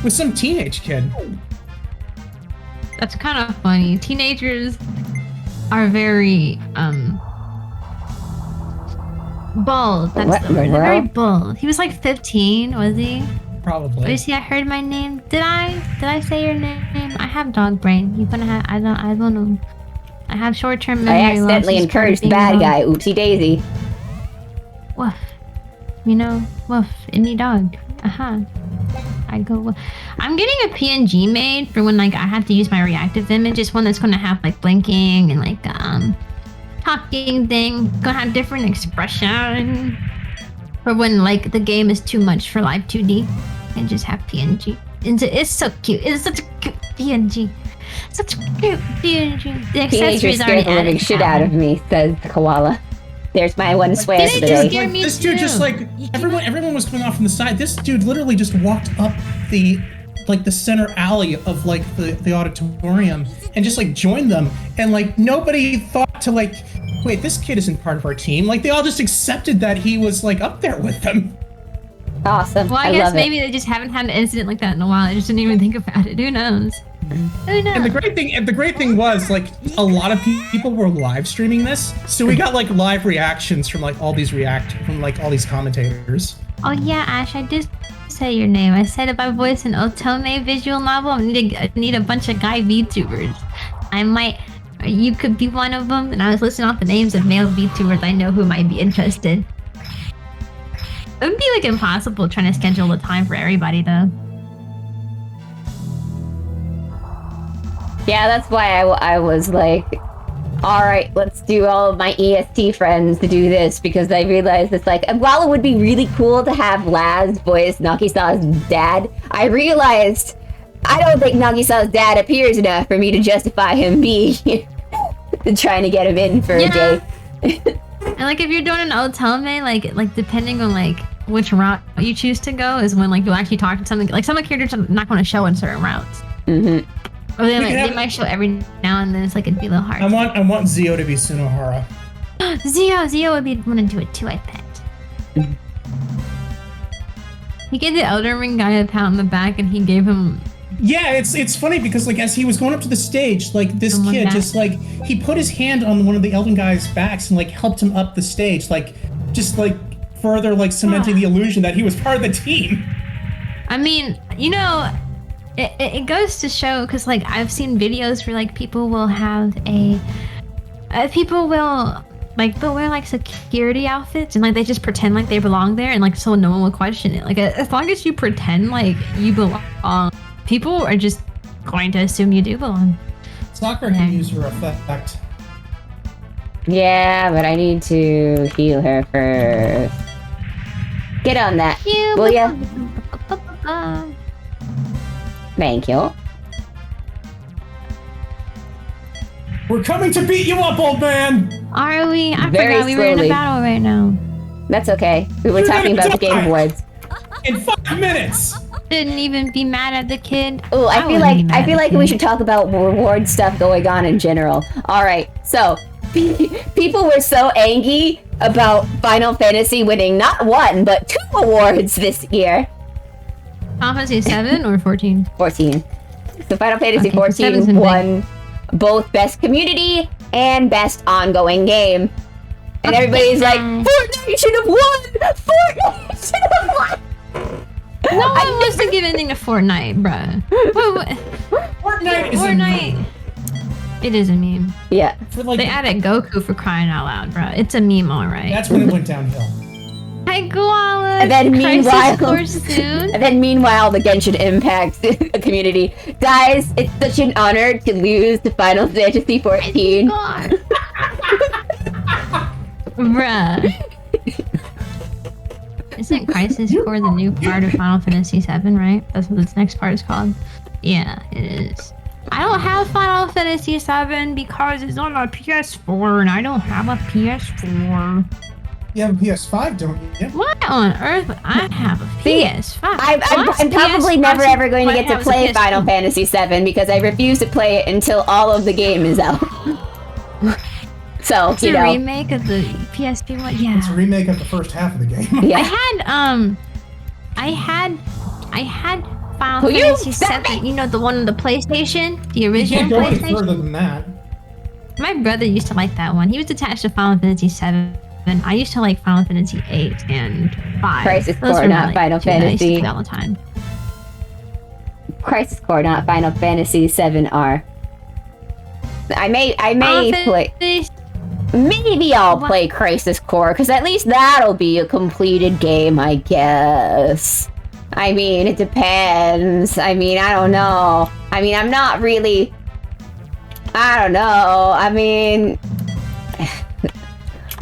with some teenage kid. That's kind of funny. Teenagers are very Bald. That's What the in the word. Very world? bald. He was like 15, was he? Probably. Was he? I heard my name. Did I say your name? I have dog brain. You're gonna have. I don't know. I have short-term memory I accidentally loss. It's part of encouraged the being bad a dog. guy. Oopsie daisy. Woof. You know, woof. Any dog. I go. Woof. I'm getting a PNG made for when like I have to use my reactive image. It's one that's gonna have like blinking and like talking thing. Gonna have different expression. For when like the game is too much for live 2D, and just have PNG. It's so cute. It's such a cute PNG. Such a cute PNG. The Teenagers accessories scared the already living added. shit out of me, says the koala. There's my one swear for the Teenagers day. scare me This dude just too. like everyone was coming off from the side. This dude literally just walked up the center alley of like the auditorium and just like joined them, and like nobody thought to like, wait, this kid isn't part of our team. Like they all just accepted that he was like up there with them. Awesome. Well, I I guess love maybe they just haven't had an incident like that in a while. I just didn't even think about it. Who knows? Who knows? And the great thing was like a lot of people were live streaming this, so we got like live reactions from like all these commentators. Oh yeah, Ash, I did say your name. I said it by voice in Otome visual novel. I need a bunch of guy VTubers. You could be one of them. And I was listing off the names of male VTubers I know who might be interested. It would be like impossible trying to schedule the time for everybody though. Yeah, that's why I was like, all right, let's do all of my EST friends to do this, because I realized it's like, while it would be really cool to have Laz voice Nagisa's dad, I realized I don't think Nagisa's dad appears enough for me to justify him being trying to get him in for a day. And like if you're doing an Otome, like depending on like which route you choose to go is when like you'll actually talk to something like some characters are not going to show in certain routes. Mm-hmm. Or they might show every now and then. It's like it'd be a little hard. I want Zio to be Sunohara. Zio would want to do it too, I bet. He gave the Elden Ring guy a pat on the back, and he gave him. Yeah, it's funny because like as he was going up to the stage, like this Someone kid back. just like he put his hand on one of the Elden guy's backs and like helped him up the stage, like just like further like cementing the illusion that he was part of the team. I mean, you know, it goes to show because like I've seen videos where like people will have people will like they'll wear like security outfits and like they just pretend like they belong there and like so no one will question it. Like as long as you pretend like you belong, people are just going to assume you do belong. Sakura can use her effect. Yeah, but I need to heal her first. Get on that, will ya? Thank you. We're coming to beat you up, old man! Are we? I Very forgot we were in slowly. a battle right now. That's okay. We were You're talking gonna about the die. Game Awards. In 5 minutes! Didn't even be mad at the kid. Oh, I feel like we should talk about reward stuff going on in general. All right, so people were so angry about Final Fantasy winning not one but 2 awards this year. Final Fantasy 7 or 14? 14. So Final Fantasy Okay, so 7's 14 been won both Best Community and Best Ongoing Game. And everybody's like, Fortnite should have won! Fortnite should have won! No one wants to give anything to Fortnite, bruh. Fortnite is Fortnite. It is a meme. Yeah. for like They added Goku for crying out loud, bruh. It's a meme, alright. that's when it went downhill. Hi, Koala. And then Crisis Core soon. And then meanwhile, the Genshin Impact community. Guys, it's such an honor to lose to Final Fantasy 14. God. Bruh. Isn't Crisis Core the new part of Final Fantasy 7, right? That's what this next part is called. Yeah, it is. I don't have Final Fantasy 7 because it's on a PS4 and I don't have a PS4. You have a PS5, don't you? What on earth? I have a See, PS5. I'm probably PS5 never ever going to get to has a play PS2. Final Fantasy 7 because I refuse to play it until all of the game is out. So, It's you a know. remake of the PSP one. Yeah. It's a remake of the first half of the game. Yeah. I had Final Will you Fantasy stop 7. You know the one on the PlayStation, the You original can't go any PlayStation. further than that. My brother used to like that one. He was attached to Final Fantasy 7 I used to like Final Fantasy 8 and 5. Crisis Those Core, were not my, Final two that I used to Fantasy. play all the time. Crisis Core, not Final Fantasy 7R. I may play. Maybe I'll play Crisis Core, because at least that'll be a completed game, I guess. I mean, it depends. I mean, I don't know. I mean, I'm not really... I don't know. I mean...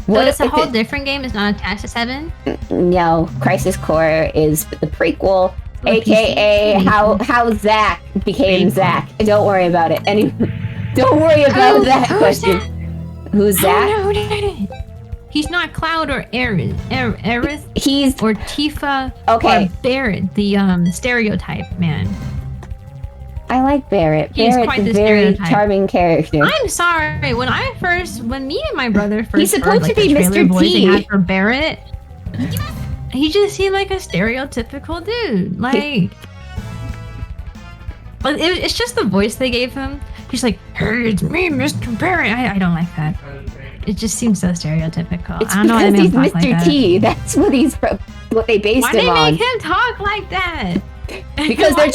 So it's a whole different game? It's not attached to 7? No, Crisis Core is the prequel, Oh, aka how Zack became Zack. Don't worry about it. Don't worry about that question. Who's Zack? Oh, no. He's not Cloud or Aerith. He's or Tifa. Okay. Or Barrett, the stereotype man. I like Barrett. He's Barrett's quite a the very stereotype. charming character. I'm sorry. When me and my brother first He's supposed heard, like, to be the trailer Mr. voice they T. had for Barrett, he just seemed like a stereotypical dude. Like, but it's just the voice they gave him. He's like, "Hey, it's me, Mr. Barrett." I don't like that. It just seems so stereotypical. It's I don't know why because they he's made him talk Mr. like T. That's what they based Why him they on. make him talk like that? Because Why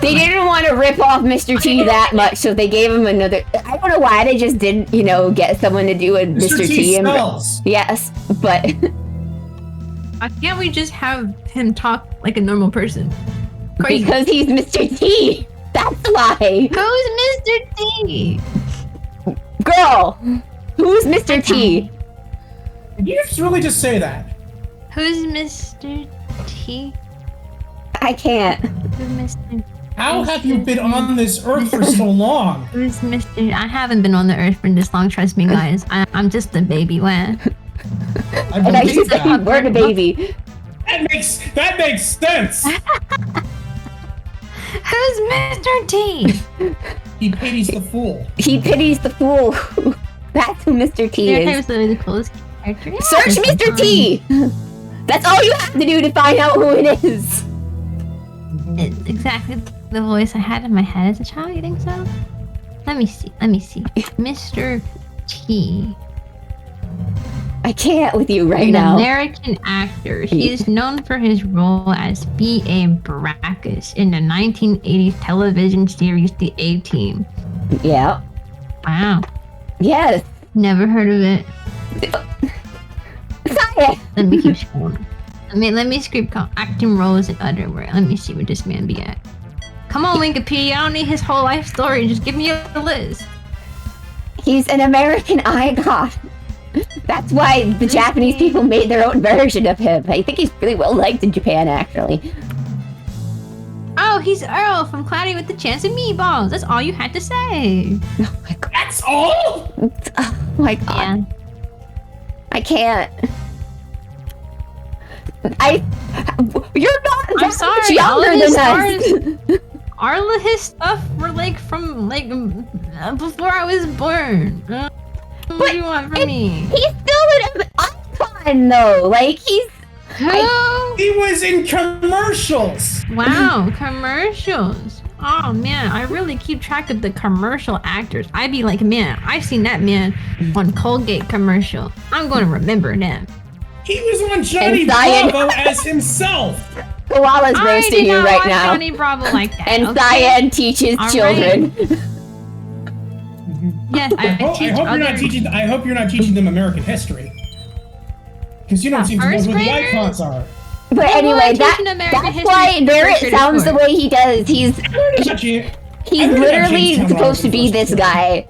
they didn't want to rip off Mr. T that much, so they gave him another. I don't know why they just didn't, get someone to do a Mr. T. Spells. Yes, but Why can't we just have him talk like a normal person? Crazy. because he's Mr. T. That's why. Who's Mr. T? Girl, who's Mr. T? Did you really just say that? Who's Mr. T? I can't. Who's Mr. How have you been on this earth for so long? Who's Mr. I haven't been on the earth for this long, trust me, guys. I'm just a baby. What? I And I believe just that. word a baby. That makes sense. Who's Mr. T? He pities the fool. He pities the fool. That's who Mr. T There is. was the coolest character. Yeah, Search it's Mr. fine. T. That's all you have to do to find out who it is. It's exactly the voice I had in my head as a child. You think so? Let me see. Mr. T. I can't with you right An now. American actor. He is known for his role as B.A. Baracus in the 1980s television series The A-Team. Yeah. Wow. Yes. Never heard of it. Sorry. Let me keep scrolling. Let me script acting roles and otherwhere. Let me see where this man be at. Come on, Wikipedia. I don't need his whole life story. Just give me a list. He's an American icon. That's why the Japanese people made their own version of him. I think he's really well liked in Japan, actually. Oh, he's Earl from Cloudy with the Chance of Meatballs. That's all you had to say. Oh my god. That's all? Oh my god. Yeah. I can't. You're not I'm that sorry, much all of younger his than us. All of his stuff were like from before I was born. What do you want from me? He's still an icon, though. Like, he's... Who? He was in commercials. Wow, commercials. Oh man, I really keep track of the commercial actors. I'd be like, man, I've seen that man on Colgate commercial. I'm going to remember them. He was on Johnny And Cyan. Bravo as himself. Koala's I roasting did you not right watch now. Johnny Bravo like that. And okay? Cyan teaches All children. Yes, I teach other. I hope you're not teaching them American history. Because you don't seem to know first who the graders? icons are. But They anyway, were teaching American that's history why in Barrett first sounds the grade. way he does. He's literally supposed to be this guy.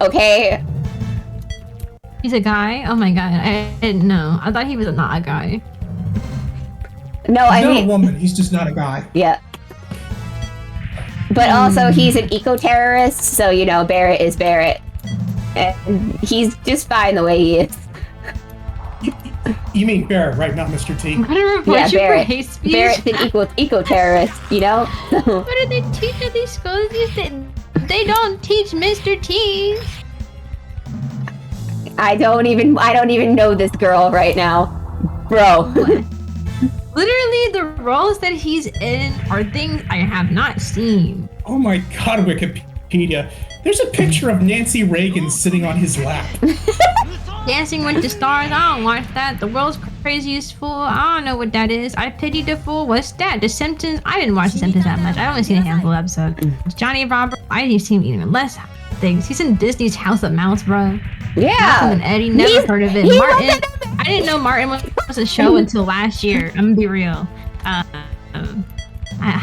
Okay? He's a guy? Oh my god, I didn't know. I thought he was not a guy. No, He's I not mean... a woman. He's just not a guy. Yeah. But also, he's an eco-terrorist, so, Barrett is Barrett. And he's just fine the way he is. You mean Barrett, right? Not Mr. T. I'm gonna report Yeah, you Barrett. for hate speech. Barrett's an eco-terrorist, What do they teach at these schools? They don't teach Mr. T. I don't even know this girl right now. Bro. Literally, the roles that he's in are things I have not seen. Oh my god, Wikipedia. There's a picture of Nancy Reagan sitting on his lap. Dancing with the Stars, I don't watch that. The World's Craziest Fool, I don't know what that is. I Pity the Fool, what's that? The Simpsons, I didn't watch The Simpsons that much. I only seen a handful of episodes. Johnny Robert, I didn't see even less things. He's in Disney's House of Mouse, bro. Yeah. Malcolm and Eddie, never heard of it. Martin, I didn't know Martin was a show until last year. I'm gonna be real. Hi,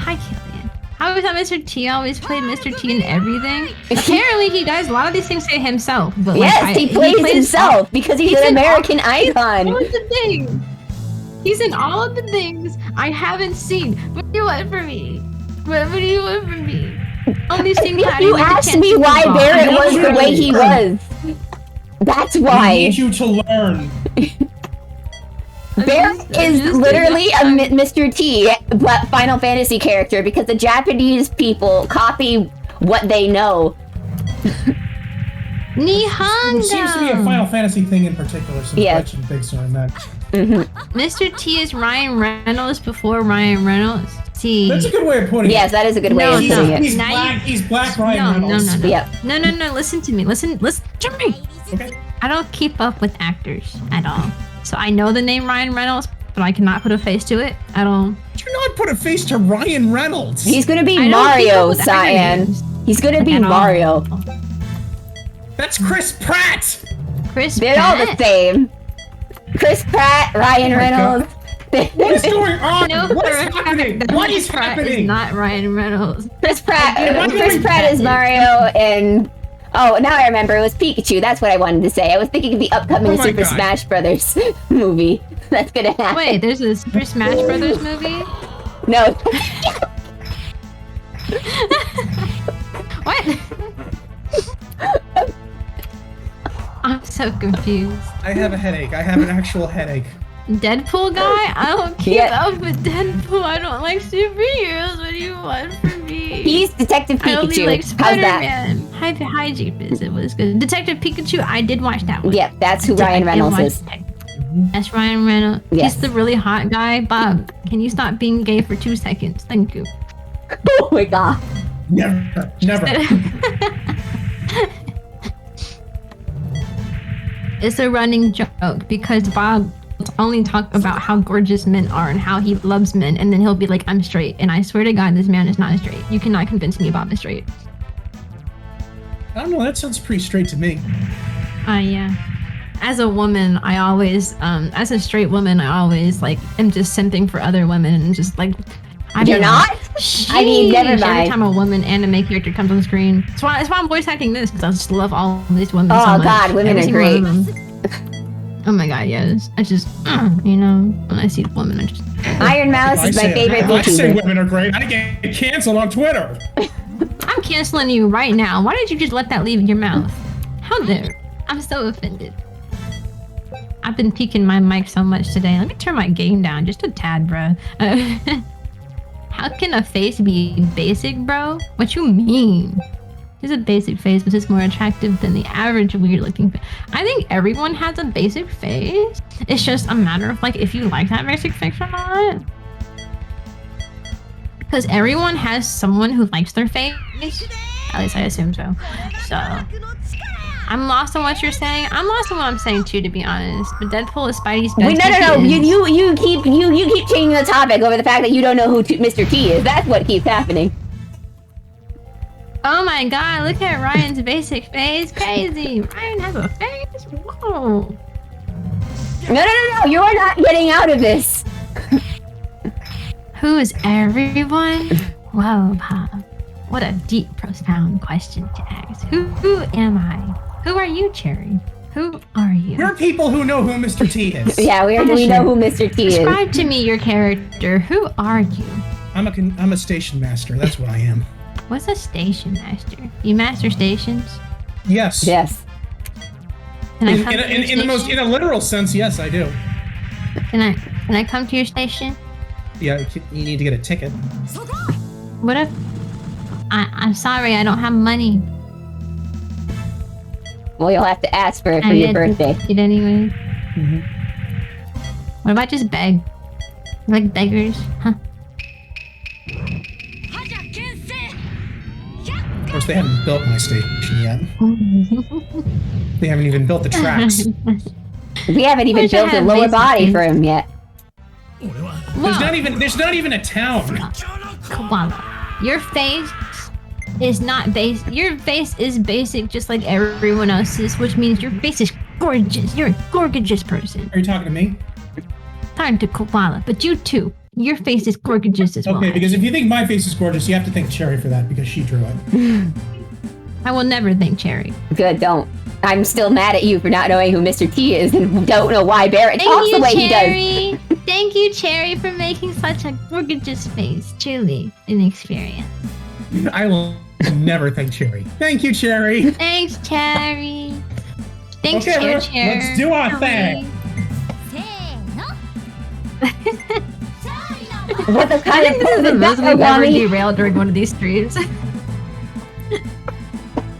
Killian. How is that Mr. T always played Mr. T in everything? Apparently he does a lot of these things to himself. But yes, he plays himself because he's an American icon. All of the things. He's in all of the things I haven't seen. What do you want from me? What do you want from me? All these things that you asked me why Barrett was the way he was. That's why. I need you to learn. Barrett is literally a Mr. T, but Final Fantasy character because the Japanese people copy what they know. Nihongo! There seems to be a Final Fantasy thing in particular, so Yeah. I'm big so on that. Mr. T is Ryan Reynolds before Ryan Reynolds. See. That's a good way of putting Yes, it. that is a good way of He's, saying it. he's Now black. He's black Ryan No. Reynolds. Yep. No, listen to me. Listen to me. Okay. I don't keep up with actors at all. So I know the name Ryan Reynolds, but I cannot put a face to it at all. Do not put a face to Ryan Reynolds. He's gonna be I don't keep Mario, up with actor Cyan. names He's gonna be at all. Mario. That's Chris Pratt. Chris They're all the Pratt? same. Chris Pratt, Ryan Oh my Reynolds. What is going on? No, What for is a fact happening? that What is Chris Pratt happening? Is not Ryan Reynolds. Chris Pratt. Am I Chris doing Pratt is that? Mario, and now I remember it was Pikachu. That's what I wanted to say. I was thinking of the upcoming Oh my Super God. Smash Brothers movie that's gonna happen. Wait, there's a Super Smash Brothers movie? No. What? I'm so confused. I have a headache. I have an actual headache. Deadpool guy? I don't keep Yeah. up with Deadpool. I don't like superheroes. What do you want from me? He's Detective I only Pikachu. like How's that? Spider-Man. Hi, Jeepers. It was good. Detective Pikachu, I did watch that one. Yep, that's who I Ryan did Reynolds watch is. that. That's Ryan Reynolds. Yes. He's the really hot guy. Bob, can you stop being gay for 2 seconds? Thank you. Oh my god. Never. Never. It's a running joke because Bob will only talk about how gorgeous men are and how he loves men, and then he'll be like, I'm straight. And I swear to God, this man is not straight. You cannot convince me Bob is straight. I don't know. That sounds pretty straight to me. Yeah. As a woman, I always, as a straight woman, I always like am just simping for other women and just like. You're not? I mean, never Every mind. time a woman anime character comes on screen, that's why I'm voice acting this because I just love all of these women. Oh, so much. God, women Every are single great. one of them. Oh my God, yes. I just, when I see the woman, I just. Iron Mouse is my favorite I say VTuber. women are great. I get canceled on Twitter. I'm canceling you right now. Why did you just let that leave your mouth? How dare? I'm so offended. I've been peeking my mic so much today. Let me turn my gain down just a tad, bro. How can a face be basic, bro? What you mean? It's a basic face, but it's more attractive than the average weird-looking face. I think everyone has a basic face. It's just a matter of like if you like that basic face or not. Because everyone has someone who likes their face. At least I assume so. So I'm lost on what you're saying. I'm lost on what I'm saying too, to be honest. But Deadpool is Spidey's best. Wait, no. He is. You keep changing the topic over the fact that you don't know who Mr. T is. That's what keeps happening. Oh my God! Look at Ryan's basic face. Crazy. Ryan has a face. Whoa. No. You are not getting out of this. Who is everyone? Whoa, Bob. What a deep, profound question to ask. Who am I? Who are you, Cherry? Who are you? We're people who know who Mr. T is. Yeah, we know who Mr. T is. Describe to me your character. Who are you? I'm a station master. That's what I am. What's a station master? You master stations? Yes. Yes. Can I come to your In a literal sense, yes, I do. Can I come to your station? Yeah, you need to get a ticket. What if I'm sorry, I don't have money. Well, you'll have to ask for it for I your mean, birthday. It anyway. Mhm. What about just beg? Like beggars? Huh? Of course, they haven't built my station yet. They haven't even built the tracks. We haven't even Wish I built a had lower basic body things. for him yet. There's not even a town. Koala. Your face is not base. Your face is basic, just like everyone else's, which means your face is gorgeous. You're a gorgeous person. Are you talking to me? Talking to Koala, but you too. Your face is gorgeous as well. Okay, because if you think my face is gorgeous, you have to thank Cherry for that because she drew it. I will never thank Cherry. Good, don't. I'm still mad at you for not knowing who Mr. T is and don't know why Barrett talks the way he does. Cherry. Thank you, Cherry, for making such a gorgeous face. Truly an experience. I will never thank Cherry. Thank you, Cherry. Thanks, Cherry. Thanks, Okay, Cherry. let's do our thing. What the kind of This is the pose most is we've that, ever Ogami? derailed during one of these streams.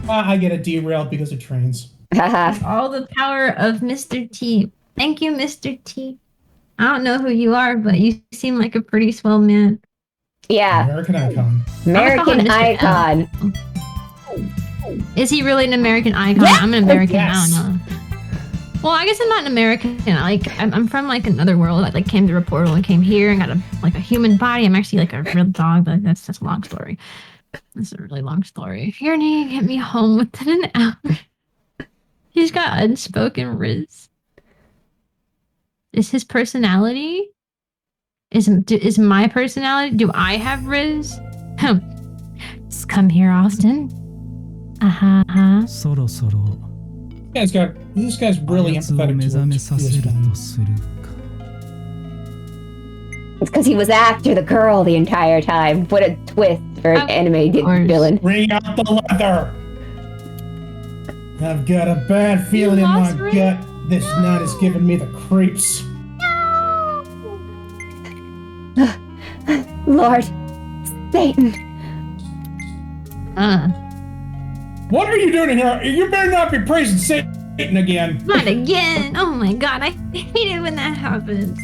I get it derailed because of trains. Haha. All the power of Mr. T. Thank you, Mr. T. I don't know who you are, but you seem like a pretty swell man. Yeah, American icon. American Mr. icon. Is he really an American icon? Yeah. I'm an American. Yes. I don't know. Well, I guess I'm not an American. Like, I'm from like another world. I like came through a portal and came here and got a human body. I'm actually like a real dog, but that's a long story. That's a really long story. You're gonna get me home within an hour. He's got unspoken riz. Is his personality? Is my personality? Do I have riz? Just come here, Austin. Uh-huh. そろそろ This guy's really あやつを empathetic 目覚め towards させ his る friend. とするか It's because he was after the girl the entire time. What a twist for an Of animated course. villain. Bring out the leather. I've got a bad feeling in my lost Ray? gut. This night is giving me the creeps. Lord, Satan. What are you doing in here? You better not be praising Satan again. Not again! Oh my god, I hate it when that happens.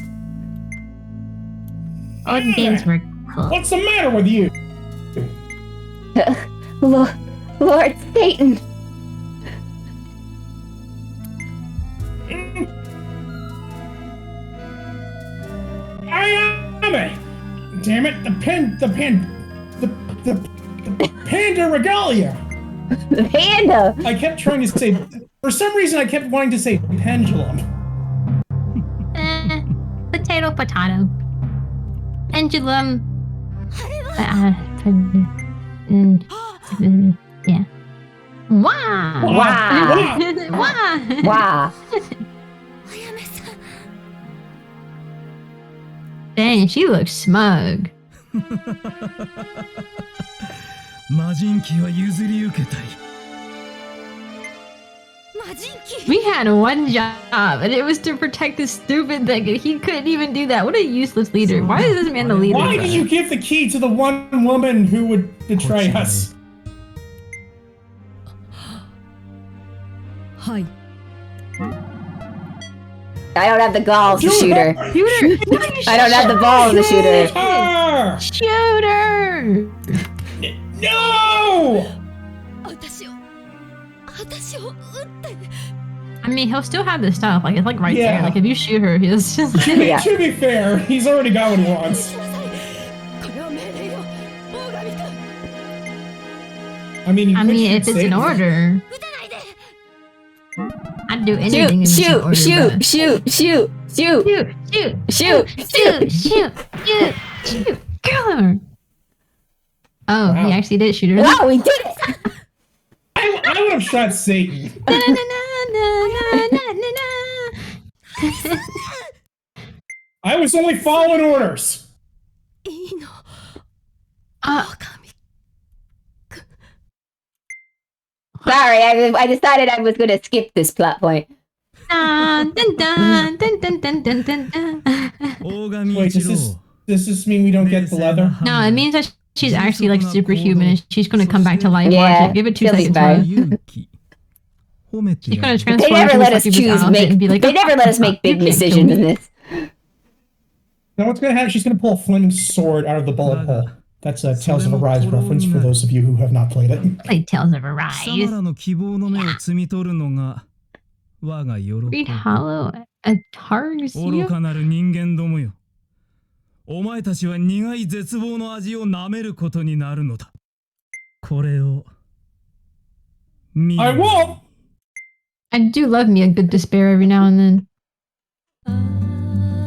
Oh, days were cool. What's the matter with you? Lord Satan. I am it. Damn it! The panda regalia. The panda. I kept trying to say. For some reason, I kept wanting to say pendulum. Potato, potato. Pendulum. Yeah. Wow! Wow. Wow! Wow. Dang, she looks smug. 魔人機は譲り受けたい We had one job, and it was to protect this stupid thing, and he couldn't even do that. What a useless leader. Why is this man the leader? Why did you give the key to the one woman who would betray us? はい I don't have the balls to shoot her. Shooter! I don't have the balls to shoot her. Ah! Shooter! No! 私を撃って I mean, he'll still have this stuff. Like, it's like right Yeah. there. Like, if you shoot her, he'll just... Yeah. To be fair, he's already got what he wants. しなさいこれは命令よ大神君 I mean, you I could mean, shoot if it's Satan. an order, 撃たないで I'd do anything in Shoot, order, shoot, but- shoot, shoot, shoot, Shoot, shoot, shoot, shoot, shoot, shoot, shoot, kill her. Oh, Wow. he actually did shoot her. Wow, we did it! I would have shot Satan. Na, na, na, na, na, na, na. I was only following orders. いいの Uh, 大神 Sorry, I decided I was going to skip this plot point. dun, dun, dun, dun, dun, dun, dun, dun, dun. 大神 Wait, 一 does 郎 this mean we don't get the leather? No, it means that she's actually like superhuman and she's gonna come back to life. Yeah, Watch it. Give it 2 she'll be seconds. fine. Watch. 勇気褒めて She's や gonna る transform They never into let this us succubus choose outfit make. and be like, They never let us make big "You can't decisions kill in me." this. Now what's gonna happen? She's gonna pull a flaming sword out of the bullet hole. That's a Tales of Arise reference for those of you who have not played it. Play Tales of 貴 Arise. 様らの希望の目を摘み取るのが我が喜 Read び。 Hollow a Targs. 愚かなる人間どもよ。お前たちは苦い絶望の味を舐めることになるのだ。これを見 I ろ。 won't! I do love me a good despair every now and then.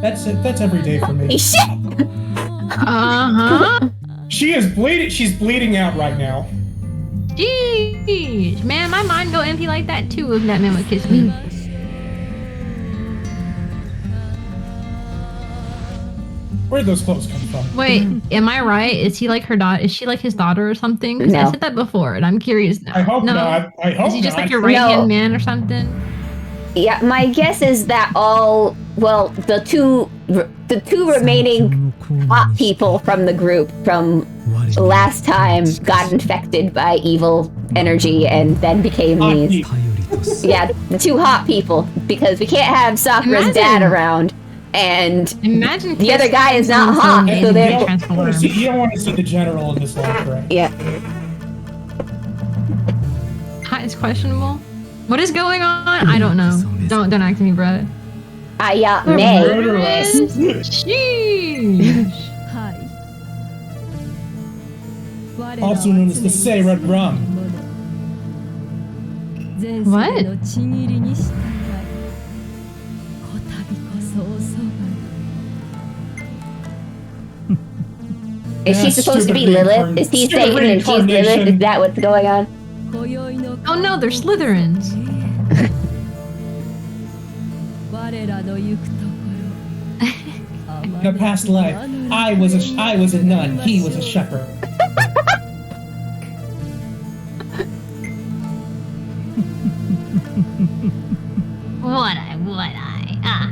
That's it. That's every day for me. Hey, shit! Uh-huh. She is bleeding. She's bleeding out right now. Jeez. Man, my mind go empty like that too if that man would kiss me. Where'd those clothes come from? Wait, am I right? Is he like her daughter? Is she like his daughter or something? Because I No. said that before and I'm curious now. I hope no. not. I hope Is he just not. like your right-hand No. man or something? Yeah, my guess is that the two remaining hot people from the group from last time got infected by evil energy and then became Hot these. people. Yeah, the two hot people, because we can't have Sakura's dad Imagine. around, and Imagine The other guy is not kissing hot, someone so and they're- being You transformed. don't want to see the general in this life, right? yeah. Hot is questionable. What is going on? I don't know. Don't ask me, bro. May. Murderous. Sheesh. はい Also known as the Say Red Rum. 前世 What? のちぎりに従いこたびこそおそば Is she Yeah, supposed to be stupid Lilith? Is he stupid Satan and she's Lilith? reincarnation. Is that what's going on? 今宵の Oh no, they're Slytherins. 我らの行くところ In a past life, I was a nun. He was a shepherd. Would I? Ah,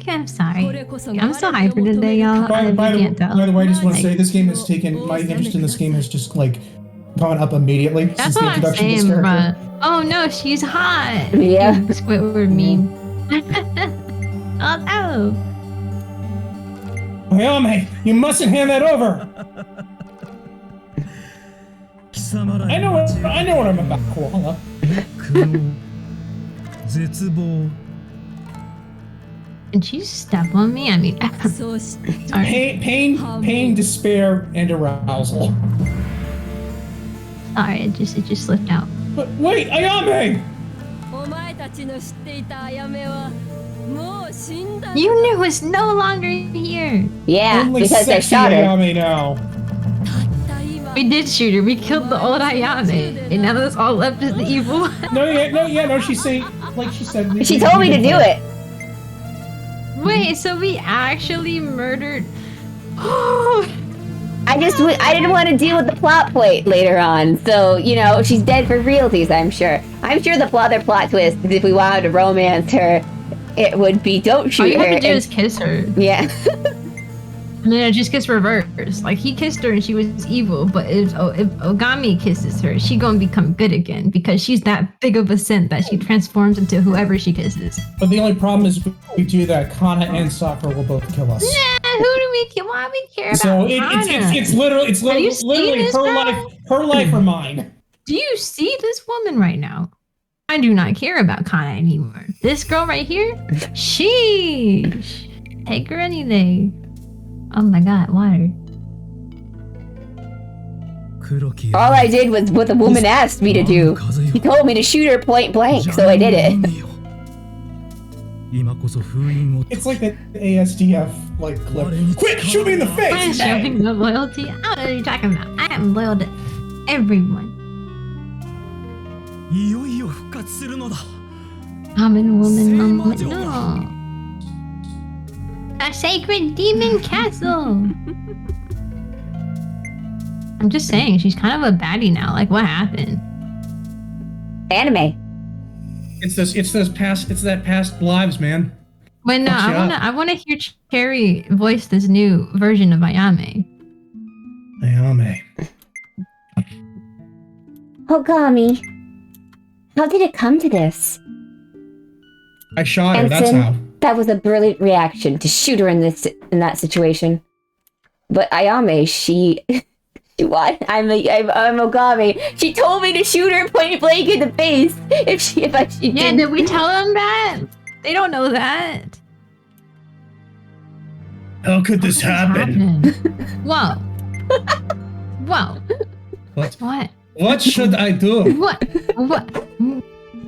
I'm sorry. これこそ I'm so hyper today, y'all. By, If by you the, can't tell. by the way, I just want to say this game has taken my interest in this game has just like gone up immediately That's since the what I'm introduction of this saying, character. bruh. Oh no, she's hot. Yeah. Squidward meme. Oh no. Ayame, you mustn't hand that over. 貴様ら I の know 街 what I know what I'm about, Koala. 苦悩絶望 Did you step on me? I mean, そして sorry. Pain, despair, and arousal. Sorry, it just slipped out. But wait, Ayame! お前たちの知っていたあやめはもう死んだ You knew was no longer here. Yeah, Only because they sexy shot her. Ayame now. たった今 We did shoot her. We killed the old Ayane, and now that's all left is the evil one. No, she's saying, like she said. She told me to do it. Wait, so we actually murdered? I didn't want to deal with the plot point later on, so she's dead for realties. I'm sure. I'm sure the other plot twist is if we wanted to romance her, it would be don't All shoot you her. have to do and- is kiss her. yeah. And then it just gets reversed. Like, he kissed her and she was evil, but if Ogami kisses her, she gonna become good again because she's that big of a scent that she transforms into whoever she kisses. But the only problem is if we do that, Kana and Sakura will both kill us. Nah, who do we care? Why we care about So Hana? it's literally you seen literally this girl? her life or mine. Do you see this woman right now? I do not care about Kana anymore. This girl right here? Sheesh. Take her any day. Oh my god, water. 黒き All I did was what the woman asked me to do. He told me to shoot her point blank, so I did it. 今こそ封印を It's like that ASDF like clip. Quit! Shoot me in the I'm face! showing no loyalty. I don't know what you're talking about. I am loyal to everyone. いよいよ復活するのだ Common woman moment. Same No. A sacred demon castle. I'm just saying, she's kind of a baddie now. Like, what happened? Anime. It's that past lives, man. Wait, no, Fuck you up. I wanna hear Cherry voice this new version of Ayame. Ayame. Ogami. How did it come to this? I shot her, that's Ensign. how. That was a brilliant reaction to shoot her in that situation. But Ayame, she what? I'm Ogami. She told me to shoot her point blank in the face if she Yeah, did we tell them that? They don't know that. How could this happen? Whoa. Whoa. What? What? What should I do? What?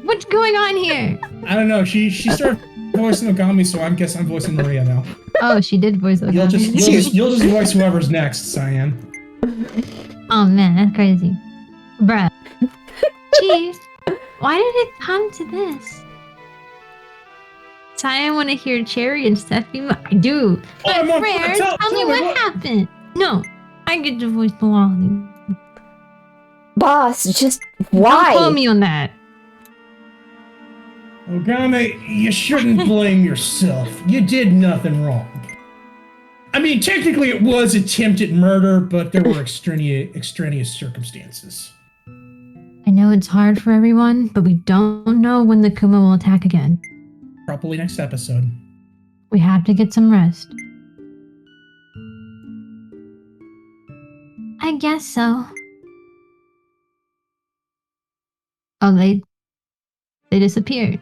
What's going on here? I don't know. She started voicing Ogami, so I guess I'm voicing Maria now. Oh, she did voice Ogami. You'll just voice whoever's next, Cyan. Oh man, that's crazy. Bruh. Jeez. Why did it come to this? Cyan want to hear Cherry and Steffi. I do. But Frere, tell me what happened. No, I get to voice the Lolly. Boss, just why? Don't quote me on that. Ogami, you shouldn't blame yourself. You did nothing wrong. I mean, technically it was attempted murder, but there were extraneous circumstances. I know it's hard for everyone, but we don't know when the Kuma will attack again. Probably next episode. We have to get some rest. I guess so. Oh, they disappeared.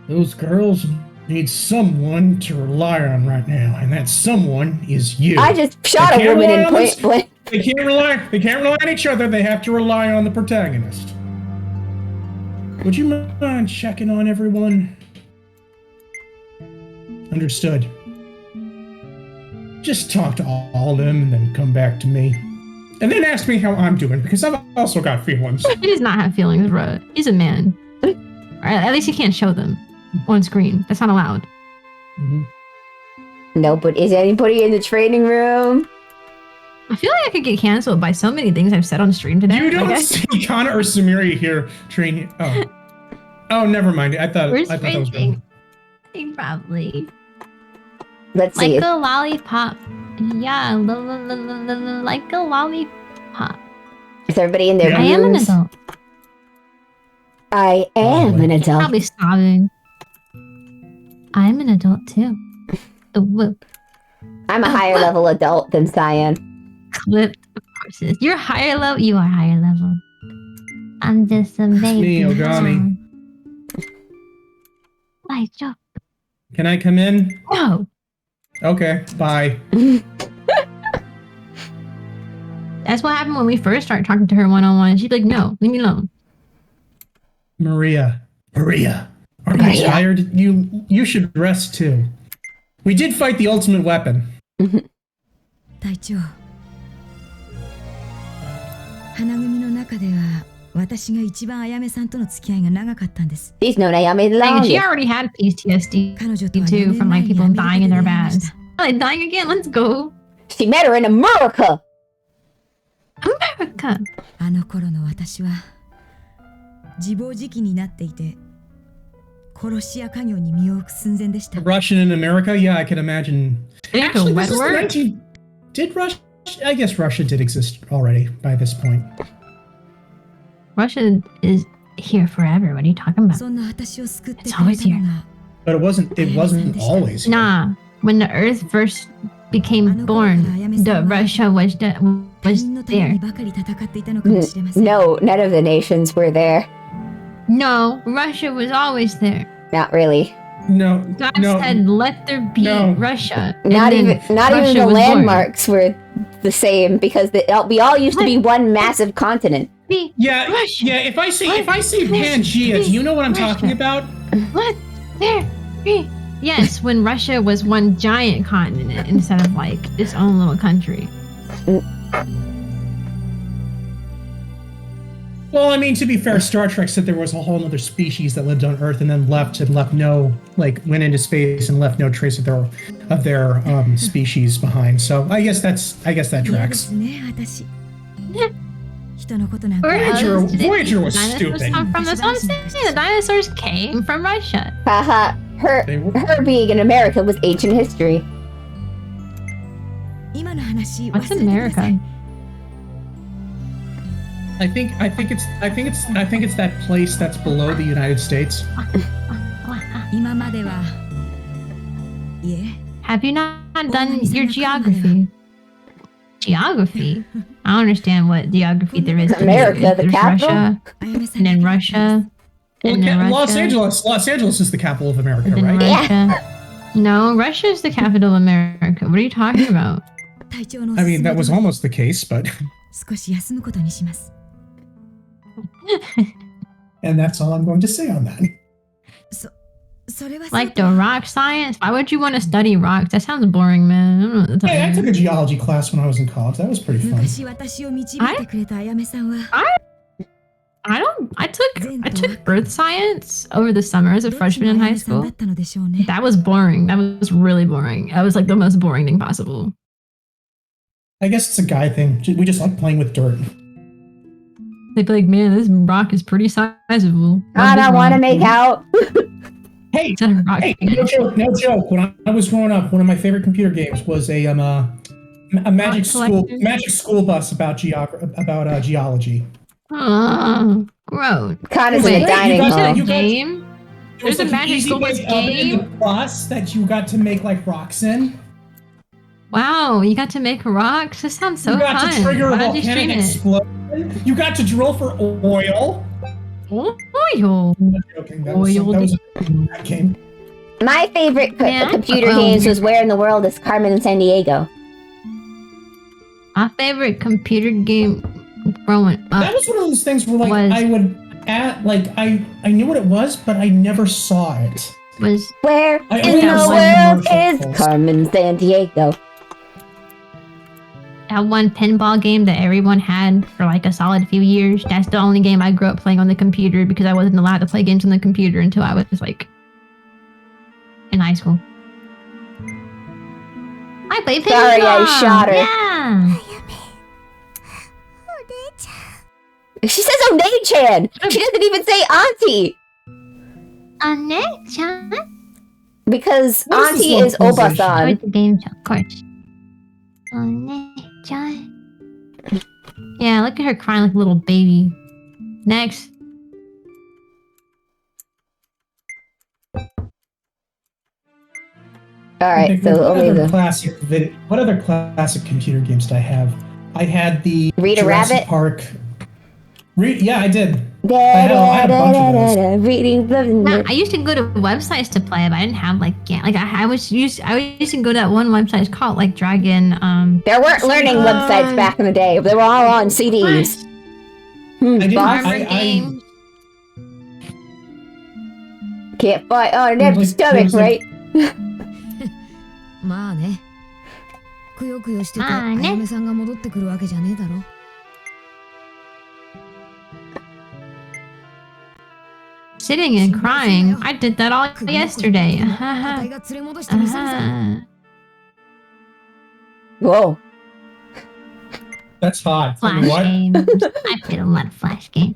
Those girls need someone to rely on right now, and that someone is you. I just shot a woman in point blank. They can't rely on each other. They have to rely on the protagonist. Would you mind checking on everyone? Understood. Just talk to all of them and then come back to me. And then ask me how I'm doing, because I've also got feelings. He does not have feelings, bro. He's a man. Or at least he can't show them on screen. That's not allowed. Mm-hmm. No, but is anybody in the training room? I feel like I could get canceled by so many things I've said on stream today. You don't see Kana or Samiri here training. Oh, never mind. I thought that was good. Probably. Let's see. Like a lollipop. Yeah, like a lollipop. Is everybody in their rooms? I am an adult. I am an adult. Probably sobbing. I'm an adult too. I'm a higher level adult than Cyan. Clip horses. You're higher level. You are higher level. I'm just a baby. Me, Ogami. Like joke. Can I come in? No. Okay, bye. That's what happened when we first started talking to her one-on-one. She'd be like, no, leave me alone. Maria, are you tired? You should rest too. We did fight the ultimate weapon. 隊長花組の中では私が一番あやめさんとの付き合いが長かったんです She's known Ayame the Dang, she longest. already had PTSD 彼女とは too 4 from 年前 like に people アメリカ dying で in 出 their 会いまし bads. た Oh, like dying again. Let's go. She met her in America. America. あの頃の私は自暴自棄になっていて殺し屋家業に身を置く寸前でした Russian in America? Yeah, I can imagine. Think a wet this is word? 19 Did Russia? I guess Russia did exist already by this point. Russia is here forever. What are you talking about? そんな私を救ってく It's れ always たの here. が But it wasn't always. Nah. When the Earth first became born, the Russia was 他人のため there. にばかり戦っていたのかもしれません No, none of the nations were there. No, Russia was always there. Not really. No. God no. said, "Let there be No. Russia." And Not then even Russia the was born. landmarks were the same because we all used to be one massive continent. Be Yeah, Russia. yeah. If I say Russia. Pangea, do you know what I'm talking about? Let there be. Yes, when Russia was one giant continent instead of like its own little country. Well, I mean, to be fair, Star Trek said there was a whole other species that lived on Earth and then went into space and left no trace of their species behind. So I guess that 嫌で tracks. すね私人のことなんか Voyager was Dinosaurs stupid. come from the sun. The dinosaurs came from Russia. Haha. Her being in America was ancient history. 今の話 What's 忘れてくださ America? い I think it's that place that's below the United States. 今までは Have you not done your geography? Geography? I don't understand what geography there is. America, the There's capital? Russia, and then Russia, Well, and then Russia. Los Angeles is the capital of America, and then right? Russia. No, Russia is the capital of America. What are you talking about? I mean, that was almost the case, but... 少し休むことにします And that's all I'm going to say on that. それは Like the rock science? Why would you want to study rocks? That sounds boring, man. I don't know what to tell Hey, I you. took a geology class when I was in college. That was pretty fun. 昔私を導いてくれたあやめさんは I took earth science over the summer as a どっち freshman の in あや high めさんだ school. ったのでしょうね That was boring. That was really boring. That was like the most boring thing possible. I guess it's a guy thing. We just like playing with dirt. They'd be like, man, this rock is pretty sizable. I don't want to make out. Hey, Rock. hey, no joke. When I was growing up, one of my favorite computer games was a magic school bus about geology. Oh, gross. Con is in Wait, a dining you guys- hall. you guys- Game? It was There's a like an magic easy school way bus to open game? the bus that you got to make like rocks in. Wow, you got to make rocks? This sounds so You got fun. to trigger a Why don't you volcanic stream it? explosion. You got to drill for oil. Oil. I'm not joking. That was that game. My favorite Yeah? computer Oh. games was Where in the World is Carmen in San Diego. My favorite computer game growing up That was one of those things where like was- I would I knew what it was, but I never saw it. was Where I in only the have world one is commercial. Carmen San Diego? that one pinball game that everyone had for like a solid few years. That's the only game I grew up playing on the computer because I wasn't allowed to play games on the computer until I was like in high school. I play pinball. Sorry, I shot her. Yeah. She says Onei-chan. She doesn't even say auntie. Anne-chan? Because What is this auntie is localization? Oba-san. With the game, of course. Anne-chan. Yeah, look at her crying like a little baby. Next. Alright, so only What other classic computer games did I have? I had the Rita Jurassic Rabbit? Park. Yeah, I did. Da, had a da, bunch da, of da, those. da, reading the No, I used to go to websites to play, but I didn't have like I used to go to that one website called like Dragon. There weren't learning websites back in the day. They were all on CDs. I didn't- Boss Armor game. can't fight on an empty Like, stomach, there's right? まあねくよくよしててあまあねやめさんが戻ってくるわけじゃねえだろ Sitting and crying. I did that all yesterday. あたいが連れ戻してみせるさ Whoa. That's hot. Flash What? games. I played a lot of Flash games.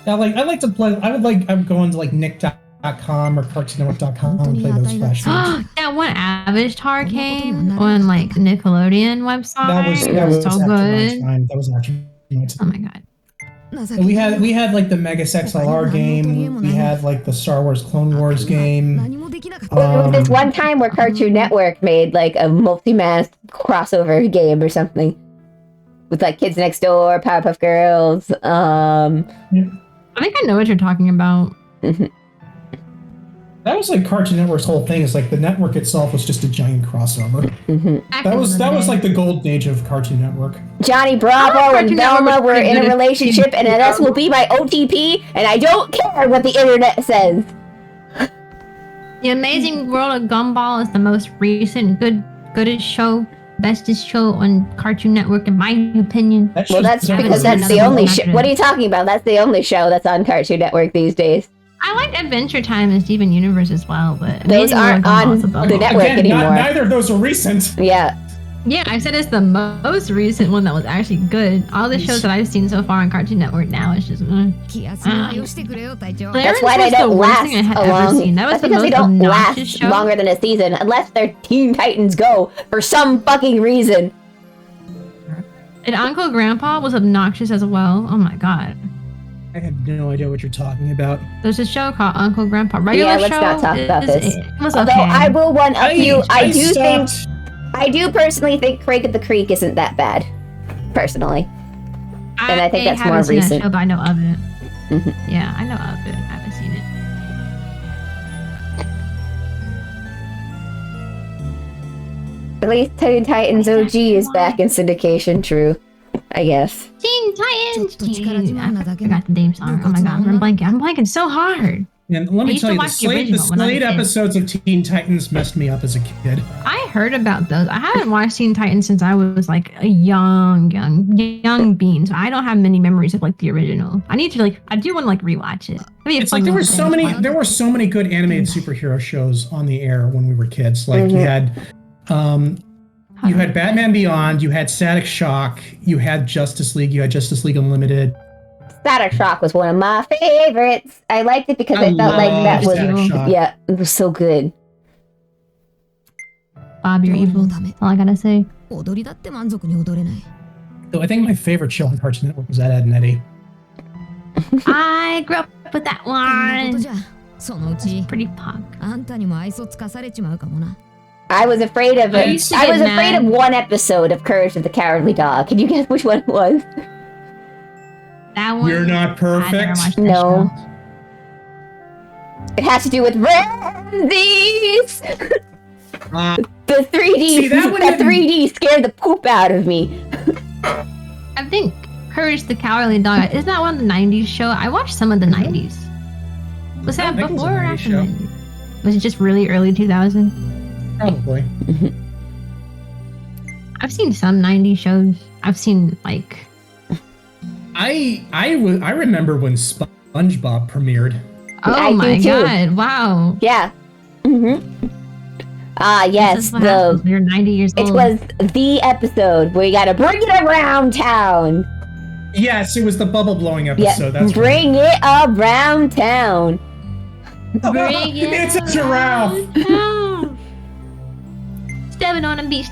I like to play. I would go into like nick.com or cartoonnetwork.com and play those flash games. That one Avatar game on like Nickelodeon website. That was so after my good. time. That was after my time. Oh my god. And we had like the Mega XLR game. We had like the Star Wars Clone Wars game. 何もできなかった There was this one time where Cartoon Network made like a multi-mass crossover game or something. With like Kids Next Door, Powerpuff Girls, I think I know what you're talking about. That was like Cartoon Network's whole thing. Is like the network itself was just a giant crossover. That was like the golden age of Cartoon Network. Johnny Bravo and Cartoon Network Velma was were pretty in good a at relationship, and this will be my OTP, and I don't care what the internet says. The Amazing World of Gumball is the most recent goodest show, bestest show on Cartoon Network, in my opinion. Well, that's because that's the only show. What are you talking about? That's the only show that's on Cartoon Network these days. I liked Adventure Time and Steven Universe as well, but Those Amazing World aren't of Gumball on is above the all. network anymore. Neither of those are recent. Yeah. Yeah, I said it's the most recent one that was actually good. All the shows that I've seen so far on Cartoon Network now is just. 気休めをしてくれよ隊長 That's why they was the don't worst last thing I had along. ever seen. That was That's the because they most don't obnoxious last show. longer than a season, unless they're Teen Titans Go for some fucking reason. And Uncle Grandpa was obnoxious as well. Oh my god. I have no idea what you're talking about. There's a show called Uncle Grandpa. Regular let's show not talk about this. It was Although okay. I will one up you. I do personally think Craig at the Creek isn't that bad. Personally. And I think that's more haven't seen recent. That show, but I know of it. Mhm. Yeah, I know of it. I haven't seen it. At least Teen Titans OG is back in syndication, true. I guess. Teen Titans!ちょっと力自慢なだけの I forgot the theme song. Oh my god, I'm blanking so hard. And let I me used tell to you, the watch the original when I was a Slade kid. episodes of Teen Titans messed me up as a kid. I heard about those. I haven't watched Teen Titans since I was like a young bean, so I don't have many memories of like the original. I need to I do want to rewatch it. It's like there were so many good animated superhero shows on the air when we were kids. Like you had Batman Beyond, you had Static Shock, you had Justice League, you had Justice League Unlimited. Static Shock was one of my favorites. I liked it because I felt like that was it was so good. Bob, you're evil. That's all I gotta say. 踊りだって満足に踊れない So I think my favorite show on Cartoon Network was that Ed and Eddie. I grew up with that こんなこと one. じゃそのうち Pretty punk. あんたにも愛想つかされちまうかもな I was afraid of I it. used to I get was afraid mad. of one episode of Courage of the Cowardly Dog. Can you guess which one it was? That one. You're not I never perfect. watched that No. show. It has to do with Randy's. Uh, The 3D. See, that one that didn't- 3D scared the poop out of me. I think Courage the Cowardly Dog. Isn't that one of the 90s show? I watched some of the 90s. Was that I think it was a before or 90s after? show. 90s? Was it just really early 2000? Probably. I've seen some 90s shows. I've seen I remember when SpongeBob premiered. Oh I do my too. god! Wow. Yeah. This Yes. is what happens when you're 90 years It old. was the episode where you gotta bring it around town. Yes, it was the bubble blowing Yeah, episode. That's bring it around town. right. Bring it It's a giraffe. down. Stepping on a beach.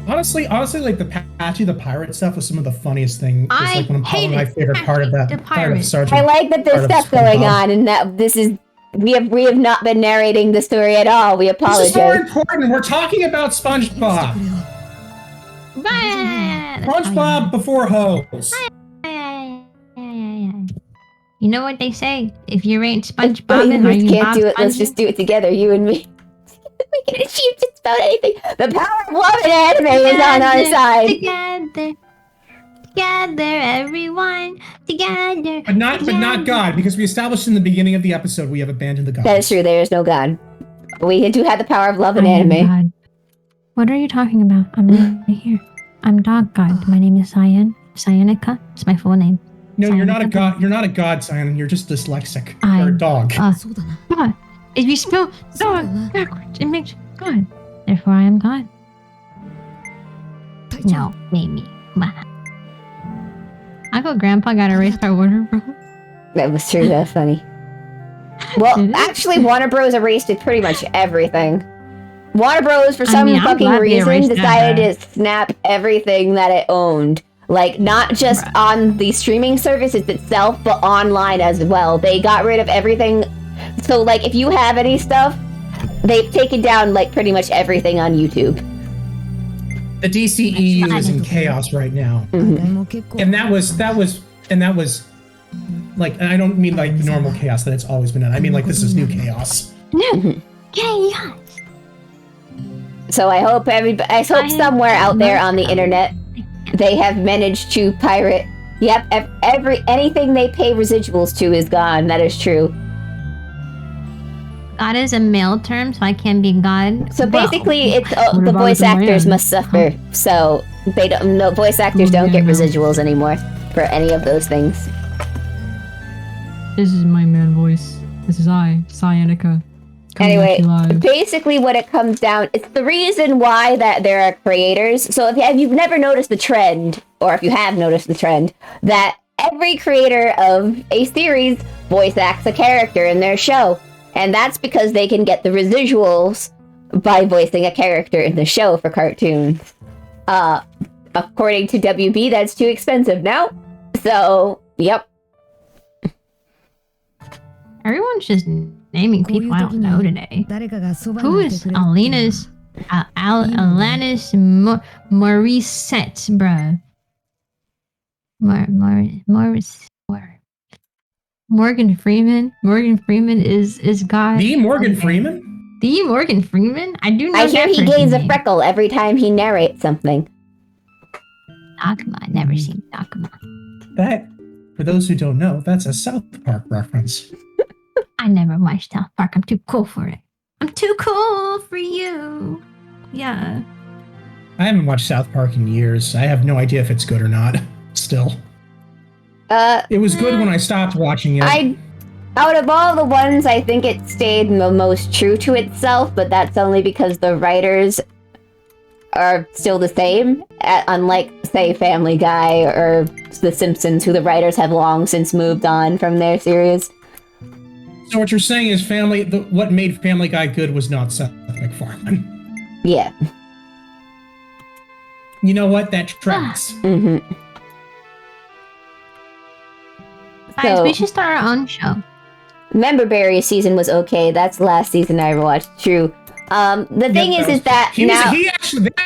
Honestly, like the Patchy the Pirate stuff was some of the funniest thing. It's I like one of probably my hated favorite part of that. the Part of Pirate. Sergeant. I like that there's part of stuff going SpongeBob. on, and that this is we have not been narrating the story at all. We This is more apologize. important. We're talking about してく SpongeBob. れよ SpongeBob before hose. You know what they say? If you ain't But SpongeBobbing, are we you can't Bob do it. Let's Sponging? just do it together, you and me. We can achieve just about anything. The power of love and anime is on our side. Together, everyone, together. But not God, because we established in the beginning of the episode we have abandoned the gods. That is true. There is no God. We do have the power of love and I am anime. God. What are you talking about? I'm right here. I'm Dog God. My name is Cyanica. It's my full name. No, you're not a god. You're not a god, Simon. You're just dyslexic. You're a I'm- dog. そうだな God. If you spell dog backwards, it makes God. Therefore, I am God. 隊長 No, maybe. Uncle Grandpa got erased by Warner Bros. That was true. That's funny. Well, Did it? actually, Warner Bros. Erased pretty much everything. Warner Bros. For some I'm fucking glad they reason erased that, decided to snap everything that it owned. Like, not just on the streaming services itself, but online as well. They got rid of everything. So, like, if you have any stuff, they've taken down, like, pretty much everything on YouTube. The DCEU is in chaos right now, あれも結構 and that was like, and I don't mean like normal chaos that it's always been in. I mean like this is new chaos. No. Chaos. So I hope somewhere out there on the internet they have managed to pirate. Yep, anything they pay residuals to is gone. That is true. God is a male term, so I can be God. So Well, basically, it's what the about voice the actors man? must suffer. So they don't. No, voice actors don't get residuals anymore for any of those things. This is my man voice. This is I, Cyanica. Anyway, basically what it comes down, it's the reason why that there are creators. So if you've never noticed the trend, or if you have noticed the trend, that every creator of a series voice acts a character in their show. And that's because they can get the residuals by voicing a character in the show for cartoons. According to WB, that's too expensive now. So, yep. Everyone's just naming people I don't know today. Who is Alanis Morissette, bruh? Morgan Freeman. Morgan Freeman is God. The Morgan Freeman? The Morgan Freeman? I do know I hear that he person's gains a name. freckle every time he narrates something. Nakama. Never seen Nakama. That, for those who don't know, that's a South Park reference. I never watched South Park. I'm too cool for it. I'm too cool for you. Yeah. I haven't watched South Park in years. I have no idea if it's good or not. Still. It was good when I stopped watching it. Out of all the ones, I think it stayed the most true to itself, but that's only because the writers are still the same, unlike, say, Family Guy or The Simpsons, who the writers have long since moved on from their series. So what you're saying is what made Family Guy good was not Seth MacFarlane. Yeah. You know what? That tracks. Mm-hmm. Guys, So- we should start our own show. Member Berry season was okay. That's the last season I ever watched. True. The thing is that they now...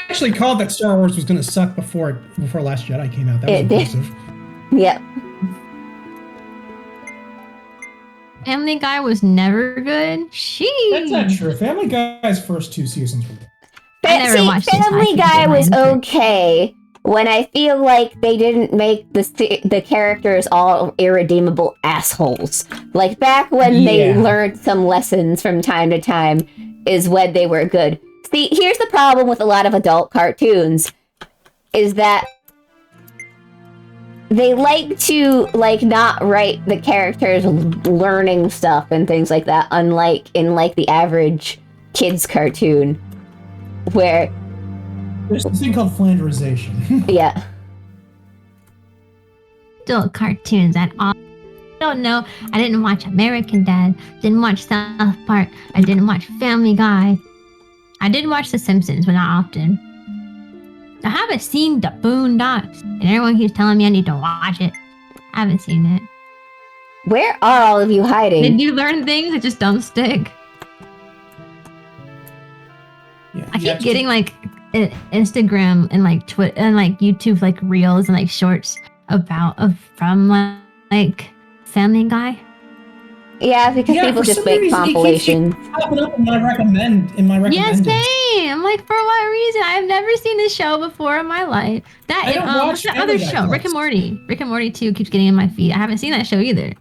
actually called that Star Wars was going to suck before Last Jedi came out. That was It did. impressive. Yep. Family Guy was never good. That's not true. Family Guy's first 2 seasons were good. I never watched it, so I Family can't Guy give my was input. okay when I feel like they didn't make the characters all irredeemable assholes. Like back when they Yeah. learned some lessons from time to time is when they were good. See, here's the problem with a lot of adult cartoons is that they like to not write the characters learning stuff and things like that, unlike in the average kids cartoon where There's this thing called flanderization. yeah. Adult cartoons at all. I don't know. I didn't watch American Dad. Didn't watch South Park. I didn't watch Family Guy. I did watch The Simpsons, but not often. I haven't seen The Boondocks, and everyone keeps telling me I need to watch it. I haven't seen it. Where are all of you hiding? Did you learn things that just don't stick? Yeah, I keep getting Instagram and Twitter and YouTube reels and shorts from Family Guy. Yeah, because Yeah, people for just some make reason, it keeps compilations. popping up in my recommended. Yes, same. For what reason? I've never seen this show before in my life. That I and don't watch what's that Family other Guy show? Rick and clips. Morty. Rick and Morty 2 keeps getting in my feed. I haven't seen that show either.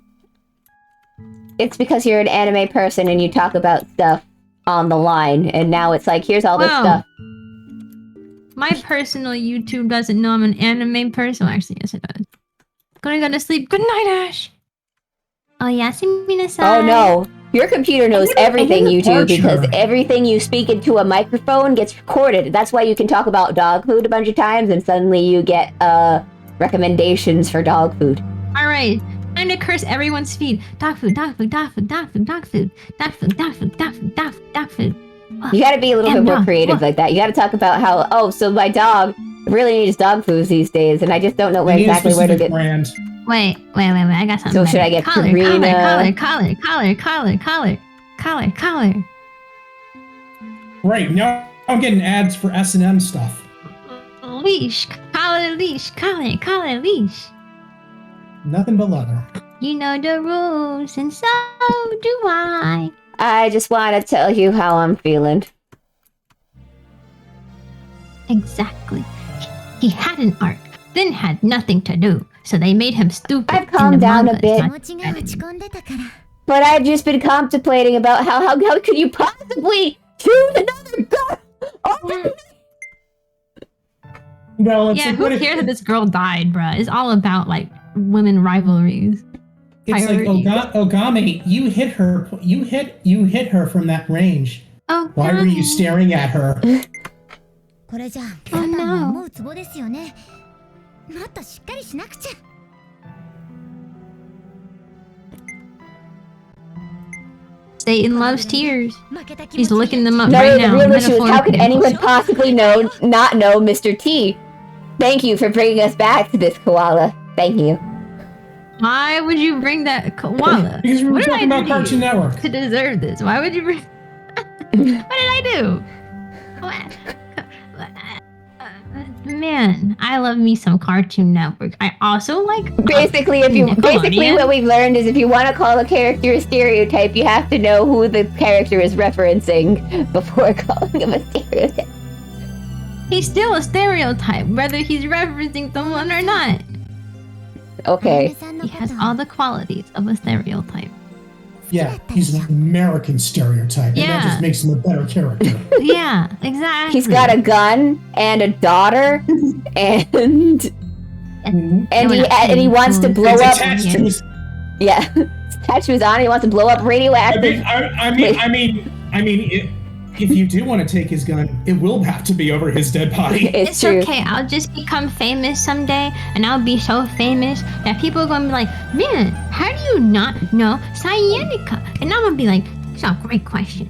It's because you're an anime person and you talk about stuff on the line, and now it's here's all this Wow. stuff. My personal YouTube doesn't know I'm an anime person. Well, actually, yes, it does. Gonna go to sleep. Good night, Ash. Oh, yasumi-na-san. Oh no, your computer knows everything you do Archer. because everything you speak into a microphone gets recorded. That's why you can talk about dog food a bunch of times and suddenly you get recommendations for dog food. All right. Time to curse everyone's feed. Dog food, dog food, dog food, dog food, dog food, dog food, dog food, dog food, dog food, dog food. You gotta be a little bit more creative like that. You gotta talk about how, so my dog really needs dog foods these days and I just don't know We need a exactly where to specific get... brand. Wait. I got something. So should better. I get collar, Purina? collar. Right, now I'm getting ads for S&M stuff. Leash, collar, leash. Nothing but leather. You know the rules, and so do I. I just want to tell you how I'm feeling. Exactly. He had an arc, then had nothing to do, so they made him stupid. I've calmed down a bit. 気持ちが落ち込んでたから But I've just been contemplating about how could you possibly choose another girl? Oh, No, it's Yeah, who cares that this girl died, bruh? It's all about women rivalries. It's priority. Ogami, you hit her. You hit her from that range. Oh, Why were you staring at her? これじゃ Oh, 皆さん no. も思うツボですよねもっとしっかりしなくちゃ Satan loves tears. He's licking them up No, right the now. real issue is how could metaphorically. anyone possibly not know Mr. T? Thank you for bringing us back to this, Koala. Thank you. Why would you bring that koala? Because we were What did talking I about do to Cartoon you Network. to deserve this? Why would you bring? What did I do? What? Man, I love me some Cartoon Network. I also like Basically, what we've learned is if you want to call a character a stereotype, you have to know who the character is referencing before calling him a stereotype. He's still a stereotype, whether he's referencing someone or not. Okay. He has all the qualities of a stereotype. Yeah, he's an American stereotype, and that Yeah. just makes him a better character. Yeah, exactly. He's got a gun and a daughter, and he wants to blow It's up. attached to his. Yeah, it's attached to his honor. He wants to blow up radioactive. I mean, if you do want to take his gun, it will have to be over his dead body. It's It's true. okay. I'll just become famous someday, and I'll be so famous that people are gonna be like, "Man, how do you not know Cyanica?" And I'm gonna be like, "That's a great question.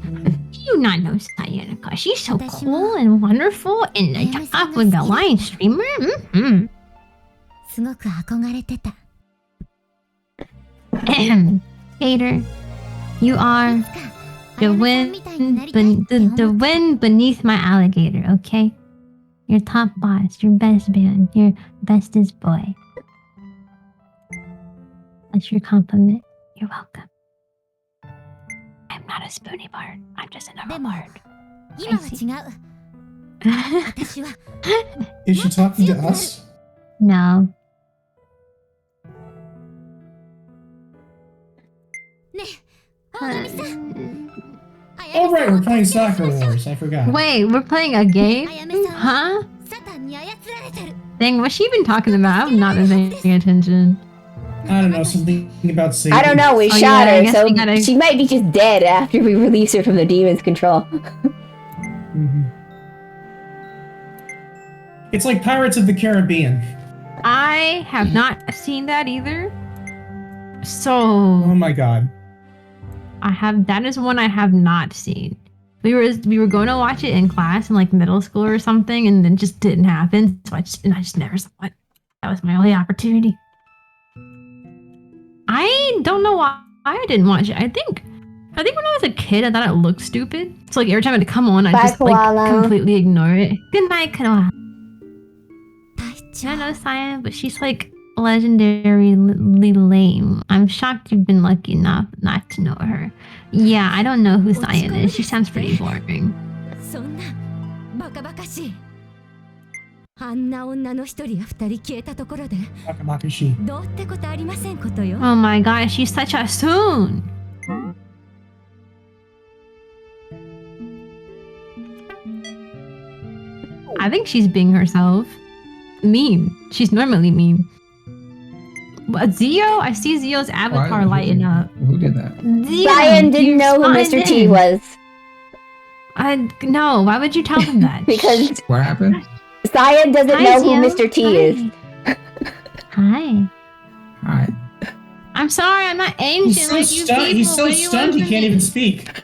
Do you not know Cyanica? She's so cool and wonderful, and the top of the line streamer." Mm-hmm. すごく憧れてた。 Gator, you are the wind, the wind beneath my alligator. Okay, your top boss, your best man, your bestest boy. That's your compliment. You're welcome. I'm not a spoony bird. I'm just a normal でも bird. 今は違う。私は Is she talking to us? No. ねえ、大神さん。 Oh right, we're playing Sakura Wars. I forgot. Wait, we're playing a game? あやめさんは Huh? サタンに操られてる。 Dang, what's she been talking about? I've not been paying attention. I don't know, something about Satan. I don't know. We Oh, shot yeah, I her, guess so we gotta- she might be just dead after we release her from the demon's control. Mhm. It's like Pirates of the Caribbean. I have not seen that either. Oh So my god. that is one I have not seen. We were going to watch it in class in like middle school or something, and then just didn't happen. So I just never saw it. That was my only opportunity. I don't know why I didn't watch it. I think when I was a kid, I thought it looked stupid. So like every time it come on, I Bye, just like koala. completely ignore it. Good night, koala. 隊長 I know Cyan, but she's like legendarily lame. I'm shocked you've been lucky enough not to know her. Yeah, I don't know who Cyan is. She sounds pretty boring. そんなバカバカしい。あんな女の一人や二人消えたところで Bakamakushi. どうってことありませんことよ。 Oh my god, she's such a soon. I think she's being herself. Mean. She's normally mean. What, Zio? I see Zio's avatar lighting up. Who did that? Zio, Ryan didn't you know who signed Mr. T in. was No, why would you tell him that? because What happened? Cyan doesn't Hi, know who Zio. Mr. T Hi. is. Hi. Hi. I'm sorry, I'm not ancient He's so, like you stunned. people. He's so What do you stunned want he from can't me? even speak.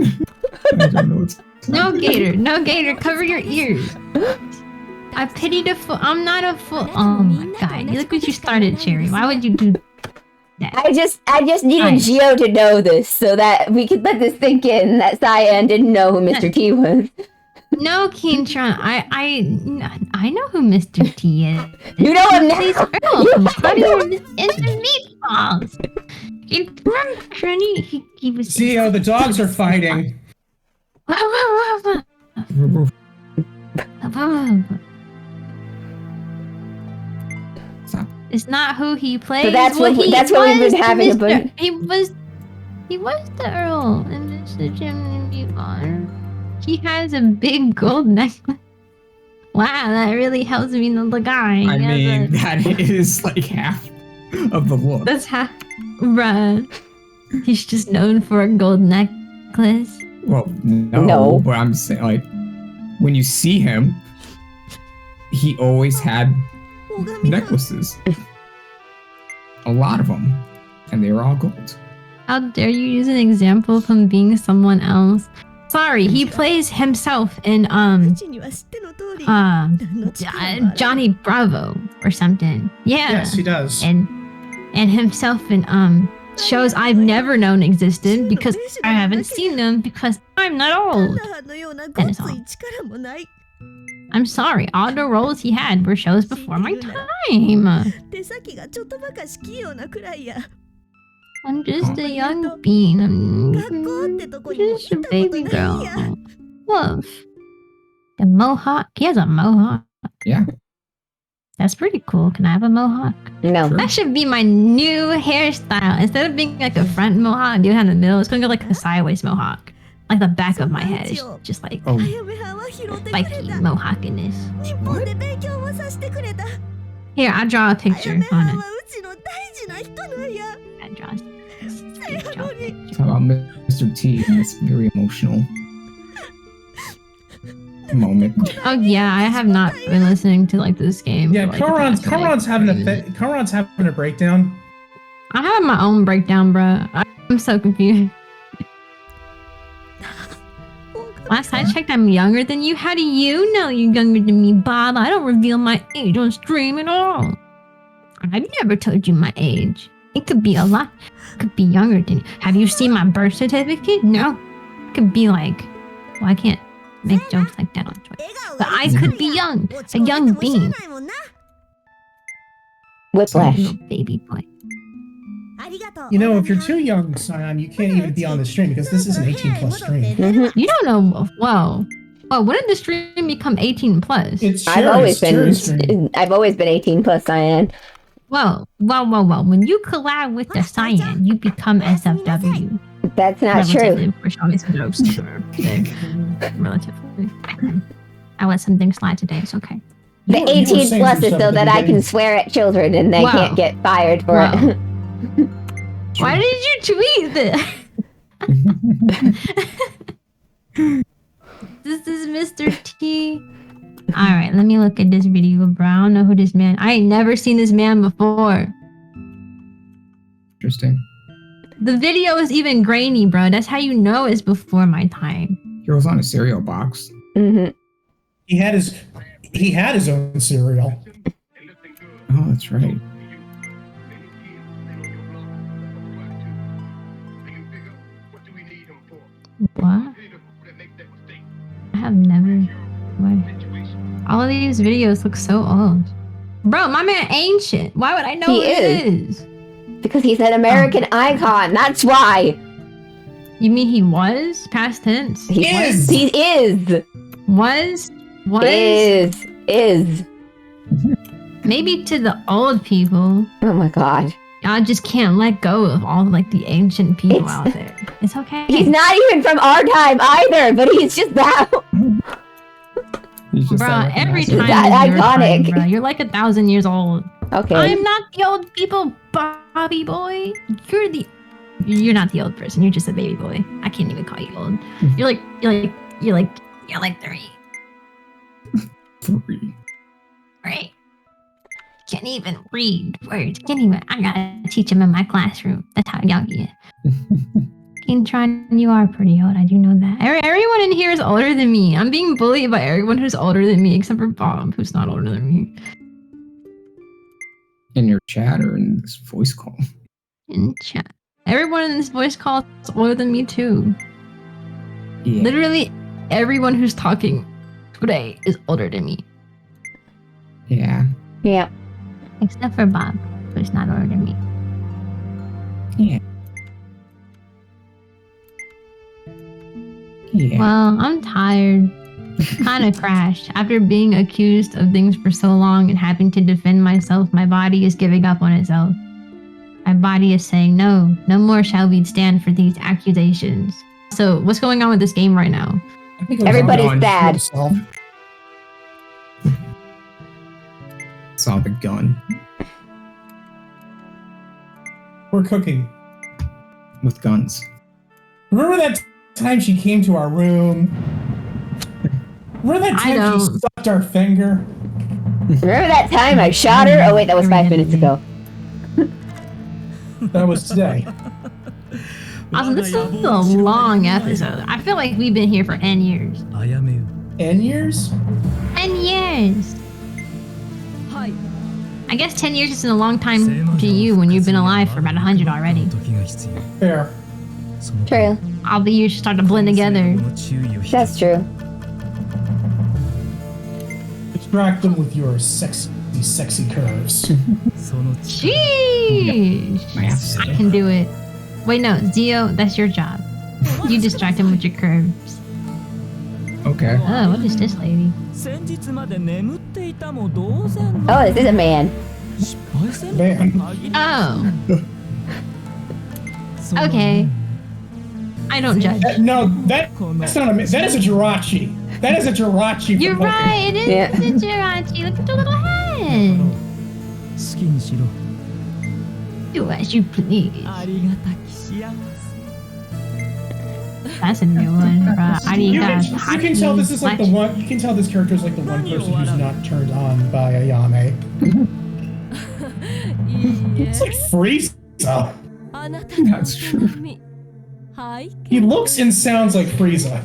I don't know what's No, Gator. No, Gator. Cover your ears. I pity the fool. I'm not a fool. Oh my god. Look what you started, Cherry. Why would you do that? I just needed Nice. Geo to know this so that we could let this sink in that Cyan didn't know who Mr. T was. No, Keentron. I know who Mr. T is. You know him now. These girls. Honey, it's the meatballs. He was. Zio, the dogs are fighting. Stop. It's not who he plays. So that's what he we've been was having a Mr. bunch. He was the Earl in the Gem Beyond. He has a big gold necklace. Wow, that really helps me know the guy. I He has mean, that is like half of the look. that's half. Bruh. He's just known for a gold necklace. Well, no, No. but I'm saying, like, when you see him, he always had 大神さん necklaces. A lot of them. And they were all gold. How dare you use an example from being someone else? Sorry, he plays himself in 口には知っての通り何の力もあらん Johnny Bravo or something. Yeah. Yes, he does. And himself in shows I've never known existed because I haven't seen them because I'm not タ old. ラハのようなごっつい力もない I'm sorry, all the roles he had were shows before my time. 手先がちょっとばかし器用なくらいや I'm just a young bean. I'm 学校ってとこにも just a 行ったこと baby な girl. いや Woof. The mohawk. He has a mohawk. Yeah. That's pretty cool. Can I have a mohawk? No. Sure. That should be my new hairstyle. Instead of being like a front mohawk, do it in the middle. It's gonna go like a sideways mohawk. Like the back of my head is just like Oh, あやめはんは拾ってくれ spiky た mohawkiness. 日本で勉強もさせてくれた Here, I'll draw a あや picture めは on ん it. はうちの大事な人なんや I draw. せやのに talk about Mr. T and this very emotional moment. Oh yeah, I have not been listening to like this game. Yeah, for, like, the past, like, Conrad's having a breakdown. I have my own breakdown, bruh. I'm so confused. Last I checked, I'm younger than you. How do you know you're younger than me, Bob? I don't reveal my age on stream at all. I've never told you my age. It could be a lot. It could be younger than you. Have you seen my birth certificate? No. It could be like... Well, I can't make jokes like that on Twitter. 笑顔 But が I could be young. 落ち A 込んでて young もしゃあ bean. ないもんな Whiplash. Little baby boy. ありがとう You know, if you're too young, Scion, you can't even be on the stream because this is an 18 plus stream. Mhm. You don't know... Whoa. Whoa, when did the stream become 18 plus? It's I've always been 18 plus cyan. Whoa. When you collab with the Cyan, you become SFW. That's not Relatively, true. of course, I'll make some jokes. Relatively. I let some things slide today. It's okay. The You were 18 saying plus some is stuff so at the that I can beginning. swear at children and they Wow. can't get fired for Wow. it. Why did you tweet this? This is Mr. T. Alright, let me look at this video, bro. I don't know who this man... I ain't never seen this man before. Interesting. The video is even grainy, bro. That's how you know it's before my time. He was on a cereal box. hmm He had his own cereal. Oh, that's right. What? I have never... What? All of these videos look so old. Bro, my man ancient. Why would I know He who it is? Because he's an American icon. That's why. You mean he was? Past tense? He Is. He is. Was? Is. Maybe to the old people. Oh my god. I just can't let go of all like the ancient people It's- out there. It's okay. He's not even from our time either, but he's just that. He's just Bro, that every recognizable. time That is your time, iconic. bro. You're like 1,000 years old. Okay. I'm not the old people, Bobby boy. You're not the old person. You're just a baby boy. I can't even call you old. You're like 3, 3. right? Can't even read words. Can't even. I gotta teach him in my classroom. That's how young he is. Kintron, you are pretty old. I do know that. Everyone in here is older than me. I'm being bullied by everyone who's older than me, except for Bob, who's not older than me. In your chat or in this voice call. In chat. Everyone in this voice call is older than me too. Yeah. Literally, everyone who's talking today is older than me. Yeah. Yeah. Except for Bob, who's not older than me. Yeah. Yeah. Well, I'm tired. Kind of crashed. After being accused of things for so long and having to defend myself, my body is giving up on itself. My body is saying, no more shall we stand for these accusations. So, what's going on with this game right now? I think it was Everybody's on bad. himself. Saw the gun We're cooking. with guns. Remember that time she came to our room? Remember that I time she don't. sucked our finger? Remember that time I shot her? Oh wait, that was 5 minutes ago. That was today. Also, this is a long episode. I feel like we've been here for N years. あやめよ N years? N years. はい I guess 10 years isn't a long time to you when you've been alive for about 100 already. 時が必要 Fair. その True. All the years start to blend together. この注意を引 That's true. Distract them with your sexy curves. その Sheesh. I have to say. I can do it. Wait, no, Zio, that's your job. You distract him with your curves. Okay. Oh, what is this lady? 先日まで眠っていたも同然 Oh, this is a man. 失敗せん Man. 限り Oh, その okay. I don't judge. No, that's not a man. That is a Jirachi. That is a Jirachi. from You're Pokemon. right, it is Yeah. the Jirachi. Look at the little head. 好きにしろ Do as you please. ありがたき幸 That's a new one. You can tell this is like the one. You can tell this character is like the one person who's not turned on by Ayame. いいえ It's like Frieza. あなたの That's true. 瞳拝 He 見 looks and sounds like Frieza.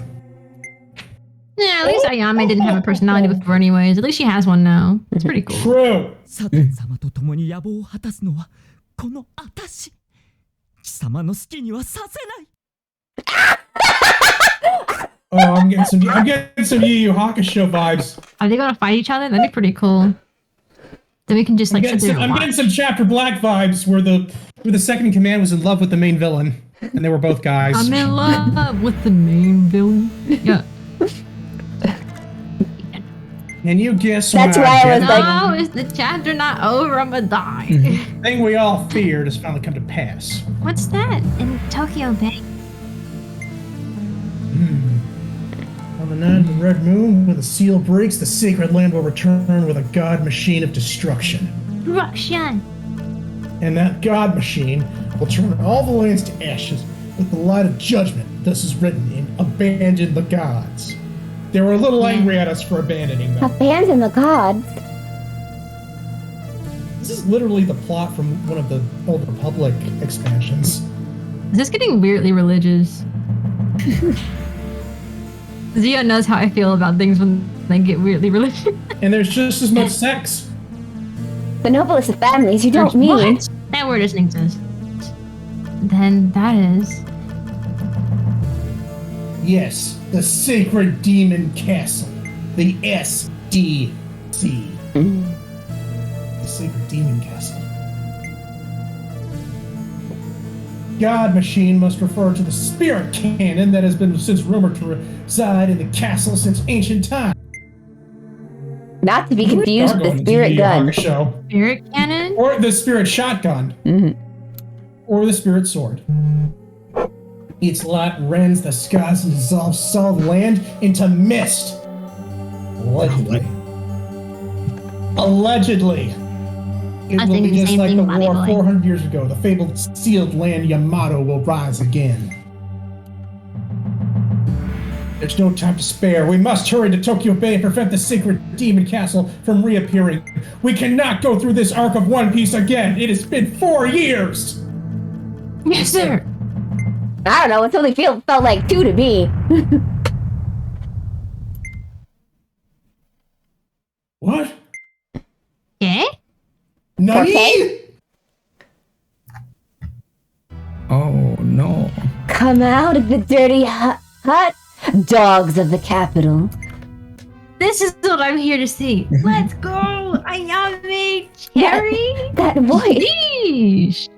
Yeah, at least Ayame didn't have a personality before anyways. At least she has one now. It's pretty cool. True. サタン様と共に野望を果たすのはこの私貴様の好きにはさせない Oh, I'm getting some Yu Yu Hakusho vibes. Are they gonna fight each other? That'd be pretty cool. Then we can just like sit there and I'm getting watch. some Chapter Black vibes where the second in command was in love with the main villain, and they were both guys. I'm in love with the main villain. Yeah. And you guess That's what? why I was The like- No, is the chapter not over? I'm gonna die. thing we all feared has finally come to pass. What's that in Tokyo Bay? On the night of the red moon, when the seal breaks, the sacred land will return with a god machine of destruction. Russian. And that god machine will turn all the lands to ashes with the light of judgment. Thus is written in Abandon the Gods. They were a little angry at us for abandoning them. Abandon the gods. This is literally the plot from one of the Old Republic expansions. Is this getting weirdly religious? Zio knows how I feel about things when they get weirdly religious. And there's just as much sex. The noblest of families, you don't mean. What? That word doesn't exist. Then that is. Yes, the Sacred Demon Castle. The SDC. The Sacred Demon Castle. God machine must refer to the spirit cannon that has been since rumored to reside in the castle since ancient times. Not to be confused with the spirit gun. Spirit cannon? Or the spirit shotgun. Or the spirit sword. Its light rends the skies and dissolves solid land into mist. Allegedly. It I will think be the just same like thing, the Bobby war Boy. 400 years ago. The fabled sealed land Yamato will rise again. There's no time to spare. We must hurry to Tokyo Bay and prevent the sacred demon castle from reappearing. We cannot go through this arc of One Piece again. It has been 4 years. Yes, sir. I don't know, it only felt like 2 to me. What? Yeah? Nani? Okay. Oh no. Come out of the dirty hut, dogs of the capital. This is what I'm here to see. Let's go! Ayame Cherry! That voice. Sheesh!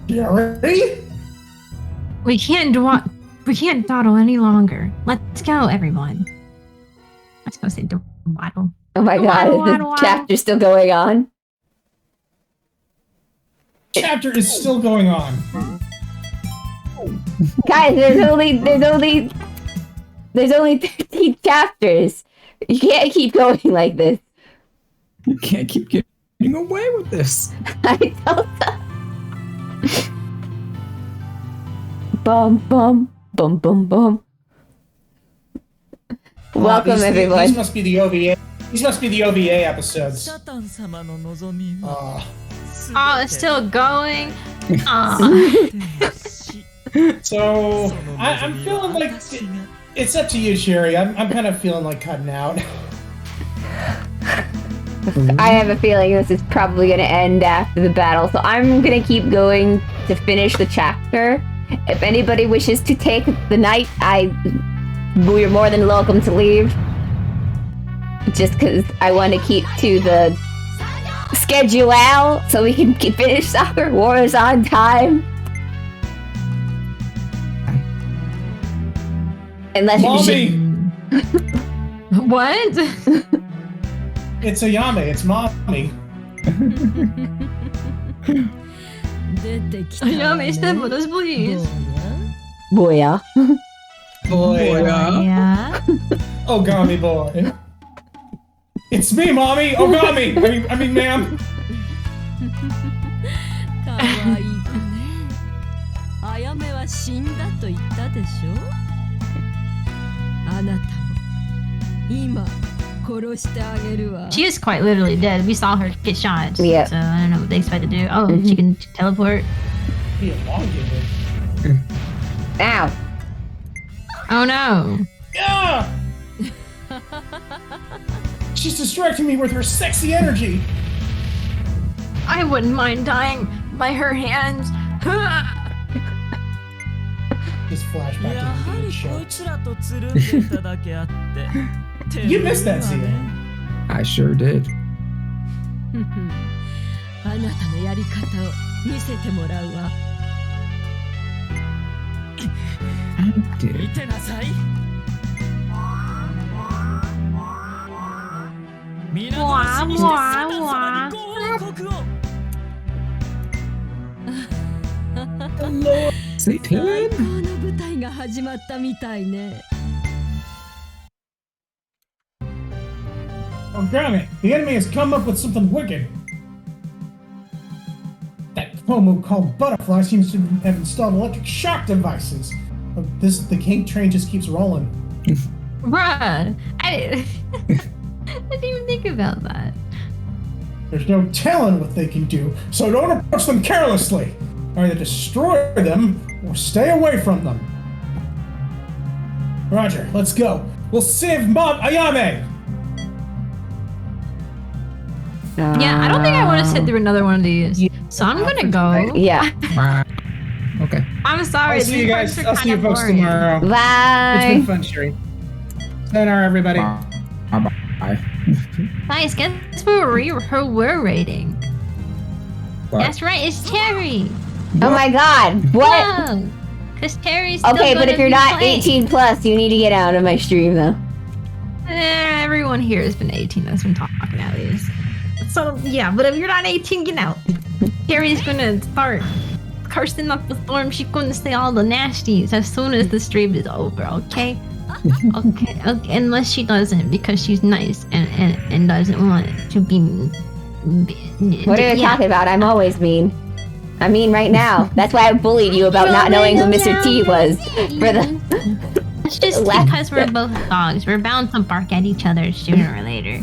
Jerry? We can't dawdle any longer. Let's go, everyone. I was supposed to say dawdle. Oh my god, is the chapter still going on? Chapter is still going on. Guys, there's only 13 chapters. You can't keep going like this. You can't keep getting away with this. I don't know. Bum bum bum bum bum. Welcome everyone. These must be the OVA. These must be the OVA episodes. サタン様の望みは Oh, it's still going. Aw. So I'm feeling like it's up to you, Sherry. I'm kind of feeling like cutting out. I have a feeling this is probably going to end after the battle, so I'm going to keep going to finish the chapter. If anybody wishes to take the night, we're more than welcome to leave. Just because I want to keep to the schedule out so we can finish Sakura Wars on time. Unless Mommy! What? It's Ayame, it's mommy. 出てきたわね Ayame, step with us, please. Boya. Boy. Yeah. Ogami boy. It's me, mommy! Ogami! I mean, ma'am. かわいい子ねあやめは死んだと言ったでしょあなたも今殺してあげるわ She is quite literally dead. We saw her get shot. Yeah. So I don't know what they expect to do. Oh, she can teleport. Be elongated. Ow. Oh no. Yeah! She's distracting me with her sexy energy. I wouldn't mind dying by her hands. Just flashback や to は the り show. こいつらとつるんでいただけあって You missed that scene. I sure did. あなたのやり方を見せてもらうわ I did. 見てなさい皆殺しにしてサタ様にご報告を Say 最 Taylor? 高の舞台が始まったみたいね Ogami, the enemy has come up with something wicked. That Komu called Butterfly seems to have installed electric shock devices. The king train just keeps rolling. Bruh. I didn't even think about that. There's no telling what they can do, so don't approach them carelessly. Either destroy them or stay away from them. Roger, let's go. We'll save Mom Ayame! Yeah, I don't think I want to sit through another one of these. So I'm gonna go. Yeah. Okay. I'm sorry. I'll see you these guys. parts are I'll see you kinda folks boring. tomorrow. It's Bye. been fun, Sherry. Sayonara, everybody. Bye. Nice. Guess who we're rating? What? That's right. It's Terry. Oh my god. What? Because Terry's still Okay, but gonna if you're be not playing. 18 plus, you need to get out of my stream though. Everyone here has been 18 that's been talking at least. So yeah, but if you're not 18, get out. Terry's gonna start cursing up the storm. She's gonna say all the nasties as soon as the stream is over, okay? Okay, unless she doesn't because she's nice and doesn't want to be. What are you talking about? I'm always mean. I'm mean right now. That's why I bullied you about not knowing who Mr. T was. For the It's just because we're both dogs. We're bound to bark at each other sooner or later.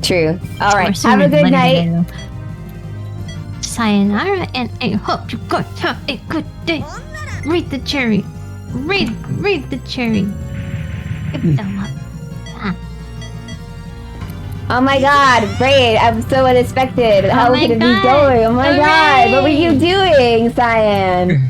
True. All Or right. sooner Have a than good later, night. though. Sayonara, and I hope you got have a good day. Read the cherry. Read the cherry. Give them up. Oh my god, great. I'm so unexpected. How my could it be God. going? Oh my god. What were Hooray. you doing, Cyan?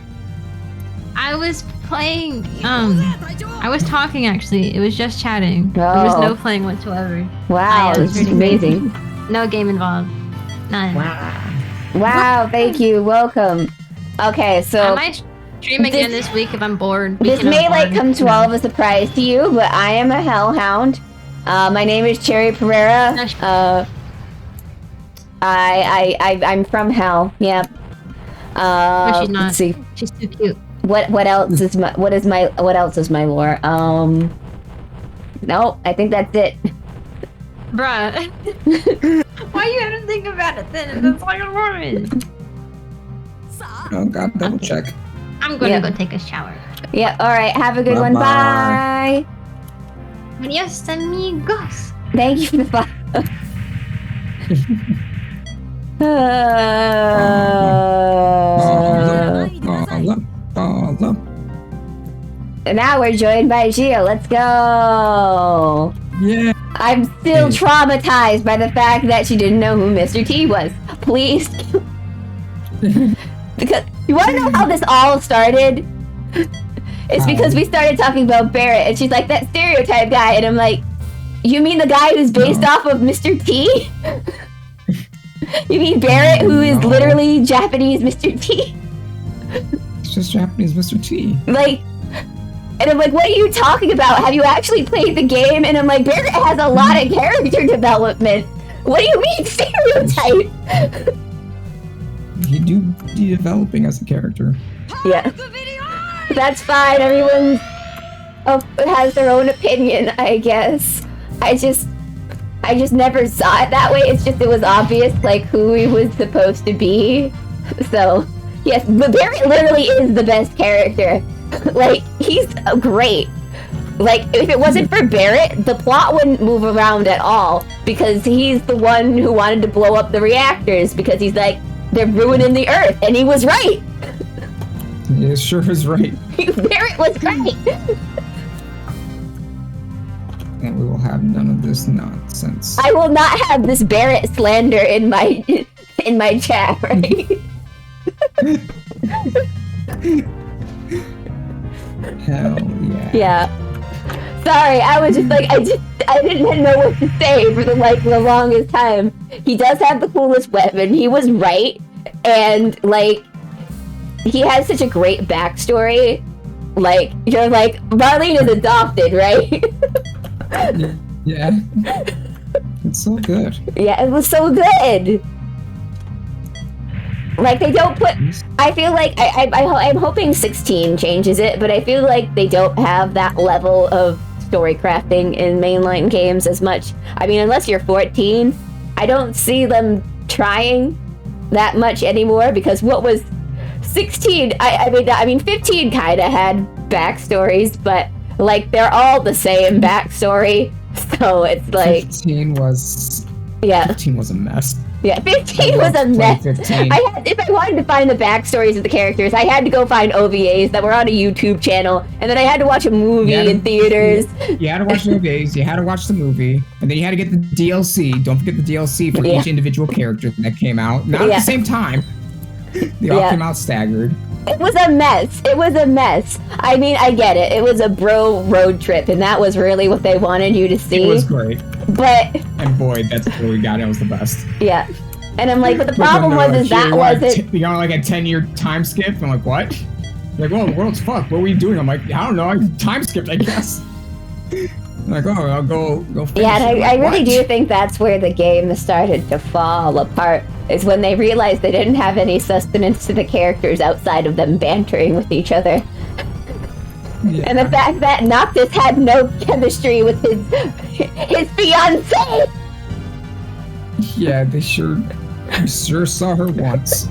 I was playing. I was talking actually. It was just chatting. There was Oh. no playing whatsoever. Wow, it was this is pretty amazing. No game involved. None. Wow, thank you. Welcome. Okay, I so might stream again this week if I'm bored. this Speaking of may like bored, come to you know. all of a surprise to you, but I am a hellhound. My name is Cherry Pereira. I'm from hell. Yep. No, she's not. Let's see. She's too cute. What else is my lore? No, I think that's it. Bruh. Why you have to think about it then? That's all your lore is. Oh god, double check. I'm gonna Yeah. go take a shower. Yeah, alright, have a good one. Bye-bye. Bye. Adios, amigos. Thank you for the follow. And now we're joined by Gio. Let's go. Yeah. I'm still traumatized by the fact that she didn't know who Mr. T was. Please. Because you want to know how this all started? It's because we started talking about Barrett, and she's like, that stereotype guy, and I'm like, you mean the guy who's based off of Mr. T? You mean Barrett, who is literally Japanese Mr. T? It's just Japanese Mr. T. Like, and I'm like, what are you talking about? Have you actually played the game? And I'm like, Barrett has a lot of character development. What do you mean stereotype? You do be developing as a character. Yeah. That's fine. Everyone has their own opinion, I guess. I just never saw it that way. It's just, it was obvious, like, who he was supposed to be. So, yes, but Barrett literally is the best character. Like, he's great. Like, if it wasn't for Barrett, the plot wouldn't move around at all. Because he's the one who wanted to blow up the reactors. Because he's like, they're ruining the Earth. And he was right. Yeah, sure is right. Barrett was right. And we will have none of this nonsense. I will not have this Barrett slander in my chat, right? Hell yeah. Yeah. Sorry, I was just like, I didn't know what to say for the longest time. He does have the coolest weapon. He was right, and like, he has such a great backstory. Like, you're like, Marlene is adopted, right? Yeah. It's so good. Yeah, it was so good. Like, they don't put... I feel like... I'm hoping 16 changes it, but I feel like they don't have that level of story crafting in mainline games as much. I mean, unless you're 14, I don't see them trying that much anymore, because what was 16... I mean 15 kind of had backstories, but, like, they're all the same backstory, so it's like... 15 was... Yeah. 15 was a mess. Yeah, 15 was a mess. If I wanted to find the backstories of the characters, I had to go find OVAs that were on a YouTube channel, and then I had to watch a movie in theaters. You had to watch the OVAs, you had to watch the movie, and then you had to get the DLC. Don't forget the DLC for each individual character that came out. Not at the same time. They all came out staggered. It was a mess. It was a mess. I mean, I get it. It was a bro road trip, and that was really what they wanted you to see. It was great. But... And boy, that's what we got. It was the best. Yeah. And I'm like, but the problem was that wasn't... You got like a 10-year time skip? I'm like, what? Like, well, the world's fucked. What were you doing? I'm like, I don't know. I time skipped, I guess. I'm like, oh, I'll go finish. Yeah, and I I really do think that's where the game started to fall apart, is when they realized they didn't have any sustenance to the characters outside of them bantering with each other. Yeah. And the fact that Noctis had no chemistry with his fiancée. Yeah, they sure saw her once.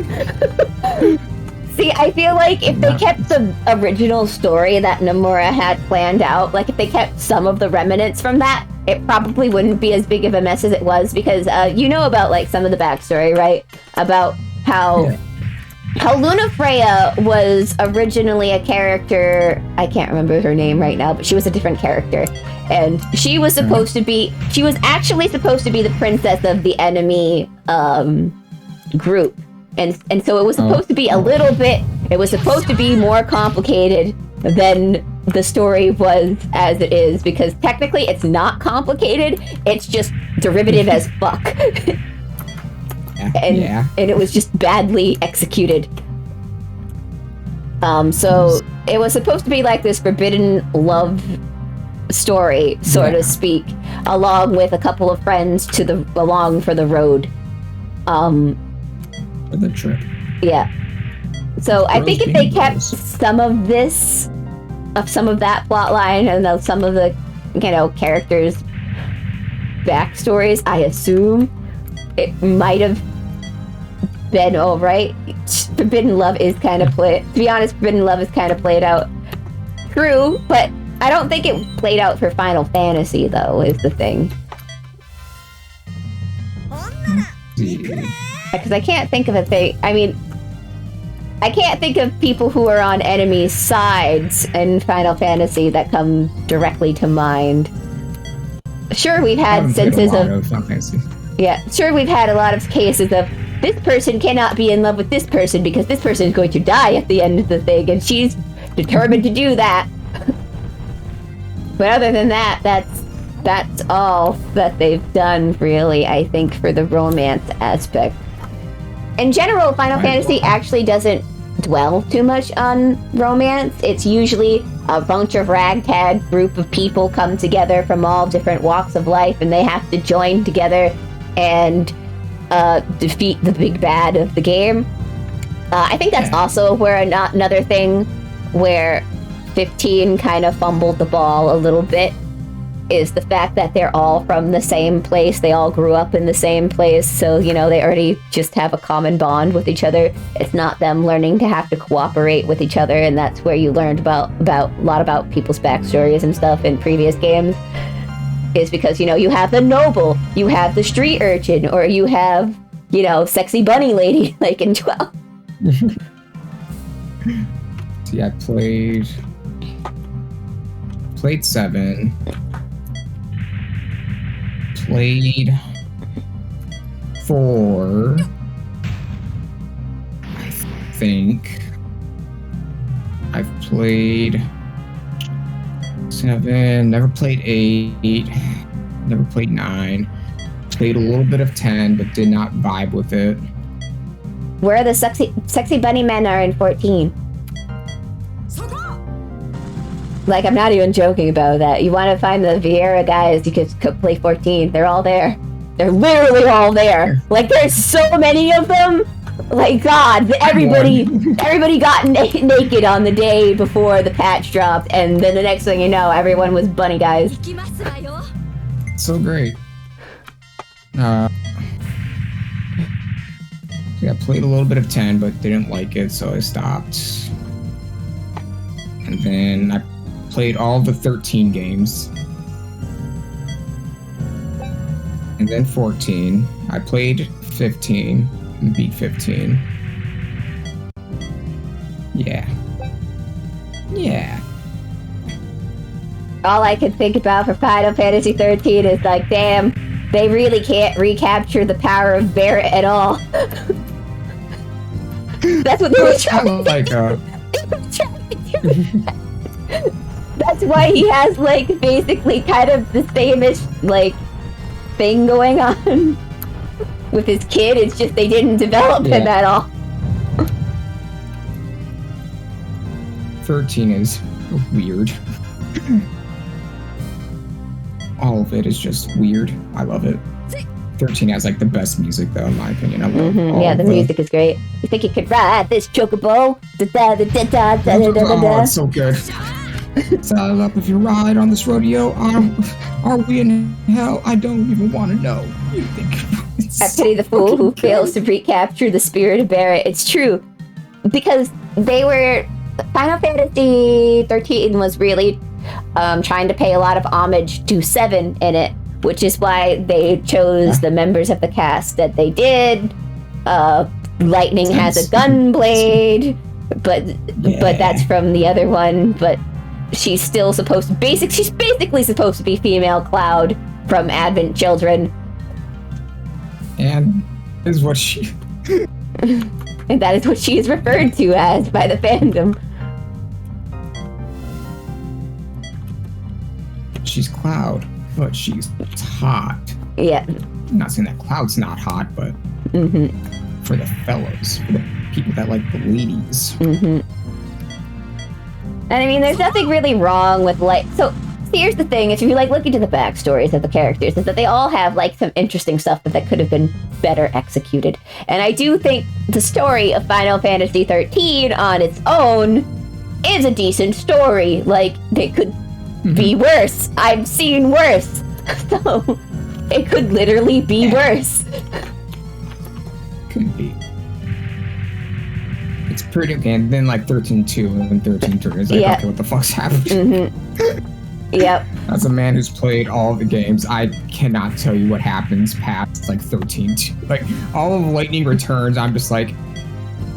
See, I feel like if they kept the original story that Nomura had planned out, like if they kept some of the remnants from that, it probably wouldn't be as big of a mess as it was, because you know about like some of the backstory, right? About how Luna Freya was originally a character, I can't remember her name right now, but she was a different character. And she was supposed to be, she was actually supposed to be the princess of the enemy group. And so it was supposed to be a little bit, it was supposed to be more complicated than the story was as it is, because technically it's not complicated, it's just derivative as fuck. And it was just badly executed. So it was supposed to be like this forbidden love story, so to speak, along with a couple of friends along for the road. For the trip. Yeah. So I think if they kept some of this, of some of that plot line, and some of the, characters' backstories, I assume it might have been alright. Forbidden Love is kind of played, to be honest, Forbidden Love is kind of played out. True, but I don't think it played out for Final Fantasy, though, is the thing. Because I can't think of a thing. I mean, I can't think of people who are on enemy sides in Final Fantasy that come directly to mind. Sure, we've had instances of Final Fantasy. Yeah, sure, we've had a lot of cases of this person cannot be in love with this person because this person is going to die at the end of the thing, and she's determined to do that. But other than that, that's all that they've done, really, I think, for the romance aspect. In general, Final Fantasy actually doesn't dwell too much on romance. It's usually a bunch of ragtag group of people come together from all different walks of life, and they have to join together and defeat the big bad of the game. I think that's also where another thing where 15 kind of fumbled the ball a little bit is the fact that they're all from the same place. They all grew up in the same place, so, you know, they already just have a common bond with each other. It's not them learning to have to cooperate with each other, and that's where you learned about a lot about people's backstories and stuff in previous games, is because, you know, you have the noble, you have the street urchin, or you have, you know, sexy bunny lady, like in 12. See, I played 7. Played 4. I think I've played 7. Never played 8. Never played 9. Played a little bit of 10, but did not vibe with it. Where the sexy bunny men are in 14. Like, I'm not even joking about that. You want to find the Vieira guys, you could play 14. They're all there. They're literally all there. Like, there's so many of them. Like, God, everybody got naked on the day before the patch dropped, and then the next thing you know, everyone was bunny guys. So great. Yeah, I played a little bit of 10, but didn't like it, so I stopped. And then I played all the 13 games. And then 14. I played 15 and beat 15. Yeah. All I could think about for Final Fantasy 13 is like, damn, they really can't recapture the power of Barret at all. That's what they were trying to do. That's why he has, like, basically kind of the same-ish, like, thing going on with his kid. It's just they didn't develop him at all. 13 is weird. All of it is just weird. I love it. 13 has, like, the best music, though, in my opinion. I love yeah, the music is great. You think you could ride this chocobo? Oh, it's so good. Saddle up if you ride on this rodeo. Are we in hell? I don't even want to know. You think I pity the fool who fails to recapture the spirit of Barret. It's true. Because Final Fantasy 13 was really trying to pay a lot of homage to 7 in it, which is why they chose the members of the cast that they did. Lightning has a gun blade, but that's from the other one. But she's still supposed to she's basically supposed to be female Cloud from Advent Children. And is what she and that is what she is referred to as by the fandom. She's Cloud, but she's hot. Yeah. I'm not saying that Cloud's not hot, but for the fellows, for the people that like the ladies. And I mean, there's nothing really wrong with, like, so here's the thing, if you, like, look into the backstories of the characters, is that they all have, like, some interesting stuff that could have been better executed. And I do think the story of Final Fantasy 13 on its own is a decent story. Like, they could be worse. I've seen worse. So, it could literally be worse. Could be. It's pretty okay, and then like 13-2 and then 13-3 is like, okay, what the fuck's happening? Yep. As a man who's played all the games, I cannot tell you what happens past like 13. Like all of Lightning Returns, I'm just like,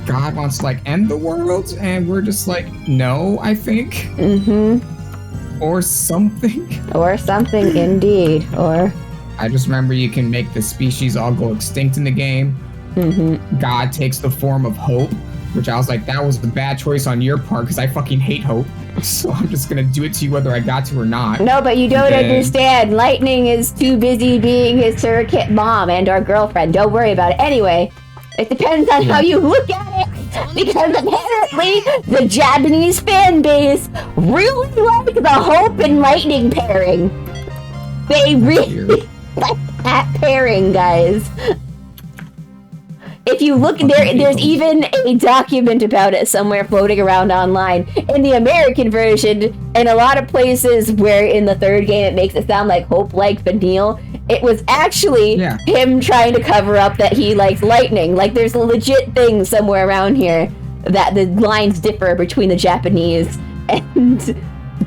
God wants to like end the world, and we're just like, no, I think. Mm-hmm. Or something. Or something, indeed. Or. I just remember you can make the species all go extinct in the game. Mm-hmm. God takes the form of hope, which I was like, that was the bad choice on your part because I fucking hate hope. So I'm just gonna do it to you whether I got to or not. No, but you don't understand. Lightning is too busy being his surrogate mom and our girlfriend. Don't worry about it. Anyway, it depends on how you look at it. Because apparently the Japanese fan base really like the Hope and Lightning pairing. They really like that pairing, guys. If you look, there's even a document about it somewhere floating around online. In the American version, in a lot of places where in the third game it makes it sound like Hope likes Vanille, it was actually him trying to cover up that he likes Lightning. Like, there's a legit thing somewhere around here that the lines differ between the Japanese and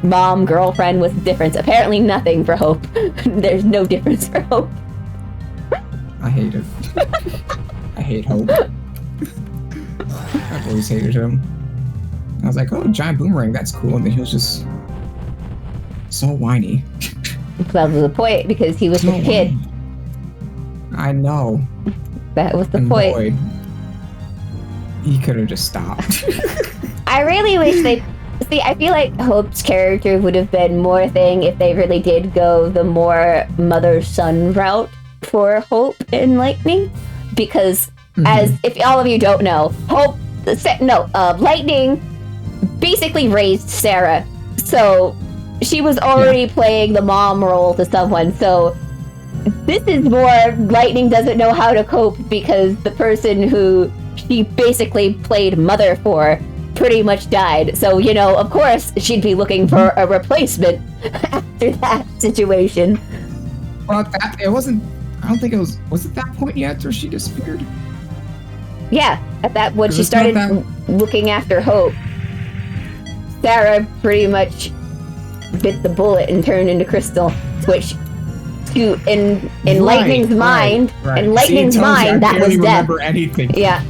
mom, girlfriend. What's the difference? Apparently nothing for Hope. There's no difference for Hope. I hate it. I hate Hope. I've always hated him. I was like, oh, giant boomerang, that's cool. And then he was just so whiny. That was the point, because he was so a kid. Whiny. I know. That was the and point. Boy, he could have just stopped. I really wish they... See, I feel like Hope's character would have been more thing if they really did go the more mother-son route for Hope and Lightning. Because, as if all of you don't know, Lightning basically raised Sarah. So she was already playing the mom role to someone. So this is more Lightning doesn't know how to cope because the person who she basically played mother for pretty much died. So, you know, of course she'd be looking for a replacement after that situation. Well, it wasn't... I don't think it was it that point yet, or she disappeared? Yeah, at that when she started looking after Hope, Sarah pretty much bit the bullet and turned into Crystal, which in Lightning's mind, in Lightning's mind, that was death. I barely remember anything. Yeah.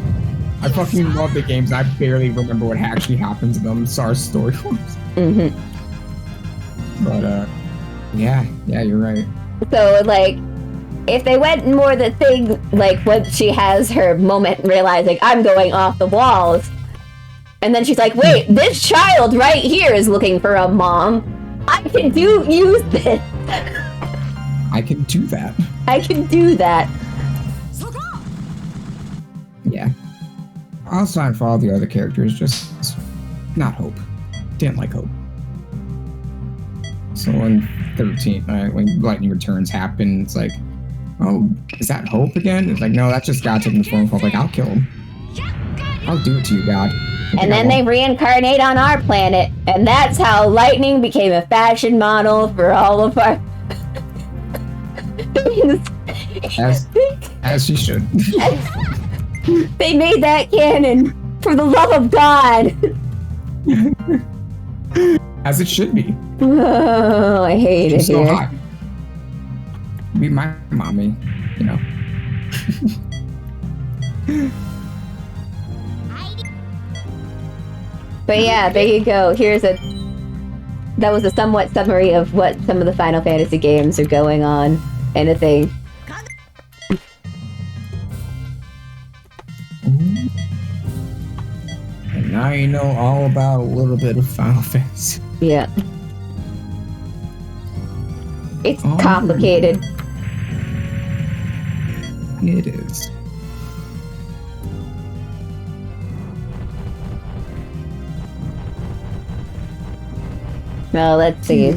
I fucking love the games. I barely remember what actually happened to them. Sorry, story was. But yeah, you're right. So like, if they went more the thing, like when she has her moment realizing I'm going off the walls, and then she's like, wait, this child right here is looking for a mom. I can use this. I can do that. I can do that. Yeah. I was fine for all the other characters, just not Hope. Didn't like Hope. So in 13, when Lightning Returns happened, it's like, oh, is that Hope again? It's like, no, that's just God taking the form of like, I'll kill him. I'll do it to you, God. And then they reincarnate on our planet, and that's how Lightning became a fashion model for all of our things. As she should. They made that canon for the love of God. As it should be. Oh, I hate it so here. Hot. Be my mommy, you know. But yeah, there you go. That was a somewhat summary of what some of the Final Fantasy games are going on and a thing. And now you know all about a little bit of Final Fantasy. Yeah. It's complicated. It is. Well, let's see.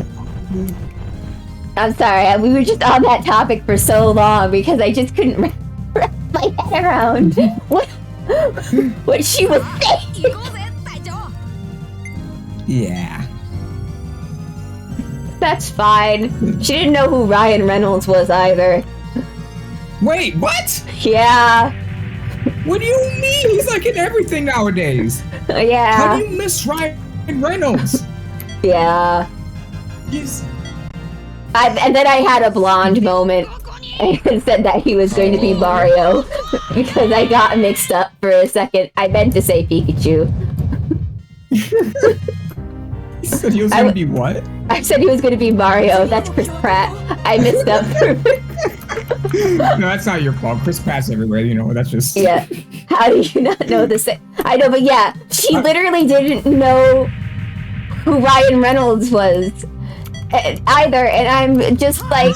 I'm sorry, we were just on that topic for so long because I just couldn't wrap my head around what she was saying. Yeah. That's fine. She didn't know who Ryan Reynolds was either. Wait, what? Yeah. What do you mean? He's like in everything nowadays. Yeah. How do you miss Ryan Reynolds? Yeah. And then I had a blonde moment and said that he was going to be Mario because I got mixed up for a second. I meant to say Pikachu. He said he was going to be what? I said he was going to be Mario. That's Chris Pratt. I mixed up. No, that's not your fault. Chris Pratt's everywhere, you know, that's just... Yeah. How do you not know this? I know, but yeah, she literally didn't know who Ryan Reynolds was either, and I'm just like,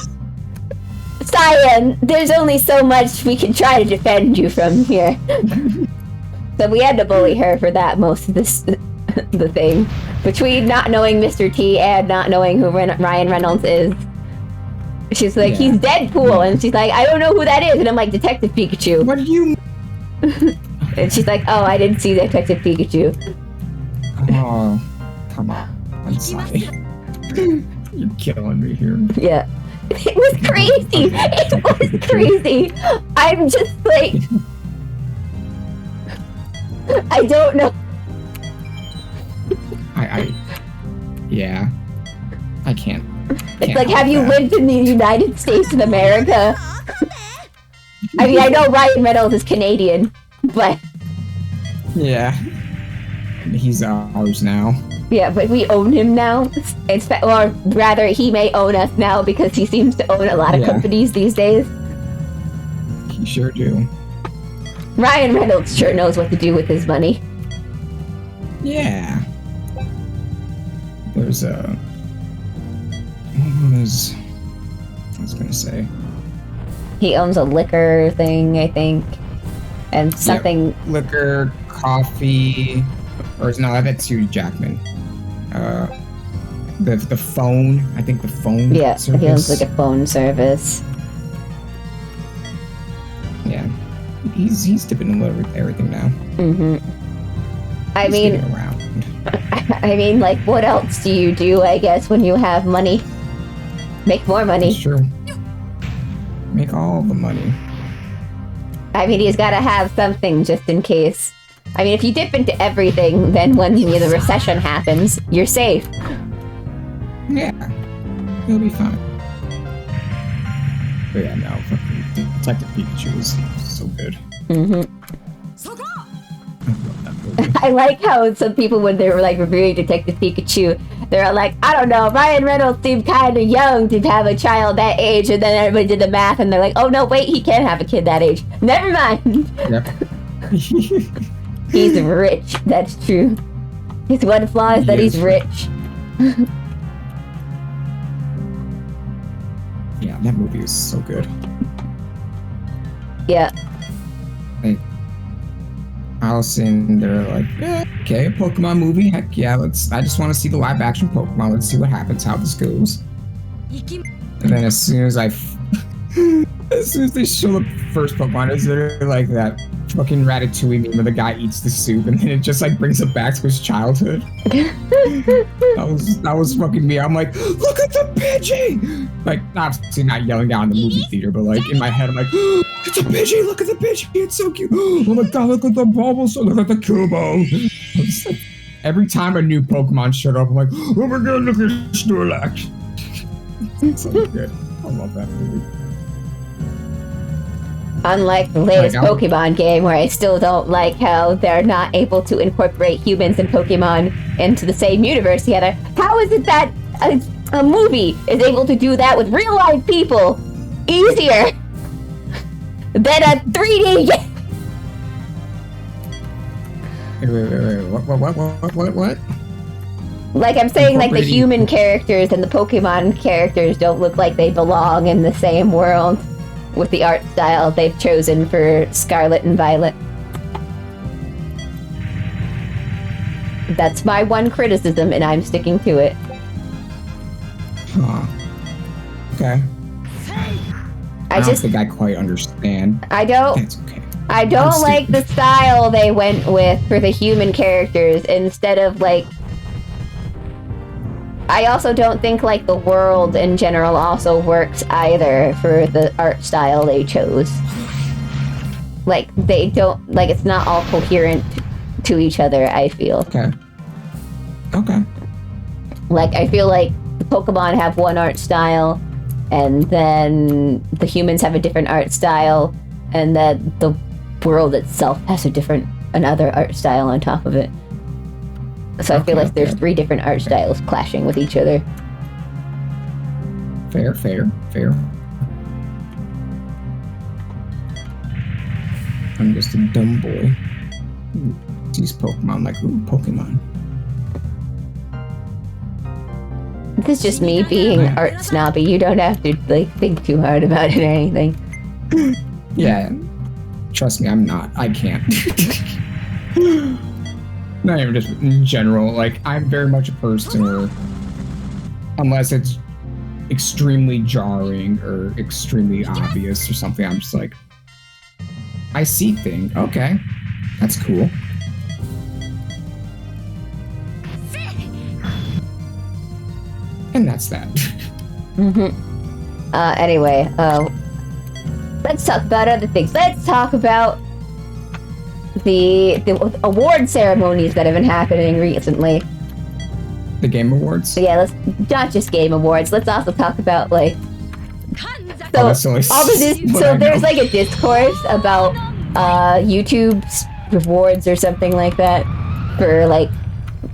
Cyan, there's only so much we can try to defend you from here. So we had to bully her for that most of the thing. Between not knowing Mr. T and not knowing who Ryan Reynolds is. She's like, he's Deadpool, and she's like, I don't know who that is, and I'm like, Detective Pikachu. What do you... And she's like, oh, I didn't see Detective Pikachu. Oh, come on. I'm sorry. You're killing me here. Yeah. It was crazy! It was crazy! I'm just like... I don't know. Yeah. I can't. It's like, have you lived in the United States of America? I mean, I know Ryan Reynolds is Canadian, but... Yeah. He's ours now. Yeah, but we own him now. Or rather, he may own us now because he seems to own a lot of companies these days. He sure do. Ryan Reynolds sure knows what to do with his money. Yeah. There's a... What was I gonna say? He owns a liquor thing, I think. And something... Yep. Liquor, coffee... Or no, that's Hugh Jackman. The phone. I think the phone service. He owns like a phone service. Yeah. He's dipping a little with everything now. Mm-hmm. I He's mean... getting around. I mean, like, what else do you do, I guess, when you have money? Make more money. That's true. Make all the money. I mean, he's gotta have something just in case. I mean, if you dip into everything, then when the recession happens, you're safe. Yeah. It'll be fine. But yeah, no, fucking Detective Pikachu is so good. Mm-hmm. I love that movie. I like how some people, when they were like reviewing Detective Pikachu, they're like, I don't know, Ryan Reynolds seemed kind of young to have a child that age, and then everybody did the math, and they're like, oh no, wait, he can have a kid that age. Never mind. Yep. He's rich. That's true. His one flaw is that he's rich. Yeah, that movie is so good. Yeah. Like, Allison, they're like, yeah, okay, a Pokemon movie, heck yeah, I just want to see the live action Pokemon, let's see what happens, how this goes. And then as soon as they show the first Pokemon, it's literally like that fucking Ratatouille meme where the guy eats the soup and then it just like brings him back to his childhood. that was fucking me. I'm like, look at the Pidgey! Like, obviously not yelling down in the movie theater, but like in my head I'm like, oh, it's a Pidgey! Look at the Pidgey! It's so cute! Oh my god, look at the Bulbasaur! Look at the Kubo! Like, every time a new Pokemon showed up, I'm like, oh my god, look at Snorlax! It's so good. I love that movie. Unlike the latest Pokemon game, where I still don't like how they're not able to incorporate humans and Pokemon into the same universe together. How is it that a movie is able to do that with real life people easier than a 3D game? Wait, what? Like, I'm saying, like, the human characters and the Pokemon characters don't look like they belong in the same world with the art style they've chosen for Scarlet and Violet. That's my one criticism, and I'm sticking to it. Huh. Okay. I don't think I quite understand. I don't. That's okay. I don't like the style they went with for the human characters instead of, like... I also don't think, like, the world in general also works either for the art style they chose. Like, they don't... Like, it's not all coherent to each other, I feel. Okay. Like, I feel like the Pokemon have one art style, and then the humans have a different art style, and then the world itself has another art style on top of it. So I feel like there's 3 different art styles clashing with each other. Fair. I'm just a dumb boy. These Pokemon, like, ooh, Pokemon. This is just me being art snobby. You don't have to like think too hard about it or anything. Yeah, trust me, I'm not. I can't. Not even just in general. Like, I'm very much a person where, unless it's extremely jarring or extremely obvious or something, I'm just like, I see things. Okay, that's cool. And that's that. Anyway, let's talk about other things. Let's talk about the award ceremonies that have been happening recently. The Game Awards? So yeah, let's not just Game Awards. Let's also talk about like so there's like a discourse about YouTube's rewards or something like that for like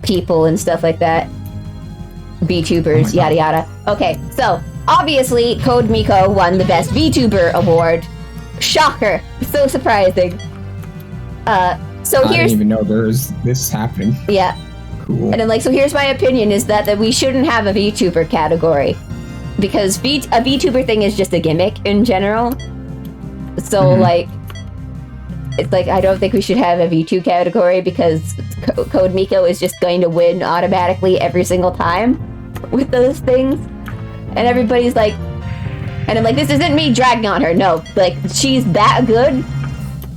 people and stuff like that. VTubers, yada yada. Okay, so obviously Code Miko won the Best VTuber award. Shocker! So surprising. So I here's didn't even know there was this happening. Yeah. Cool. And then like so here's my opinion is that we shouldn't have a VTuber category because a VTuber thing is just a gimmick in general. So like it's like I don't think we should have a V2 category because Code Miko is just going to win automatically every single time with those things. And everybody's like, and I'm like, this isn't me dragging on her. No, like she's that good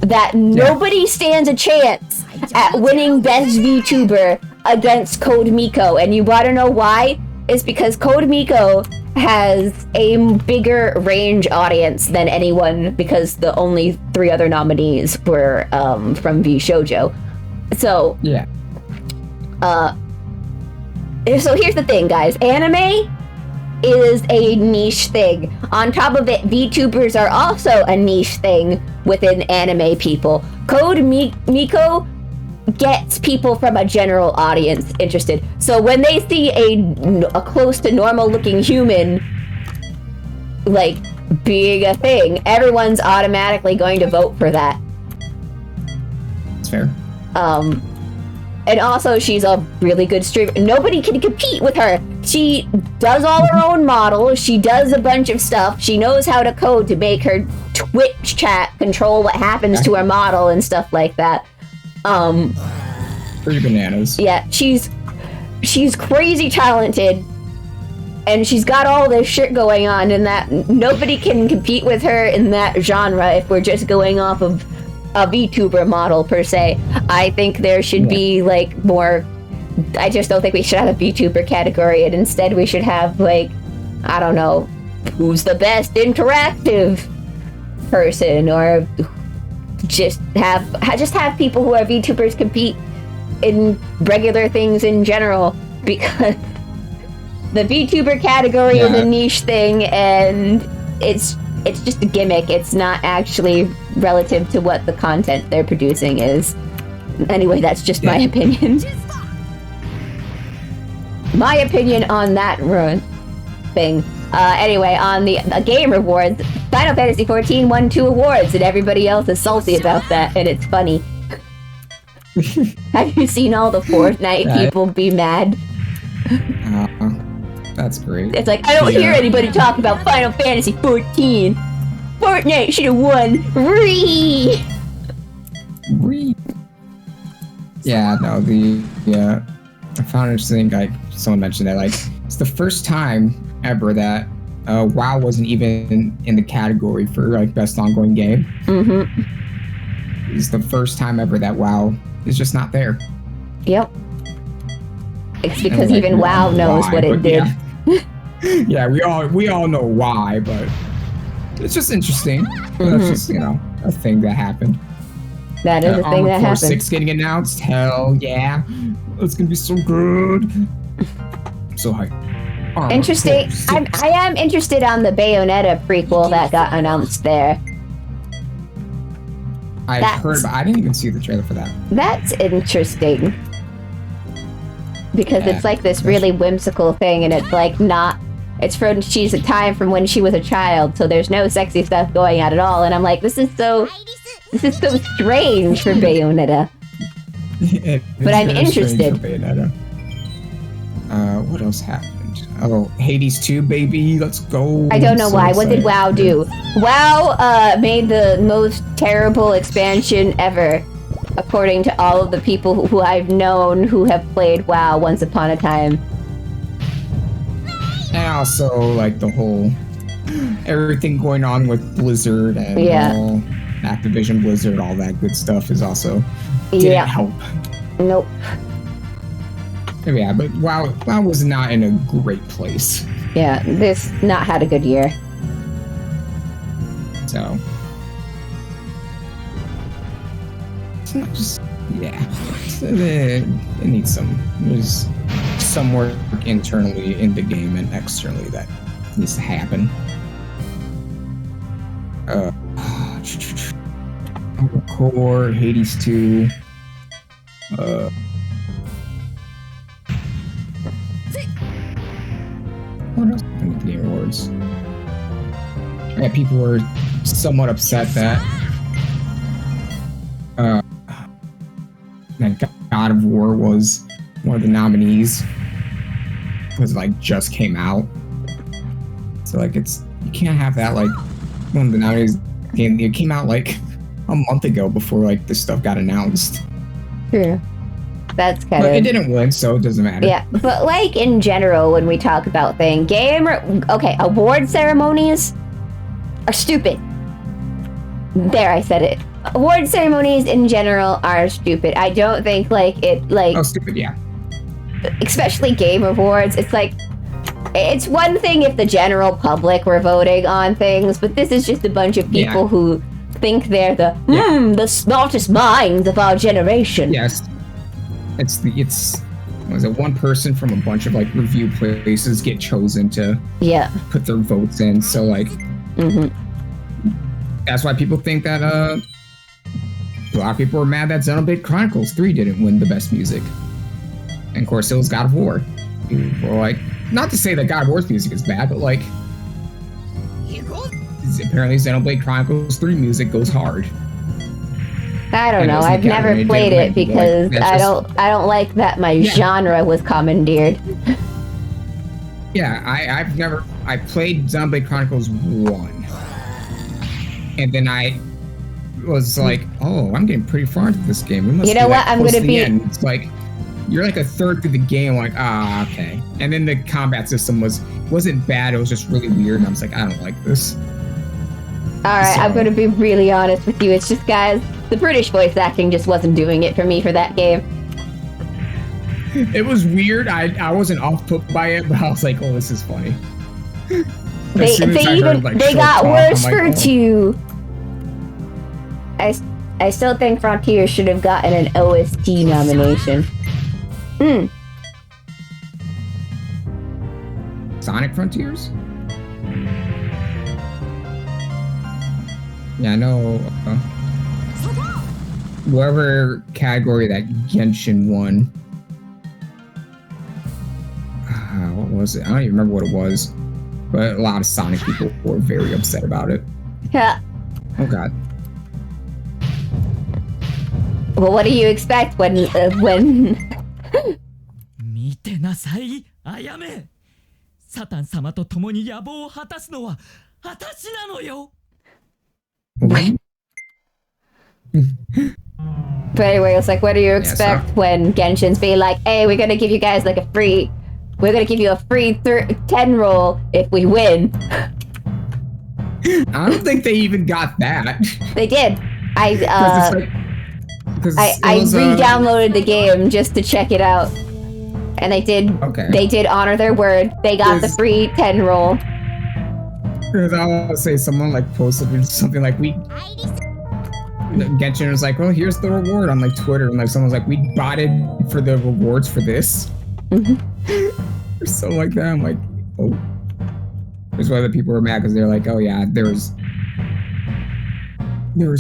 that nobody stands a chance at winning Best VTuber against Code Miko. And you want to know why? It's because Code Miko has a bigger range audience than anyone because the only 3 other nominees were from V Shoujo. So yeah. So here's the thing, guys. Anime is a niche thing. On top of it, VTubers are also a niche thing within anime people. Code Miko gets people from a general audience interested. So when they see a close to normal looking human like being a thing, everyone's automatically going to vote for that. That's fair. And also she's a really good streamer. Nobody can compete with her. She does all her own models. She does a bunch of stuff. She knows how to code to make her Twitch chat control what happens to her model and stuff like that. Pretty bananas. Yeah, she's crazy talented, and she's got all this shit going on, and that nobody can compete with her in that genre if we're just going off of a VTuber model per se. I think there should be like more. I just don't think we should have a VTuber category, and instead we should have like, I don't know, who's the best interactive person, or just have people who are VTubers compete in regular things in general, because the VTuber category is a niche thing and it's just a gimmick. It's not actually relative to what the content they're producing is. Anyway, that's just my opinion. My opinion on that thing. Anyway, on the Game Awards, Final Fantasy XIV won 2 awards, and everybody else is salty about that, and it's funny. Have you seen all the Fortnite people be mad? That's great. It's like, I don't hear anybody talk about Final Fantasy XIV. Fortnite should have won. Ree. Yeah, no, I found it interesting, like, someone mentioned that, like, it's the first time ever that WoW wasn't even in the category for, like, best ongoing game. It's the first time ever that WoW is just not there. Yep. It's because like, even WoW knows what it did. Yeah, we all know why, but it's just interesting. That's just, a thing that happened. That is a thing that happened. 6 getting announced. Hell yeah. It's gonna be so good. So hyped. Interesting. I am interested on the Bayonetta prequel that got announced there. I've heard, but I didn't even see the trailer for that. That's interesting. Because it's like this really whimsical thing, and it's like not... It's from she's a time from when she was a child, so there's no sexy stuff going on at all, and I'm like, this is so strange for Bayonetta. But I'm interested. What else happened? Oh, Hades 2, baby, let's go. I don't know So why. excited. What did WoW do? WoW made the most terrible expansion ever, according to all of the people who I've known who have played WoW once upon a time. And also, like, the whole... everything going on with Blizzard and all Activision Blizzard, all that good stuff is also... didn't help. Nope. Yeah, but WoW was not in a great place. Yeah, this not had a good year. So... it's not just... yeah. It needs there's some work internally in the game and externally that needs to happen. Core, Hades 2. What else happened at the Game Awards? Yeah, people were somewhat upset that God of War was one of the nominees because like just came out. So like you can't have that like one of the nominees game. It came out like a month ago before like this stuff got announced. True. That's kind But of... it didn't win, so it doesn't matter. Yeah, but like in general, when we talk about things, award ceremonies are stupid. There, I said it. Award ceremonies in general are stupid. I don't think Oh, stupid, yeah. Especially game awards, it's like, it's one thing if the general public were voting on things, but this is just a bunch of people who think they're the smartest minds of our generation. Yes. Was it one person from a bunch of like review places get chosen to put their votes in? So like, that's why people think that a lot of people were mad that Xenoblade Chronicles 3 didn't win the best music. And of course, it was God of War. People were like, not to say that God of War's music is bad, but like, apparently Xenoblade Chronicles 3 music goes hard. I don't know. I've never played it because I don't like that my genre was commandeered. Yeah, I played Xenoblade Chronicles 1. And then I was like, oh, I'm getting pretty far into this game. We must You know what? I'm close gonna to be... the end. It's like, you're like a third through the game, like, okay. And then the combat system wasn't bad, it was just really weird, and I was like, I don't like this. Alright, I'm gonna be really honest with you. It's just, guys, the British voice acting just wasn't doing it for me for that game. It was weird. I wasn't off-put by it, but I was like, oh, this is funny. They got worse for 2. I still think Frontier should have gotten an OST nomination. Sonic Frontiers? Yeah, I know. Whatever category that Genshin won. What was it? I don't even remember what it was. But a lot of Sonic people were very upset about it. Yeah. Oh god. Well, what do you expect when 見てなさい、あやめ。サタン様と共に野望を果たすのは私なのよ。But anyway, it's like, what do you expect when Genshin's be like, hey, we're gonna give you guys like we're gonna give you a free 10 roll if we win. I don't think they even got that. They did. I re-downloaded the game just to check it out, and they did. Okay. They did honor their word. They got the free 10 roll. Because I want to say someone like posted something like Genshin was like, oh, here's the reward on like Twitter, and like someone's like, we bought it for the rewards for this. Or something like that. I'm like, vote. There's why the people were mad because they're like, oh yeah, there was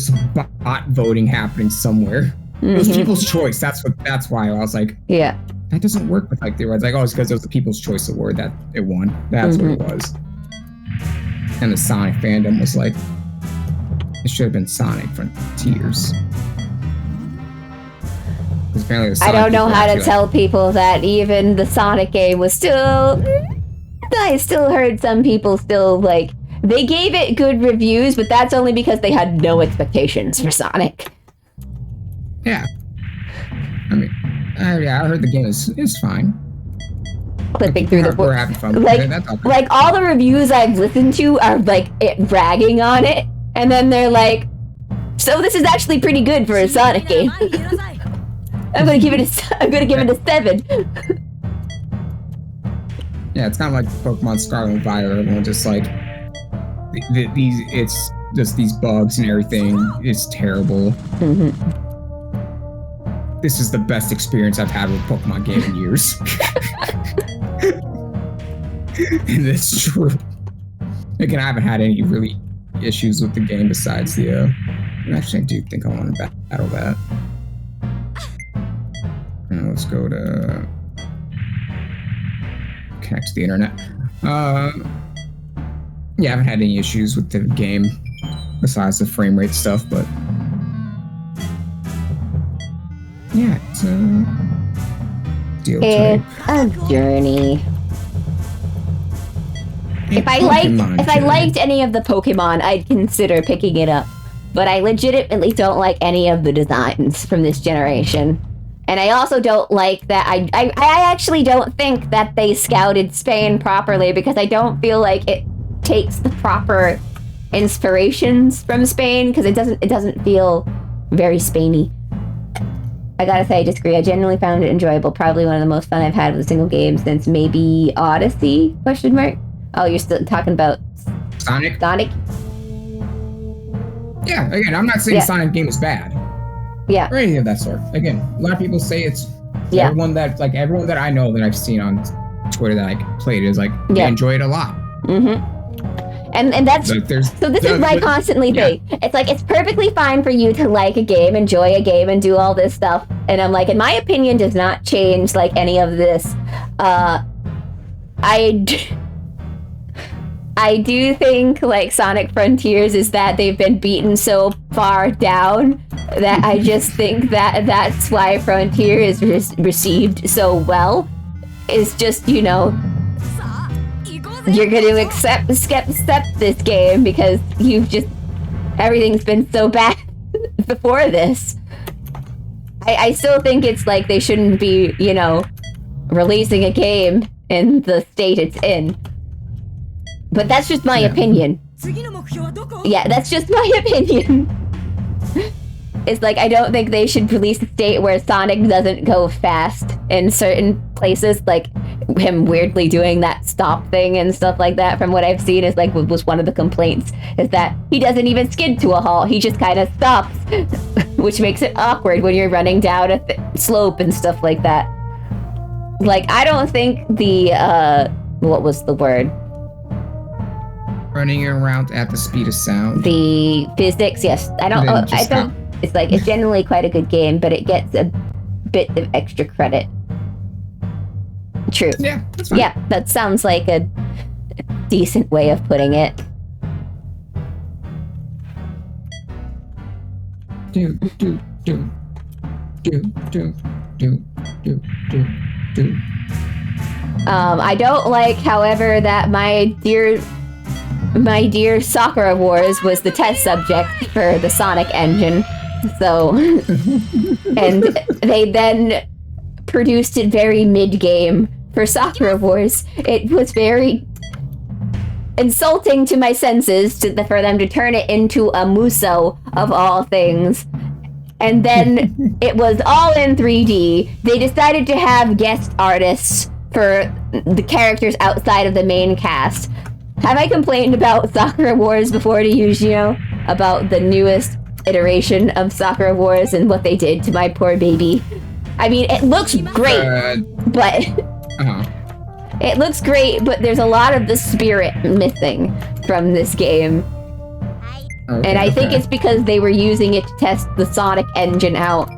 some bot voting happening somewhere. It was People's Choice. That's why I was like, Yeah. that doesn't work with like the awards. Like, oh, it's because it was the People's Choice Award that it won. That's what it was. And the Sonic fandom was like, it should have been Sonic Frontiers. I don't know how to tell people that even the Sonic game was still... I still heard some people still, like... They gave it good reviews, but that's only because they had no expectations for Sonic. Yeah. I mean, I heard the game is fine. Flipping through the book. We're having fun. Like all the reviews I've listened to are like bragging on it, and then they're like, "So this is actually pretty good for a Sonic game." I'm gonna give it a 7. Yeah, it's kind of like Pokemon Scarlet and Violet. Everyone just like it's just these bugs and everything. It's terrible. This is the best experience I've had with a Pokemon game in years. And it's true. Again, I haven't had any really issues with the game besides the... actually, I do think I want to battle that. Now let's go to... connect to the internet. Yeah, I haven't had any issues with the game besides the frame rate stuff, but... yeah, it's a journey. If I liked any of the Pokemon, I'd consider picking it up. But I legitimately don't like any of the designs from this generation. And I also don't like that I actually don't think that they scouted Spain properly, because I don't feel like it takes the proper inspirations from Spain, because it doesn't feel very Spainy. I gotta say, I disagree. I genuinely found it enjoyable. Probably one of the most fun I've had with a single game since maybe Odyssey? ? Oh, you're still talking about Sonic? Sonic? Yeah, again, I'm not saying Sonic game is bad. Yeah. Or anything of that sort. Again, a lot of people say it's... Yeah. Everyone that I know that I've seen on Twitter that I played is like, they enjoy it a lot. And that's... Like so this is my constantly thing. It's like, it's perfectly fine for you to like a game, enjoy a game, and do all this stuff. And I'm like, in my opinion, does not change, like, any of this. I do think, like, Sonic Frontiers is that they've been beaten so far down that I just think that that's why Frontier is received so well. Is just, you know, you're going to accept this game because everything's been so bad before this. I still think it's like they shouldn't be, you know, releasing a game in the state it's in. But that's just my opinion. Yeah, that's just my opinion. It's like, I don't think they should release a state where Sonic doesn't go fast in certain places, like him weirdly doing that stop thing and stuff like that. From what I've seen, is like was one of the complaints, is that he doesn't even skid to a halt, he just kind of stops, which makes it awkward when you're running down a slope and stuff like that. Like, I don't think the what was the word? Running around at the speed of sound. The physics, yes. I don't. It's like, it's generally quite a good game, but it gets a bit of extra credit. True. Yeah, that's fine. Yeah, that sounds like a decent way of putting it. I don't like, however, that my dear Sakura Wars was the test subject for the Sonic engine. So, and they then produced it very mid-game for Sakura Wars. It was very insulting to my senses for them to turn it into a Muso of all things. And then it was all in 3D. They decided to have guest artists for the characters outside of the main cast. Have I complained about Sakura Wars before to you, Gino? About the newest iteration of Sakura Wars and what they did to my poor baby? I mean, it looks great, but It looks great, but there's a lot of the spirit missing from this game. Okay, And I think it's because they were using it to test the Sonic engine out.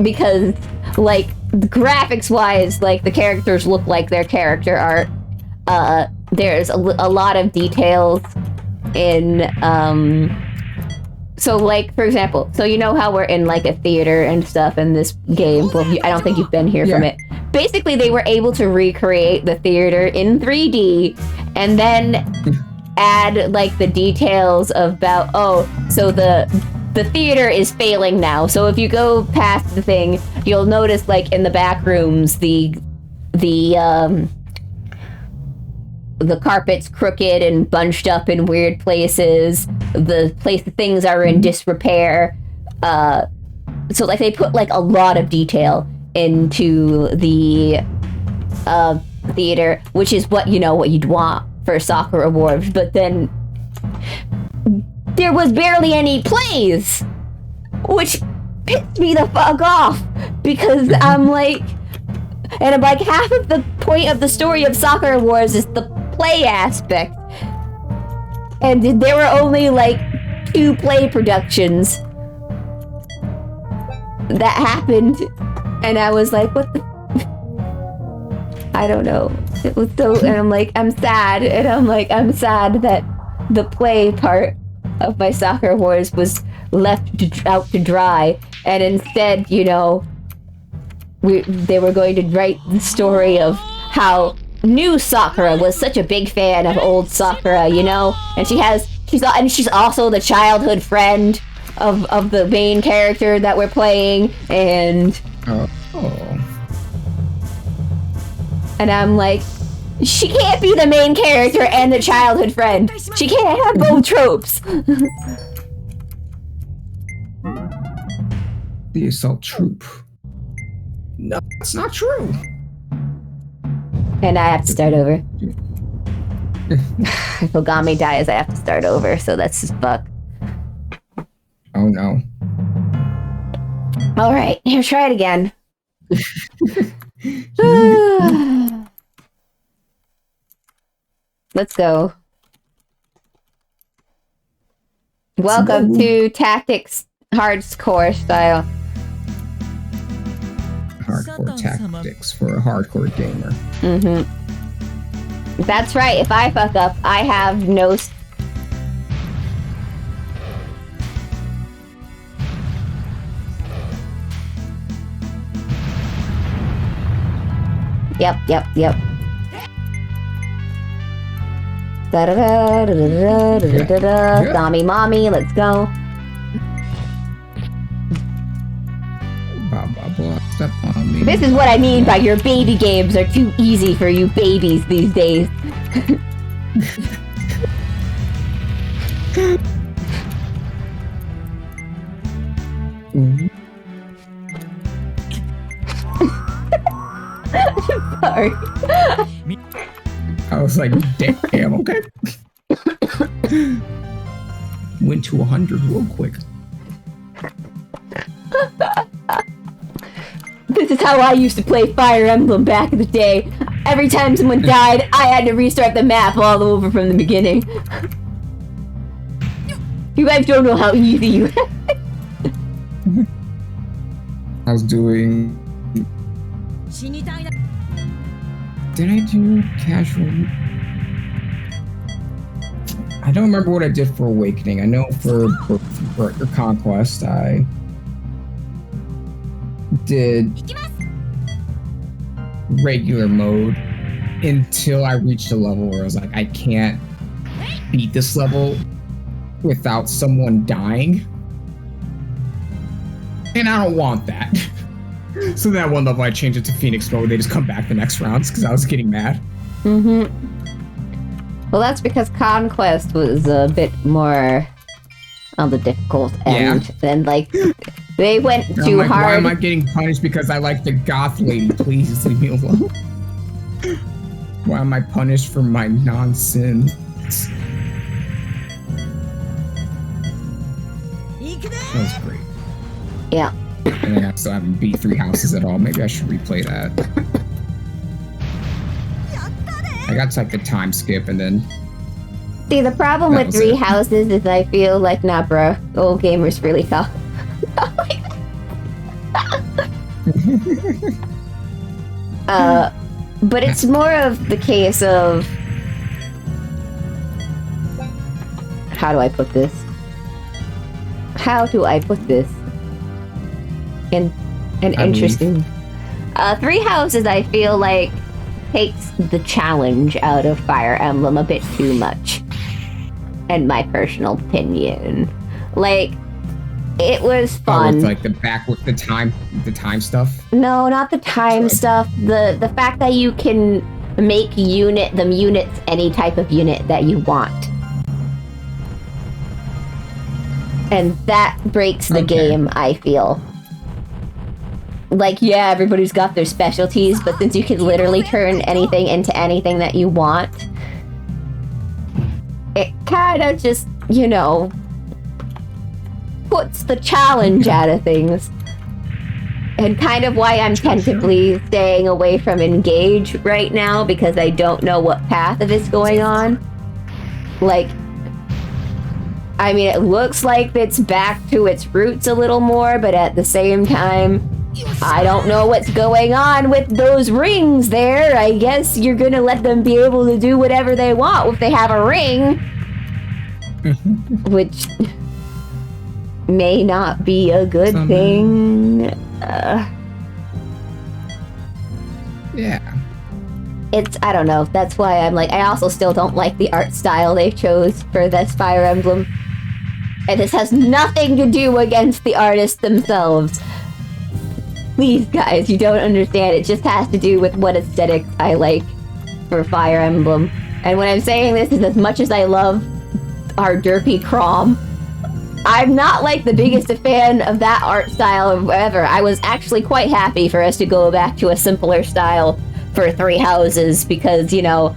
Because, like, graphics-wise, like, the characters look like their character art. There's a lot of details in, so, like, for example, so you know how we're in, like, a theater and stuff in this game? Well, I don't think you've been here from it. Basically, they were able to recreate the theater in 3D, and then add, like, the details about, oh, so the theater is failing now. So if you go past the thing, you'll notice, like, in the back rooms, the carpet's crooked and bunched up in weird places. The things are in disrepair. So, like, they put, like, a lot of detail into the theater, which is what, you know, what you'd want for Sakura Wars, but then there was barely any plays, which pissed me the fuck off, because I'm like, half of the point of the story of Sakura Wars is the play aspect, and there were only, like, 2 play productions that happened, and I was like, what the I don't know. It was so, and I'm like, I'm sad, and I'm sad that the play part of my Sakura Wars was left out to dry, and instead, you know, they were going to write the story of how new Sakura was such a big fan of old Sakura, you know, and she's also the childhood friend of the main character that we're playing, and and I'm like, she can't be the main character and the childhood friend. She can't have both tropes. The assault troop. No, it's not true. And I have to start over. If Ogami dies, I have to start over, so that's just fuck. Oh no. Alright, here, try it again. Let's go. Welcome to Tactics Hardcore style. Hardcore tactics for a hardcore gamer. Mm-hmm. That's right. If I fuck up, I have no... Yep. Da-da-da-da-da-da-da-da-da. Mommy, mommy, let's go. Blah, blah, blah. Step on me. This is what I mean by your baby games are too easy for you babies these days. Sorry. I was like, damn, okay. Went to 100 real quick. This is how I used to play Fire Emblem back in the day. Every time someone died, I had to restart the map all over from the beginning. You guys don't know how easy you have. I was doing... Did I do casual? I don't remember what I did for Awakening. I know for Conquest, I did regular mode until I reached a level where I was like, I can't beat this level without someone dying. And I don't want that. So that one level I changed it to Phoenix mode. They just come back the next rounds because I was getting mad. Mm-hmm. Well, that's because Conquest was a bit more on the difficult end. Yeah. And, like, they went too hard. Why am I getting punished because I like the goth lady? Please leave me alone. Why am I punished for my non-sins? That was great. Yeah. And I still haven't beat 3 houses at all. Maybe I should replay that. got to like the time skip and then. See, the problem That with was Three it. Houses is I feel like, nah, bro, old gamers really thought. But it's more of the case of, how do I put this? In an interesting. Three Houses, I feel like, takes the challenge out of Fire Emblem a bit too much, in my personal opinion. Like, it was fun. With like the time stuff. No, not the time stuff. The fact that you can make units any type of unit that you want. And that breaks the game, I feel. Like, yeah, everybody's got their specialties, but since you can literally turn anything into anything that you want, it kind of just, you know, puts the challenge out of things. And kind of why I'm tentatively staying away from Engage right now, because I don't know what path of it's going on. Like, I mean, it looks like it's back to its roots a little more, but at the same time, I don't know what's going on with those rings there. I guess you're gonna let them be able to do whatever they want if they have a ring. Which may not be a good thing. Yeah. I don't know. That's why I'm like, I also still don't like the art style they chose for this Fire Emblem. And this has nothing to do against the artists themselves. Please, guys, you don't understand. It just has to do with what aesthetic I like for Fire Emblem. And when I'm saying this is as much as I love our derpy Crom, I'm not like the biggest fan of that art style ever. I was actually quite happy for us to go back to a simpler style for Three Houses because, you know,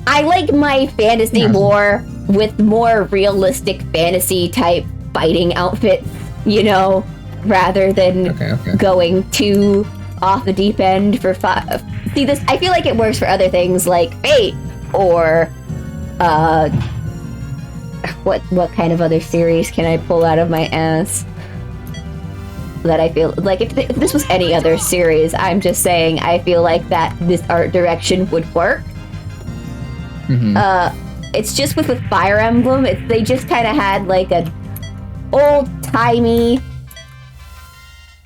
I like my fantasy more with more realistic fantasy type fighting outfits, you know, rather than going too off the deep end for See, this, I feel like it works for other things like Fate or what kind of other series can I pull out of my ass that I feel like if this was any other series, I'm just saying I feel like that this art direction would work. It's just with Fire Emblem, they just kind of had like a old-timey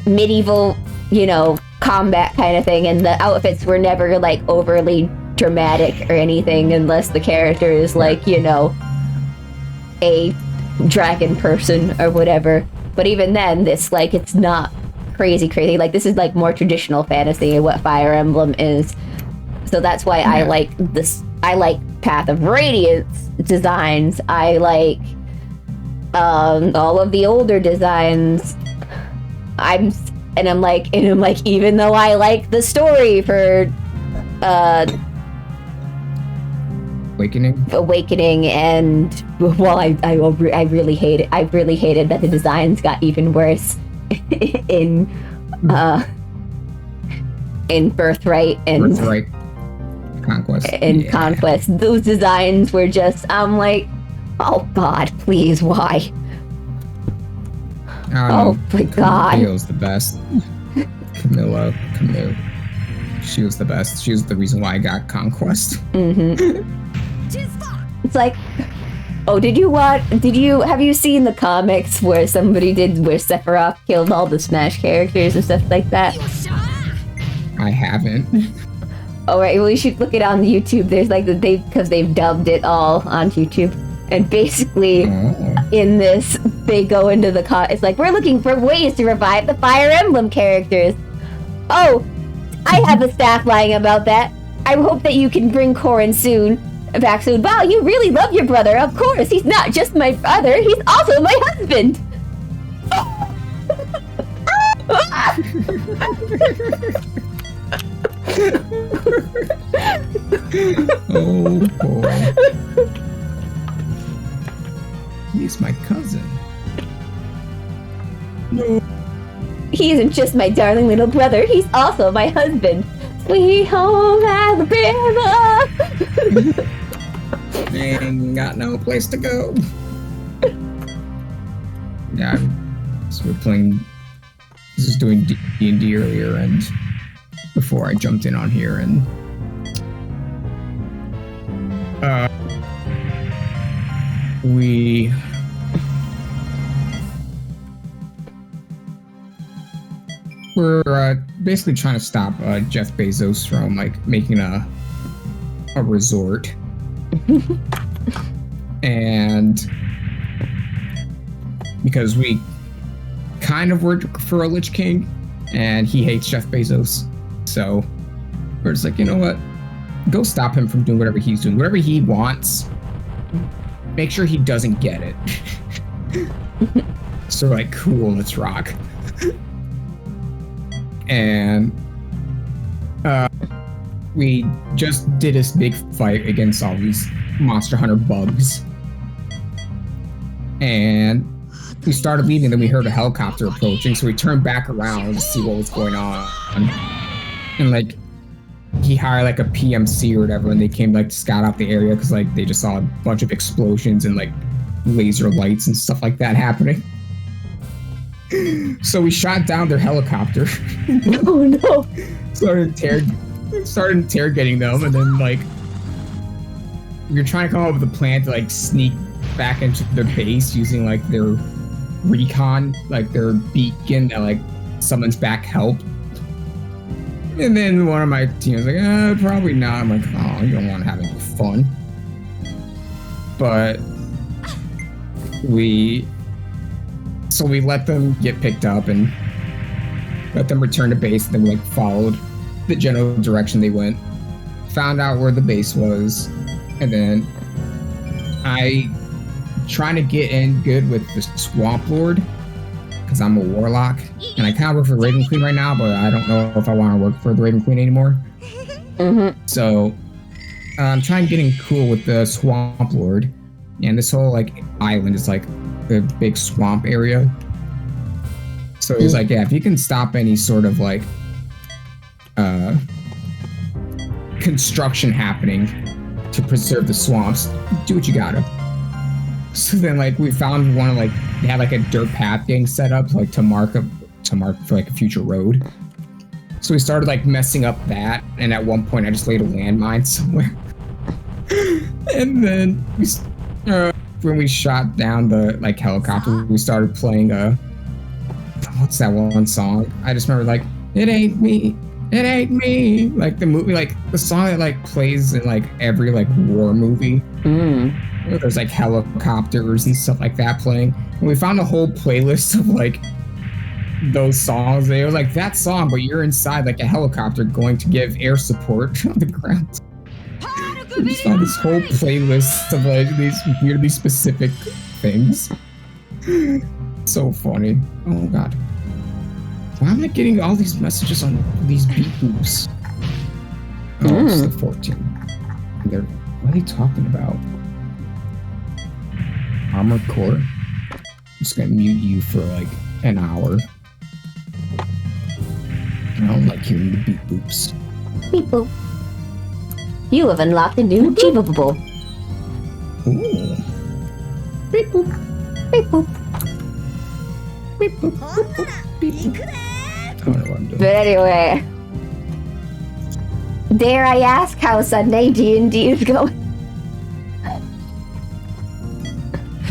medieval, you know, combat kind of thing, and the outfits were never like overly dramatic or anything unless the character is like, you know, a dragon person or whatever. But even then, this, like, it's not crazy. Like, this is like more traditional fantasy what Fire Emblem is. So that's why I like this. I like Path of Radiance designs. I like all of the older designs. I'm like, even though I like the story for Awakening, and well, I really hate it. I really hated that the designs got even worse in Birthright and Conquest. Conquest. Those designs were just, I'm like, oh God, please, why? Oh my God. Camille's the best. Camille. She was the best. She was the reason why I got Conquest. It's like, oh, have you seen the comics where Sephiroth killed all the Smash characters and stuff like that? I haven't. Oh, right, well, you should look it on YouTube. There's like because they've dubbed it all on YouTube. And basically, in this, they go into it's like, we're looking for ways to revive the Fire Emblem characters. Oh, I have a staff lying about that. I hope that you can bring Corrin back soon. Wow, you really love your brother. Of course, he's not just my brother, he's also my husband. Oh boy. He's my cousin. No. He isn't just my darling little brother, he's also my husband. We home at the river. Ain't got no place to go. Yeah, so we're playing. This is doing D&D earlier, and before I jumped in on here, and we're basically trying to stop Jeff Bezos from like making a resort. And because we kind of work for a Lich King and he hates Jeff Bezos, so we're just like, you know what, go stop him from doing whatever he's doing, whatever he wants, make sure he doesn't get it. So like, cool, let's rock. And we just did this big fight against all these Monster Hunter bugs. And we started leaving, then we heard a helicopter approaching, so we turned back around to see what was going on. And like, he hired like a PMC or whatever, and they came like to scout out the area because like they just saw a bunch of explosions and like laser lights and stuff like that happening. So we shot down their helicopter. Oh no! Started interrogating them, and then like we were trying to come up with a plan to like sneak back into their base using like their recon, like their beacon that like summons back help. And then one of my team was like, probably not. I'm like, oh, you don't want to have any fun. But we let them get picked up and let them return to base, and then we like followed the general direction they went, found out where the base was, and then I trying to get in good with the Swamp Lord because I'm a warlock and I kind of work for the Raven Queen right now, but I don't know if I want to work for the Raven Queen anymore. Mm-hmm. So I'm trying getting cool with the Swamp Lord, and this whole like island is like a big swamp area. So he's like, yeah, if you can stop any sort of like construction happening to preserve the swamps, do what you gotta. So then like we found one of like, they had like a dirt path getting set up like to mark for like a future road. So we started like messing up that, and at one point I just laid a landmine somewhere. And then when we shot down the like helicopter, we started playing what's that one song? I just remember like, it ain't me, like the movie, like the song that like plays in like every like war movie. There's like helicopters and stuff like that playing, and we found a whole playlist of like those songs. They were like that song, but you're inside like a helicopter going to give air support on the ground. We just found this whole playlist of like these weirdly specific things. So funny. Oh god. Why am I getting all these messages on these beat boops? Oh, it's the 14. What are they talking about? Armored Core? I'm just gonna mute you for like an hour. I don't like hearing the beat boops. Beep boop. You have unlocked a new achievable. Ooh. Beep boop. Beep boop. Beep boop. Boop, boop. Beep boop. I don't know what I'm doing. But anyway, dare I ask how Sunday D&D is going?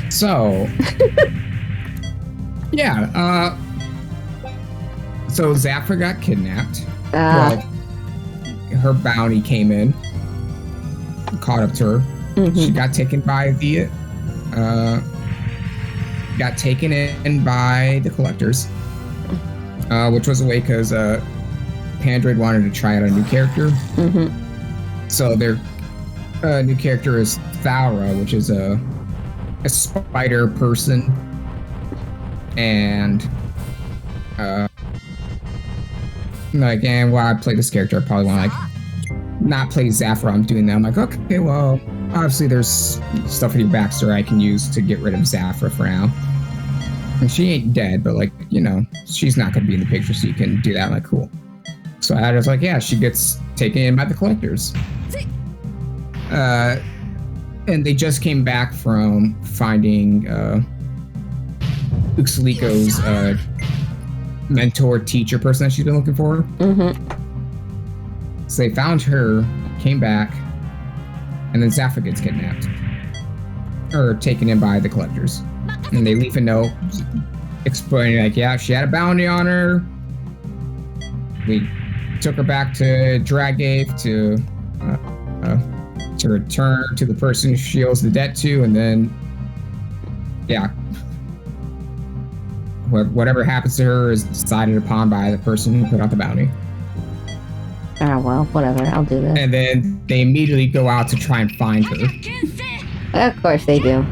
So, yeah, so Zafra got kidnapped. Well, her bounty came in, caught up to her. Mm-hmm. She got taken by got taken in by the collectors, which was a way because Pandroid wanted to try out a new character. Mm-hmm. So their new character is Thaura, which is a spider person, and like, and while I play this character, I probably want to like not play Zafra. I'm doing that. I'm like, okay, well, obviously there's stuff in your backstory I can use to get rid of Zafra for now. And she ain't dead, but like, you know, she's not gonna be in the picture, so you can do that. I'm like, cool. So Ada's like, yeah, she gets taken in by the collectors. And they just came back from finding Uxaliko's mentor teacher person that she's been looking for. So they found her, came back, and then Zafra gets kidnapped. Or taken in by the collectors. And they leave a note explaining, like, yeah, she had a bounty on her. We took her back to Dragave to return to the person she owes the debt to, and then, yeah, whatever happens to her is decided upon by the person who put out the bounty. Oh, well, whatever. I'll do this. And then they immediately go out to try and find her. Of course they do.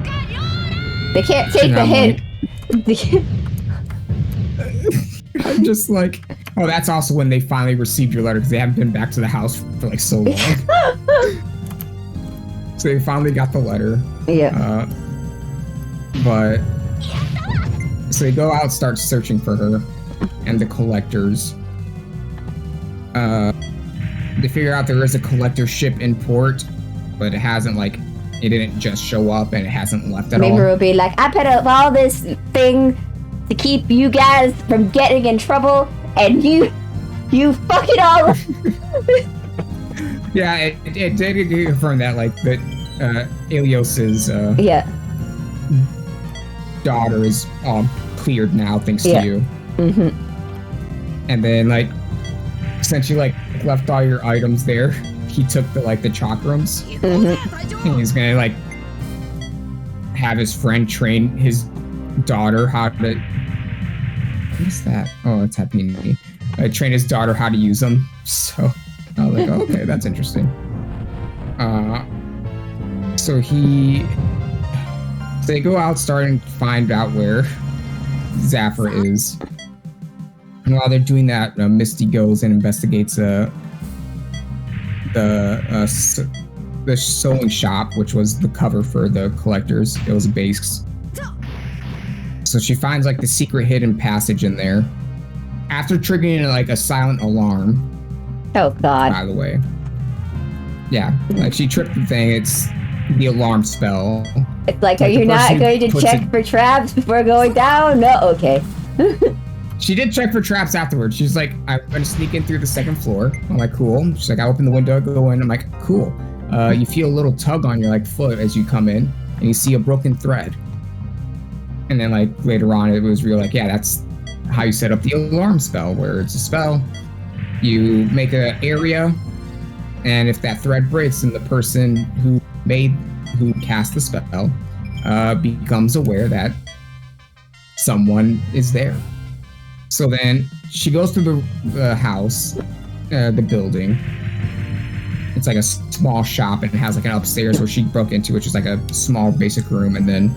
They can't take the hint. I'm just like, oh, that's also when they finally received your letter, because they haven't been back to the house for like so long. So they finally got the letter. Yeah. But so they go out, start searching for her and the collectors. They figure out there is a collector ship in port, but it hasn't, like, it didn't just show up and it hasn't left at all. Maybe we'll be like, I put up all this thing to keep you guys from getting in trouble, and you fuck it all up. Yeah, it did confirm that, like, that Elios's daughter is all cleared now, thanks to you. And then, like, since you, like, left all your items there, he took the chakrams. And he's gonna, like, have his friend train his daughter how to... What's that? Oh, it's Happy. Train his daughter how to use them. So I was like, oh, okay, that's interesting. So they go out, starting to find out where Zafra is. And while they're doing that, Misty goes and investigates the sewing shop, which was the cover for the collectors. It was a base. So she finds, like, the secret hidden passage in there. After triggering, like, a silent alarm. Oh, God. By the way. Yeah, like, she tripped the thing. It's the alarm spell. It's like, are you not going to check for traps before going down? No? Okay. She did check for traps afterwards. She's like, I'm going to sneak in through the second floor. I'm like, cool. She's like, I open the window, go in. I'm like, cool. You feel a little tug on your, like, foot as you come in, and you see a broken thread. And then, like, later on, it was real, like, yeah, that's how you set up the alarm spell, where it's a spell. You make an area, and if that thread breaks, then the person who cast the spell becomes aware that someone is there. So then she goes through the house, the building. It's like a small shop, and it has, like, an upstairs where she broke into, which is like a small basic room, and then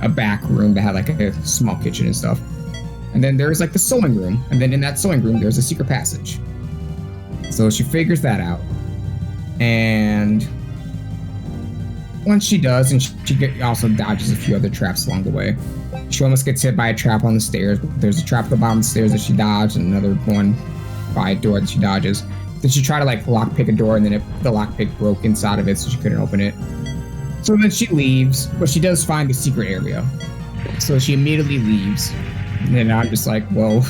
a back room that had, like, a small kitchen and stuff. And then there's, like, the sewing room, and then in that sewing room there's a secret passage. So she figures that out, and once she does, and she also dodges a few other traps along the way. She almost gets hit by a trap on the stairs. There's a trap at the bottom of the stairs that she dodged, and another one by a door that she dodges. Then she tried to, like, lockpick a door, and then the lockpick broke inside of it, so she couldn't open it. So then she leaves, but she does find the secret area. So she immediately leaves. And then I'm just like, well,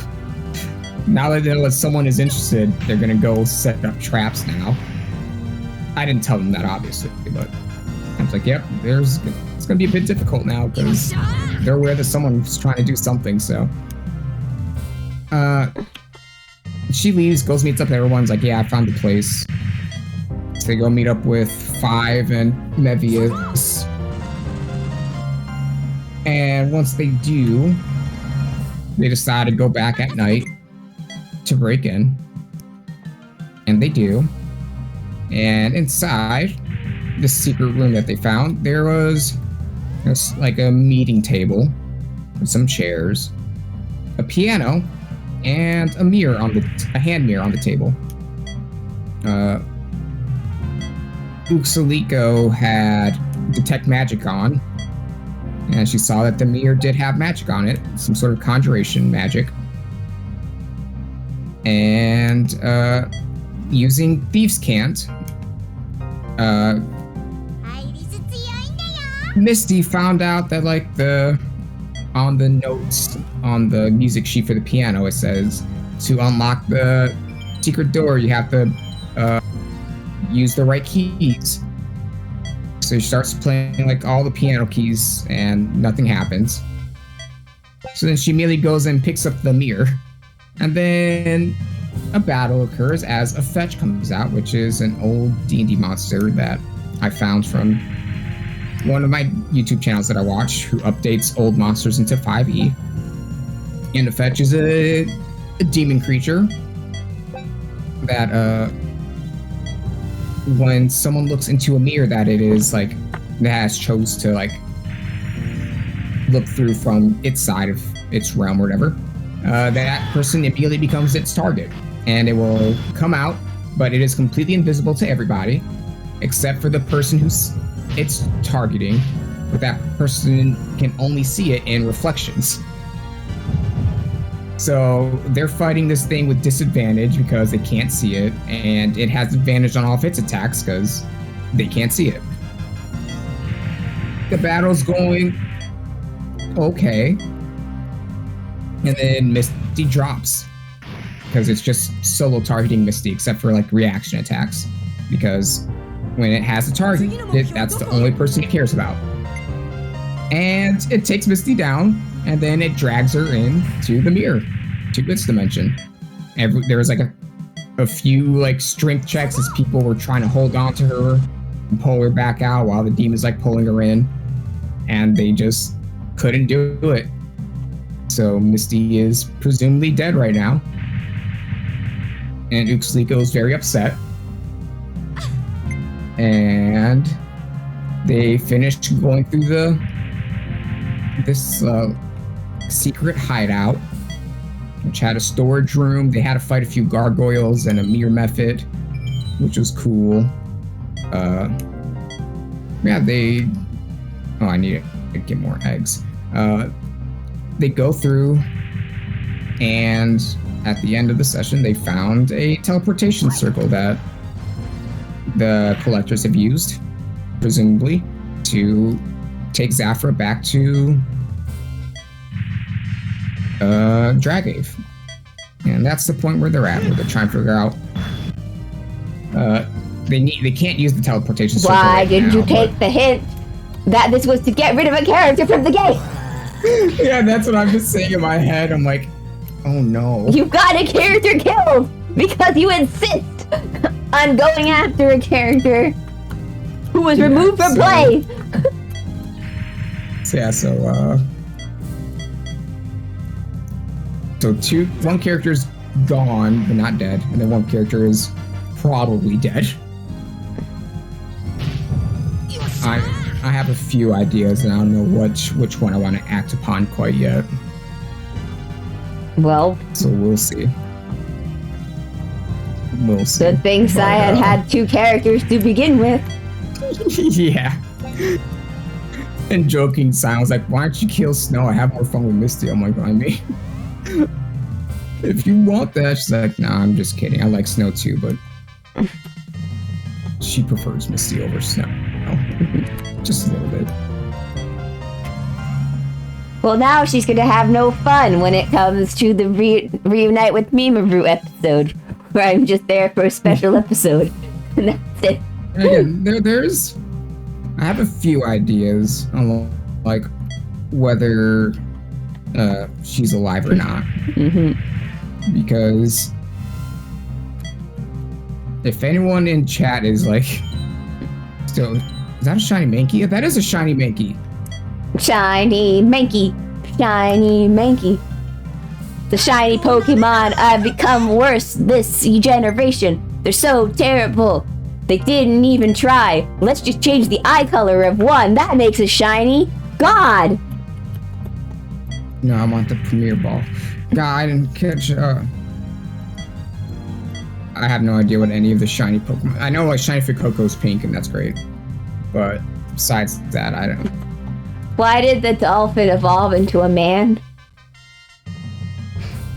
now that they know that someone is interested, they're going to go set up traps now. I didn't tell them that, obviously, but I was like, yep, it's going to be a bit difficult now, because they're aware that someone's trying to do something, so. She leaves, meets up with everyone's like, yeah, I found the place. So they go meet up with Five and Mevius. And once they do, they decide to go back at night to break in. And they do. And inside the secret room that they found, there was like a meeting table with some chairs, a piano, and a mirror a hand mirror on the table. Uxaliko had detect magic on, and she saw that the mirror did have magic on it, some sort of conjuration magic. And using Thieves' Cant, Misty found out that like on the notes on the music sheet for the piano, it says to unlock the secret door, you have to use the right keys. So she starts playing like all the piano keys and nothing happens. So then she immediately goes and picks up the mirror. And then a battle occurs as a fetch comes out, which is an old D&D monster that I found from one of my YouTube channels that I watch, who updates old monsters into 5e. And a fetch is a demon creature that when someone looks into a mirror that it is like that has chose to like look through from its side of its realm or whatever, that person immediately becomes its target, and it will come out, but it is completely invisible to everybody except for the person who's it's targeting, but that person can only see it in reflections. So they're fighting this thing with disadvantage because they can't see it, and it has advantage on all of its attacks because they can't see it. The battle's going okay, and then Misty drops because it's just solo targeting Misty except for like reaction attacks, because when it has a target, that's the only person it cares about. And it takes Misty down, and then it drags her into the mirror, to its dimension. There was like a few like strength checks as people were trying to hold on to her and pull her back out while the demon's like pulling her in, and they just couldn't do it. So Misty is presumably dead right now, and Uxliko is very upset. And they finished going through this secret hideout, which had a storage room. They had to fight a few gargoyles and a mirror method, which was cool. Yeah, I need to get more eggs. They go through, and at the end of the session, they found a teleportation circle that the collectors have used, presumably, to take Zafra back to Dragave. And that's the point where they're at, where they're trying to figure out they can't use the teleportation circle. Why didn't you take the hint that this was to get rid of a character from the game? Yeah, that's what I'm just saying in my head. I'm like, oh no. You got a character killed because you insist on going after a character who was removed from play. So one character's gone but not dead, and then one character is probably dead. I have a few ideas, and I don't know which one I want to act upon quite yet. Well, so we'll see. Good thing Syed had two characters to begin with. Yeah. And joking sounds like, why don't you kill Snow? I have more fun with Misty. I'm like, I mean, if you want that. She's like, nah, I'm just kidding. I like Snow too, but she prefers Misty over Snow. Just a little bit. Well, now she's going to have no fun when it comes to the Reunite with Mimaru episode, where I'm just there for a special episode. And that's it. Again, I have a few ideas on like whether she's alive or not. Mm-hmm. Because if anyone in chat is like, still, is that a shiny Mankey? Yeah, that is a shiny Mankey. Shiny Mankey. Shiny Mankey. The shiny Pokemon have become worse this generation. They're so terrible. They didn't even try. Let's just change the eye color of one. That makes it shiny. God! No, I want the Premier Ball. God, I didn't catch, I have no idea what any of the shiny Pokemon... I know, like, Shiny Fuecoco's pink, and that's great. But besides that, I don't... Why did the dolphin evolve into a man?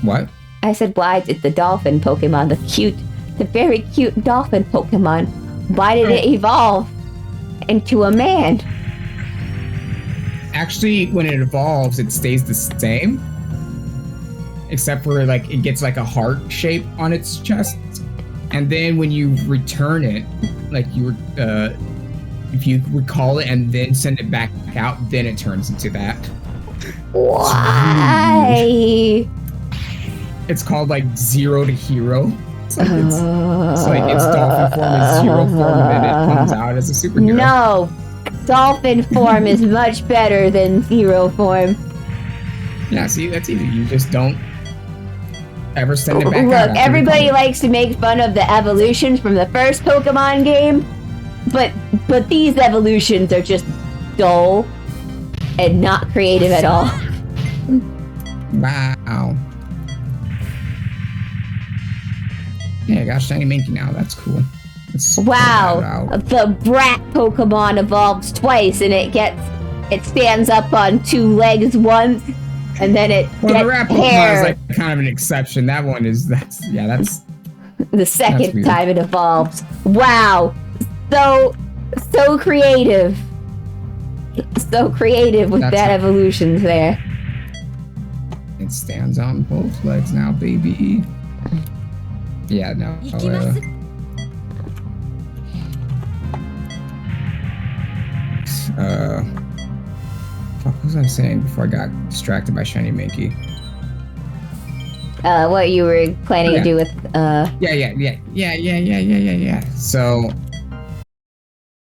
What? I said, why did the dolphin Pokemon, the very cute dolphin Pokemon, why did it evolve into a man? Actually, when it evolves, it stays the same. Except for, like, it gets, like, a heart shape on its chest. And then when you return it, like, if you recall it and then send it back out, then it turns into that. Why? It's called, like, Zero to Hero. It's like its dolphin form is zero form, and then it comes out as a superhero. No! Dolphin form is much better than zero form. Yeah, see, that's easy. You just don't ever send it back out. Look, everybody likes to make fun of the evolutions from the first Pokemon game, but these evolutions are just dull and not creative at all. Wow. Yeah, I got Shiny Minky now. That's cool. Wow. The brat Pokemon evolves twice and it stands up on two legs once and then it the gets rat Pokemon hair. is like kind of an exception. That one is that's The second weird. time it evolves. Wow. So creative. So creative with that evolutions there. It stands on both legs now, baby. Yeah, no. What was I saying before I got distracted by Shiny Minky? What you were planning to do with Yeah. So